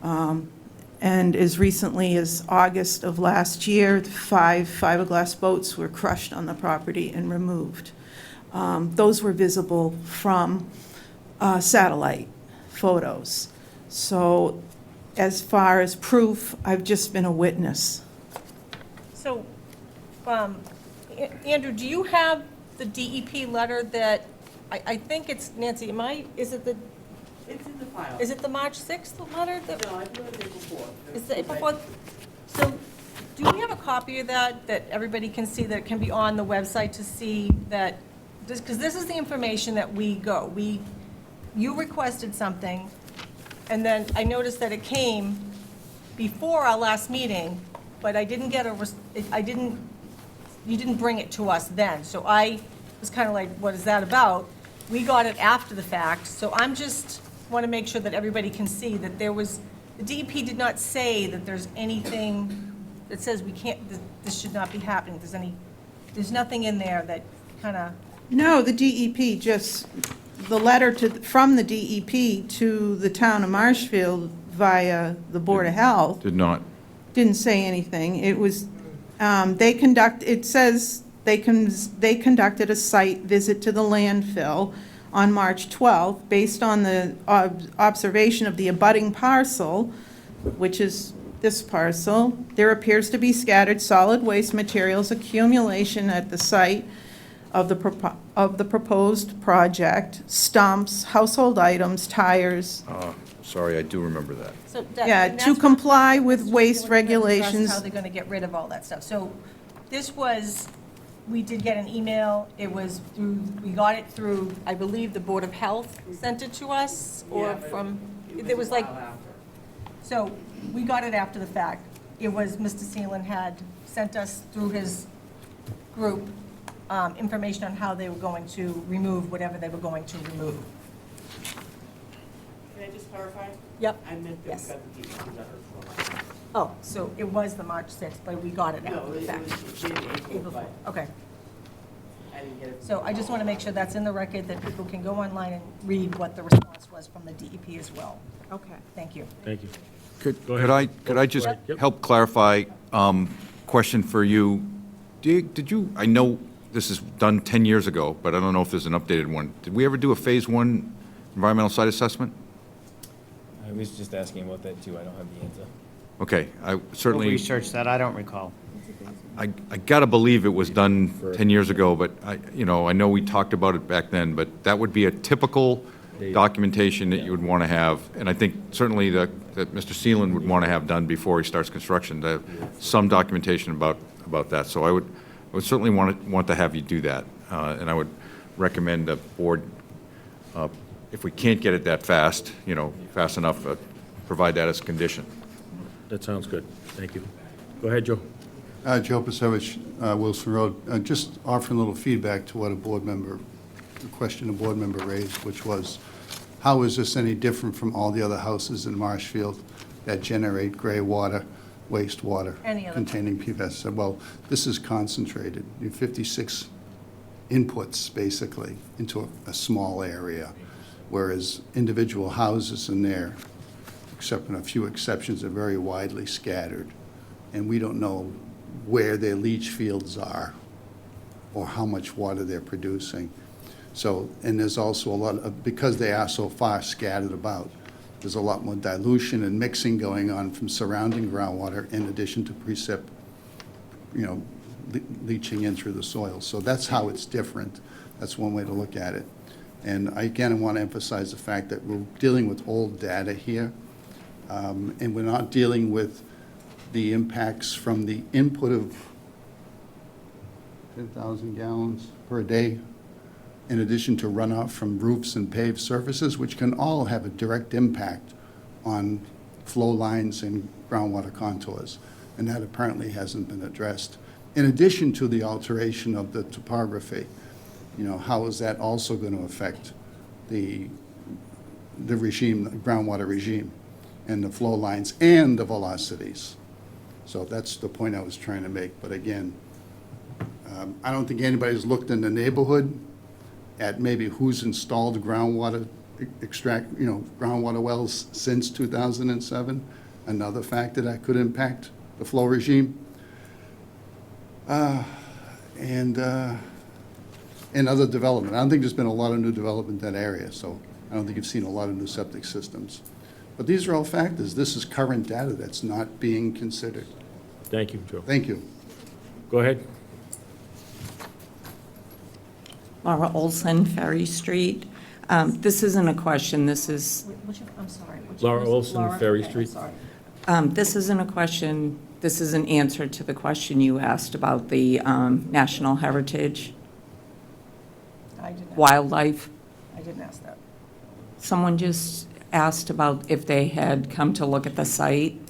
And as recently as August of last year, 5 fiberglass boats were crushed on the property and removed. Those were visible from satellite photos. So as far as proof, I've just been a witness. So, Andrew, do you have the DEP letter that, I think it's, Nancy, is it the? It's in the file. Is it the March 6th letter? No, I believe it before. Is it before? So, do we have a copy of that everybody can see, that can be on the website to see that, because this is the information that you requested something, and then I noticed that it came before our last meeting, but I didn't get you didn't bring it to us then. So I was kind of like, what is that about? We got it after the fact, so I'm just want to make sure that everybody can see that the DEP did not say that there's anything that says we can't, this should not be happening. There's nothing in there that kind of. No, the DEP just, the letter from the DEP to the town of Marshfield via the Board of Health Did not. didn't say anything. It was, it says they conducted a site visit to the landfill on March 12th, based on the observation of the abutting parcel, which is this parcel. There appears to be scattered solid waste materials accumulation at the site of the proposed project, stumps, household items, tires. Sorry, I do remember that. So Yeah, to comply with waste regulations. How they're going to get rid of all that stuff. So this was, we did get an email. It was through, we got it through, I believe, the Board of Health sent it to us, or Yeah, but from, it was like, so we got it after the fact. It was, Mr. Seelan had sent us through his group information on how they were going to remove whatever they were going to remove. Can I just clarify? Yep. I meant that Yes. we got the DEP letter from. Oh, so it was the March 6th, but we got it No, after the it fact. was in April, but Okay. I didn't get it. So I just want to make sure that's in the record, that people can go online and read what the response was from the DEP as well. Okay. Thank you. Thank you. Could I just help clarify, question for you? Did you, I know this is done 10 years ago, but I don't know if there's an updated one. Did we ever do a Phase 1 environmental site assessment? I was just asking about that too. I don't have the answer. Okay, I We'll certainly, research that, I don't recall. I gotta believe it was done 10 years ago, but I know we talked about it back then, but that would be a typical documentation that you would want to have, and I think certainly that Mr. Seelan would want to have done before he starts construction, to have some documentation about that. So I would certainly want to have you do that, and I would recommend the board, if we can't get it that fast, fast enough, provide that as a condition. That sounds good. Thank you. Go ahead, Joe. Joe Pasevich, Wilson Road. Just offering a little feedback to what the question a board member raised, which was, how is this any different from all the other houses in Marshfield that generate gray water, wastewater Any other containing PFAS? I said, well, this is concentrated. You have 56 inputs, basically, into a small area, whereas individual houses in there, except in a few exceptions, are very widely scattered. And we don't know where their leach fields are or how much water they're producing. So, and there's also a lot of, because they are so far scattered about, there's a lot more dilution and mixing going on from surrounding groundwater in addition to precip, leaching in through the soil. So that's how it's different. That's one way to look at it. And again, I want to emphasize the fact that we're dealing with old data here, and we're not dealing with the impacts from the input of 10,000 gallons per day, in addition to runoff from roofs and paved surfaces, which can all have a direct impact on flow lines and groundwater contours. And that apparently hasn't been addressed. In addition to the alteration of the topography, how is that also going to affect the regime, the groundwater regime, and the flow lines and the velocities? So that's the point I was trying to make. But again, I don't think anybody's looked in the neighborhood at maybe who's installed groundwater groundwater wells since 2007. Another factor that could impact the flow regime. And other development. I don't think there's been a lot of new development in that area, so I don't think you've seen a lot of new septic systems. But these are all factors. This is current data that's not being considered. Thank you, Joe. Thank you. Go ahead. Laura Olson, Ferry Street. This isn't a question, this is, I'm sorry. Laura Olson, Ferry Street. this isn't a question, this is an answer to the question you asked about the National Heritage I didn't. Wildlife. I didn't ask that. Someone just asked about if they had come to look at the site.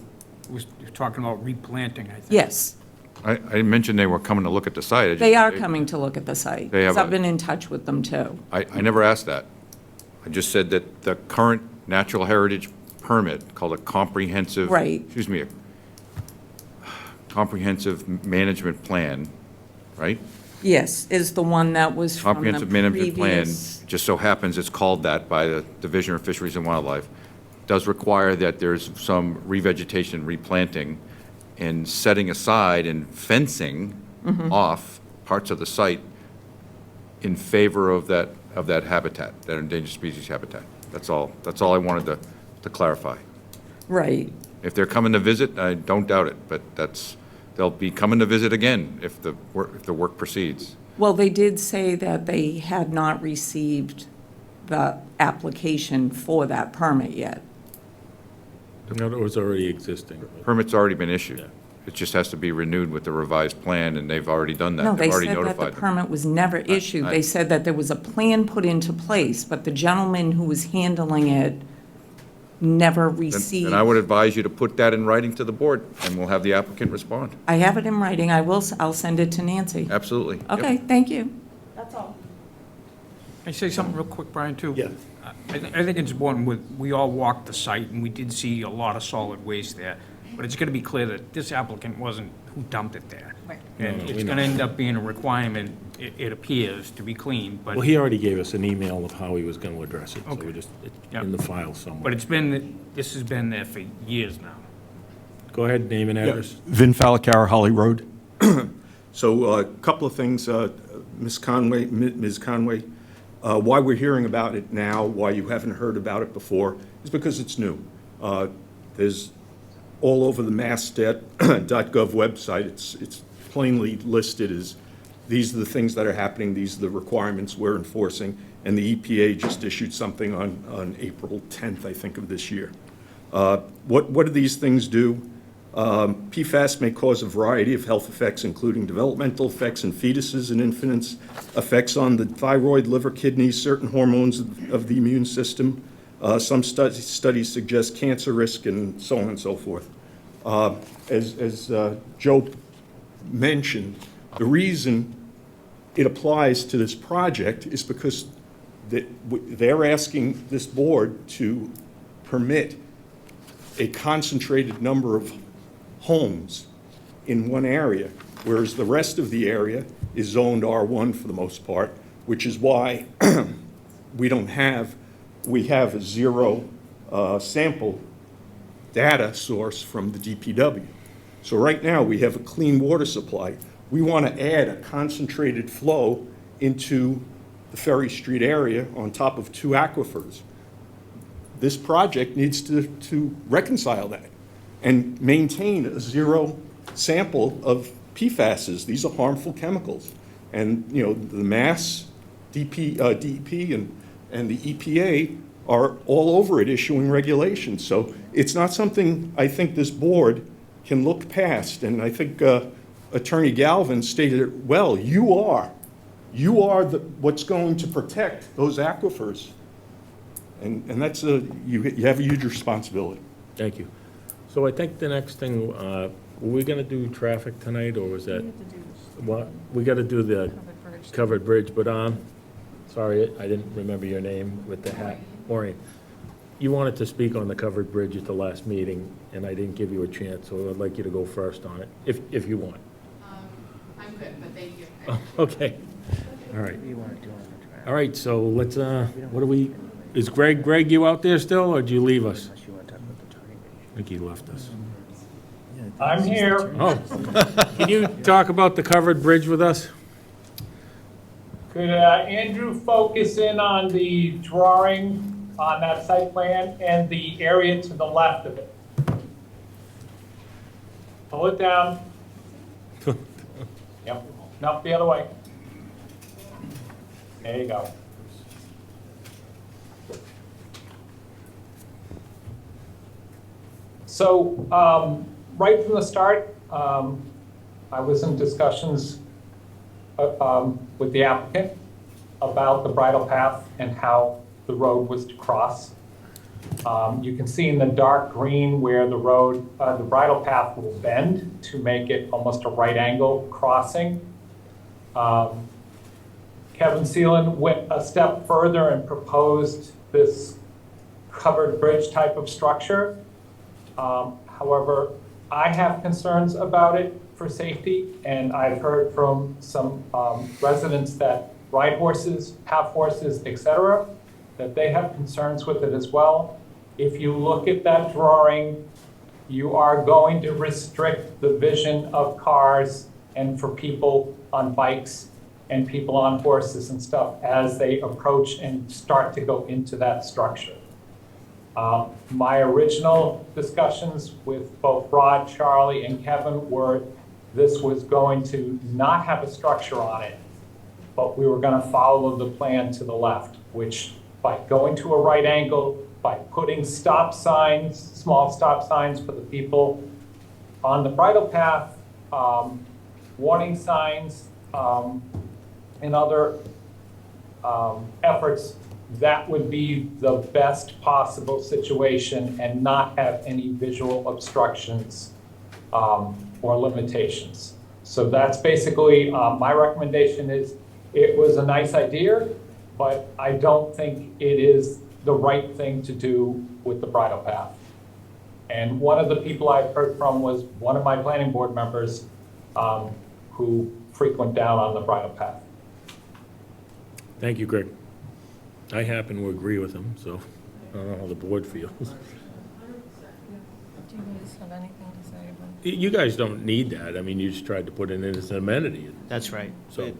You're talking about replanting, I think. Yes, I mentioned they were coming to look at the site. I just- they are coming to look at the site. They have 'Cause I've a- been in touch with them too. I never asked that. I just said that the current natural heritage permit, called a comprehensive. Right. Excuse me, a comprehensive management plan, right? Yes, is the one that was from the Comprehensive management plan, previous. just so happens it's called that by the Division of Fisheries and Wildlife, does require that there's some revegetation, replanting, and setting aside and fencing off parts of the site in favor of that habitat, that endangered species habitat. That's all I wanted to clarify. Right. If they're coming to visit, I don't doubt it, but they'll be coming to visit again if the work proceeds. Well, they did say that they had not received the application for that permit yet. No, it was already existing. Permit's already been issued. It just has to be renewed with the revised plan, and they've already done that. No, they They've already said that the notified them. permit was never issued. They said that there was a plan put into place, but the gentleman who was handling it never received. And I would advise you to put that in writing to the board, and we'll have the applicant respond. I have it in writing. I'll send it to Nancy. Absolutely. Yep. Okay, thank you. That's all. Can I say something real quick, Brian, too? Yeah. I think it's important, we all walked the site, and we did see a lot of solid waste there, but it's going to be clear that this applicant wasn't who dumped it there. Right. And No, it's we going to know. end up being a requirement, it appears, to be clean, but... Well, he already gave us an email of how he was going to address it, so Okay. it's Yeah. in the file somewhere. But this has been there for years now. Go ahead, name and address. Vin Falacar, Holly Road. So a couple of things, Ms. Conway, why we're hearing about it now, why you haven't heard about it before, is because it's new. There's all over the mass.gov website, it's plainly listed as, these are the things that are happening, these are the requirements we're enforcing, and the EPA just issued something on April 10th, I think, of this year. What do these things do? PFAS may cause a variety of health effects, including developmental effects in fetuses and infants, effects on the thyroid, liver, kidneys, certain hormones of the immune system. Some studies suggest cancer risk and so on and so forth. As Joe mentioned, the reason it applies to this project is because they're asking this board to permit a concentrated number of homes in one area, whereas the rest of the area is zoned R1 for the most part, which is why we have a zero sample data source from the DPW. So right now, we have a clean water supply. We want to add a concentrated flow into the Ferry Street area on top of two aquifers. This project needs to reconcile that and maintain a zero sample of PFASs. These are harmful chemicals. And, the Mass, DEP, and the EPA are all over it issuing regulations. So it's not something I think this board can look past, and I think Attorney Galvin stated it well, you are what's going to protect those aquifers. And that's you have a huge responsibility. Thank you. So I think the next thing, were we going to do traffic tonight, or was that? What? We got to do the covered bridge, but, sorry, I didn't remember your name with the hat. Maureen, you wanted to speak on the covered bridge at the last meeting, and I didn't give you a chance, so I'd like you to go first on it, if you want. I'm good, but thank you. Okay, all right. All right, so let's, what do we, is Greg, you out there still, or did you leave us? I think he left us. I'm here. Oh, can you talk about the covered bridge with us? Could Andrew focus in on the drawing on that site plan and the area to the left of it? Pull it down. Yep, no, the other way. There you go. So, right from the start, I was in discussions with the applicant about the bridle path and how the road was to cross. You can see in the dark green where the road, the bridle path will bend to make it almost a right angle crossing. Kevin Seelan went a step further and proposed this covered bridge type of structure. However, I have concerns about it for safety, and I've heard from some residents that ride horses, have horses, etc., that they have concerns with it as well. If you look at that drawing, you are going to restrict the vision of cars and for people on bikes and people on horses and stuff as they approach and start to go into that structure. My original discussions with both Rod, Charlie, and Kevin were this was going to not have a structure on it, but we were going to follow the plan to the left, which by going to a right angle, by putting stop signs, small stop signs for the people on the bridle path, warning signs, and other efforts, that would be the best possible situation and not have any visual obstructions or limitations. So that's basically my recommendation is it was a nice idea, but I don't think it is the right thing to do with the bridle path. And one of the people I've heard from was one of my planning board members who frequent down on the bridle path. Thank you, Greg. I happen to agree with him, so I don't know how the board feels. Do you guys have anything to say about it? You guys don't need that. I mean, you just tried to put it in as an amenity. That's right. So,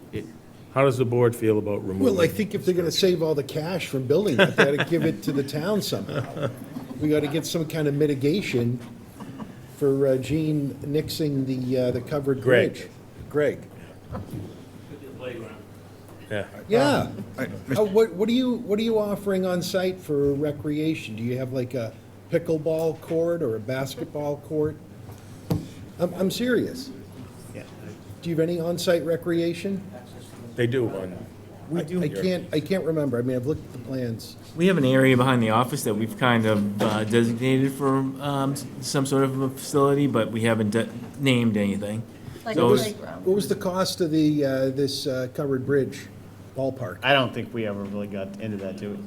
how does the board feel about removing? Well, I think if they're gonna save all the cash from building it, they gotta give it to the town somehow. We gotta get some kind of mitigation for Gene nixing the covered Greg. bridge. Greg. Yeah. Yeah. What are you offering on site for recreation? Do you have like a pickleball court or a basketball court? I'm serious. Yeah. Do you have any on-site recreation? They do on. I can't remember. I mean, I've looked at the plans. We have an area behind the office that we've kind of designated for some sort of a facility, but we haven't named anything. Like So a it's- playground? What was the cost of the, this covered bridge ballpark? I don't think we ever really got into that, do we?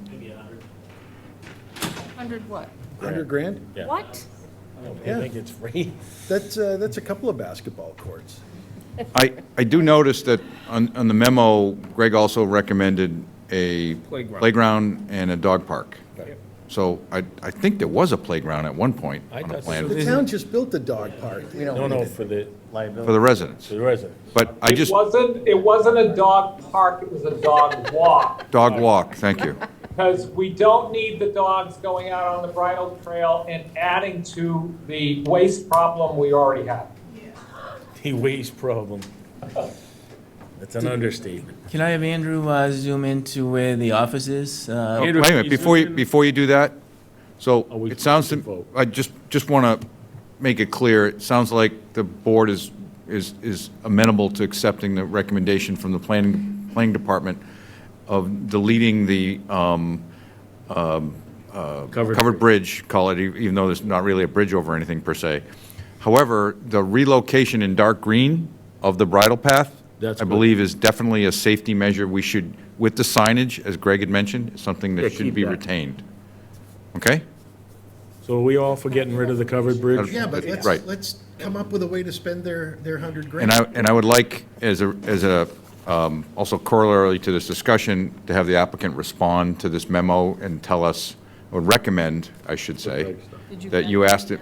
100 what? 100 grand? Yeah. What? I think it's free. That's a couple of basketball courts. I do notice that on the memo, Greg also recommended a playground and a dog park. So I think there was a playground at one point on the plan The town just built a dog park. No, for the for the residents. For the residents. But I just, It wasn't a dog park, it was a dog walk. dog walk, thank you. Because we don't need the dogs going out on the bridle trail and adding to the waste problem we already have. The waste problem. That's an understatement. Can I have Andrew zoom into where the office is? Oh, wait a minute, before you do that, so it sounds to, I just want to make it clear, it sounds like the board is amenable to accepting the recommendation from the planning department of deleting the covered bridge, call it, even though there's not really a bridge over anything per se. However, the relocation in dark green of the bridle path, That's I good. believe, is definitely a safety measure. We should, with the signage, as Greg had mentioned, is something Yeah, that should keep be that. retained. Okay? So are we all for getting rid of the covered bridge? Yeah, but Right. let's come up with a way to spend their $100,000. And I would like, as a, also corollary to this discussion, to have the applicant respond to this memo and tell us, or recommend, I should say, Did you that get you it? asked it.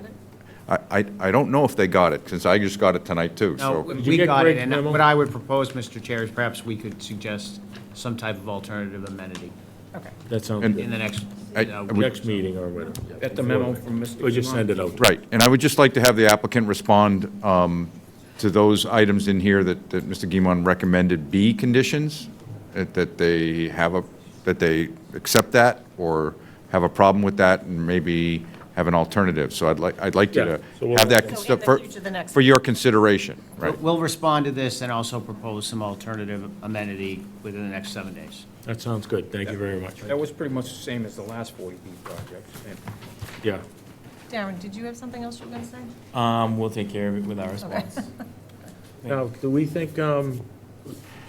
I don't know if they got it, since I just got it tonight, too, No, so. you we get got it, Greg's and memo? what I would propose, Mr. Chair, is perhaps we could suggest some type of alternative amenity Okay. That sounds And- in good. the next, Next meeting or whatever. Get the memo from Mr. Or just send it out. Right, and I would just like to have the applicant respond to those items in here that Mr. Guimon recommended be conditions, that they that they accept that, or have a problem with that, and maybe have an alternative. So I'd like you Yeah, to so we'll- have that So in the for future, the next- for your consideration, right? we'll respond to this and also propose some alternative amenity within the next 7 days. That sounds good. Thank you very much. That was pretty much the same as the last 40B project. And Yeah. Darren, did you have something else you were going to say? We'll take care of it with our response. Now, do we think,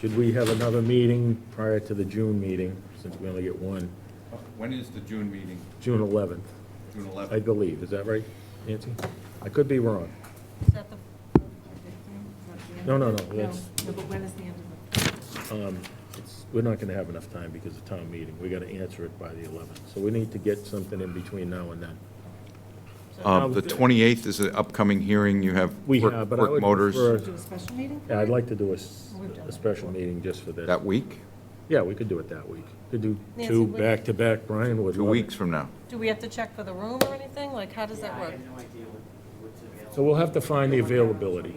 should we have another meeting prior to the June meeting, since we only get one? When is the June meeting? June 11th, June I believe. Is that right, Nancy? I could be wrong. Is that the? No, No, that's, no, but when is the end of it? we're not going to have enough time because of town meeting. We got to answer it by the 11th. So we need to get something in between now and then. The 28th is the upcoming hearing. You have We Work have, but I Work would Motors prefer, Do a special meeting? yeah, I'd like to do We've done a that special meeting just for this. that week, Yeah, we could do it that week. Could do Nancy, two would- back-to-back. Brian would 2 love it. weeks from now. Do we have to check for the room or anything? Like, how does that work? no idea what's available. So we'll have to find the availability.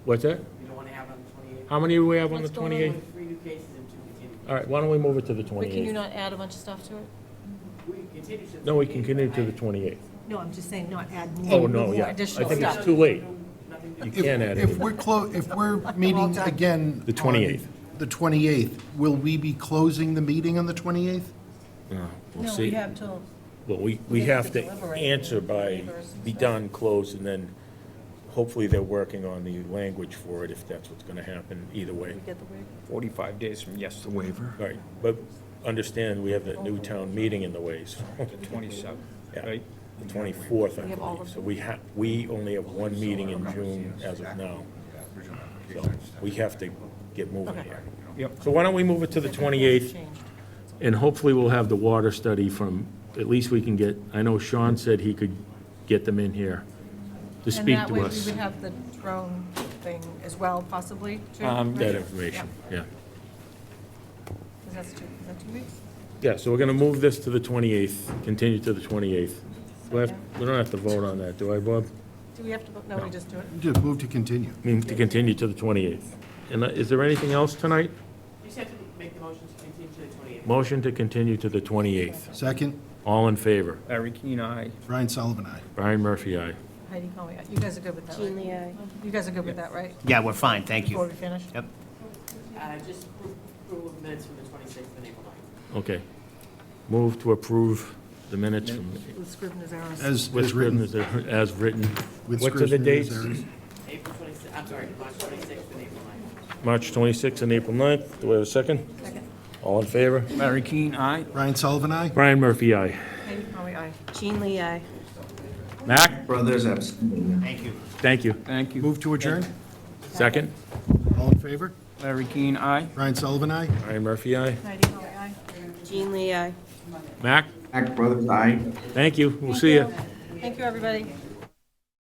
What's that? You don't want to have it on the 28th? How many do we have on the What's going on 28th? with- 3 new cases and 2 continued. All right, why don't we move it to the But can you 28th? not add a bunch of stuff to it? We continue to. No, we can continue to the 28th. No, I'm just saying not add Oh, no, yeah. I additional think stuff. it's too late. You can't add If it. if we're meeting again. The 28th. on The 28th, will we be closing the meeting on the 28th? No, we'll No, we see. have till, Well, we we have have to to deliberate answer by, waivers and be stuff. done, close, and then hopefully they're working on the language for it, if that's what's going to happen, either way. we get the waiver. 45 days from yesterday, Waiver. Right, but understand, we have the new town meeting in the way, so. the 27th, Yeah. right? The 24th, I We have all believe. of So we only have one meeting in June as of now. So we have to get moving Okay. here. Yep. So why don't we move it to the 28th? Changed. And hopefully we'll have the water study from, at least we can get, I know Sean said he could get them in here to speak And to that way, us. we would have the drone thing as well, possibly, too? That information, yeah. Is that 2 weeks? Yeah, so we're going to move this to the 28th, continue to the 28th. We don't have to vote on that, do I, Bob? Do we have to, vote? No, we just do it? Just move to continue. I mean, to continue to the 28th. And is there anything else tonight? You just have to make the motion to continue to the 28th. Motion to continue to the 28th. Second, All in favor? Larry Keane, aye. Brian Sullivan, aye. Brian Murphy, aye. Heidi Conway, you guys are good with that, right? Jean Lee, aye. You guys are good with that, right? Yeah, we're fine, thank Before you. we finish? Yep. Just approval of minutes from the 26th and April 9th. Okay. Move to approve the minutes from, With Scrivener's errors. As with written. as written. With What are the Scrivener's dates? errors. April 26th, I'm sorry, March 26th and April 9th. March 26th and April 9th. Do we have a second? Second. All in favor? Larry Keane, aye. Brian Sullivan, aye. Brian Murphy, aye. Heidi Conway, aye. Jean Lee, aye. Mac? Brothers abstain. Thank you. Thank you. Thank you. Move to adjourn. Second? All in favor? Larry Keane, aye. Brian Sullivan, aye. Brian Murphy, aye. Heidi Conway, aye. Jean Lee, aye. Mac? Act Brothers, aye. Thank you. We'll see you. Thank you, everybody.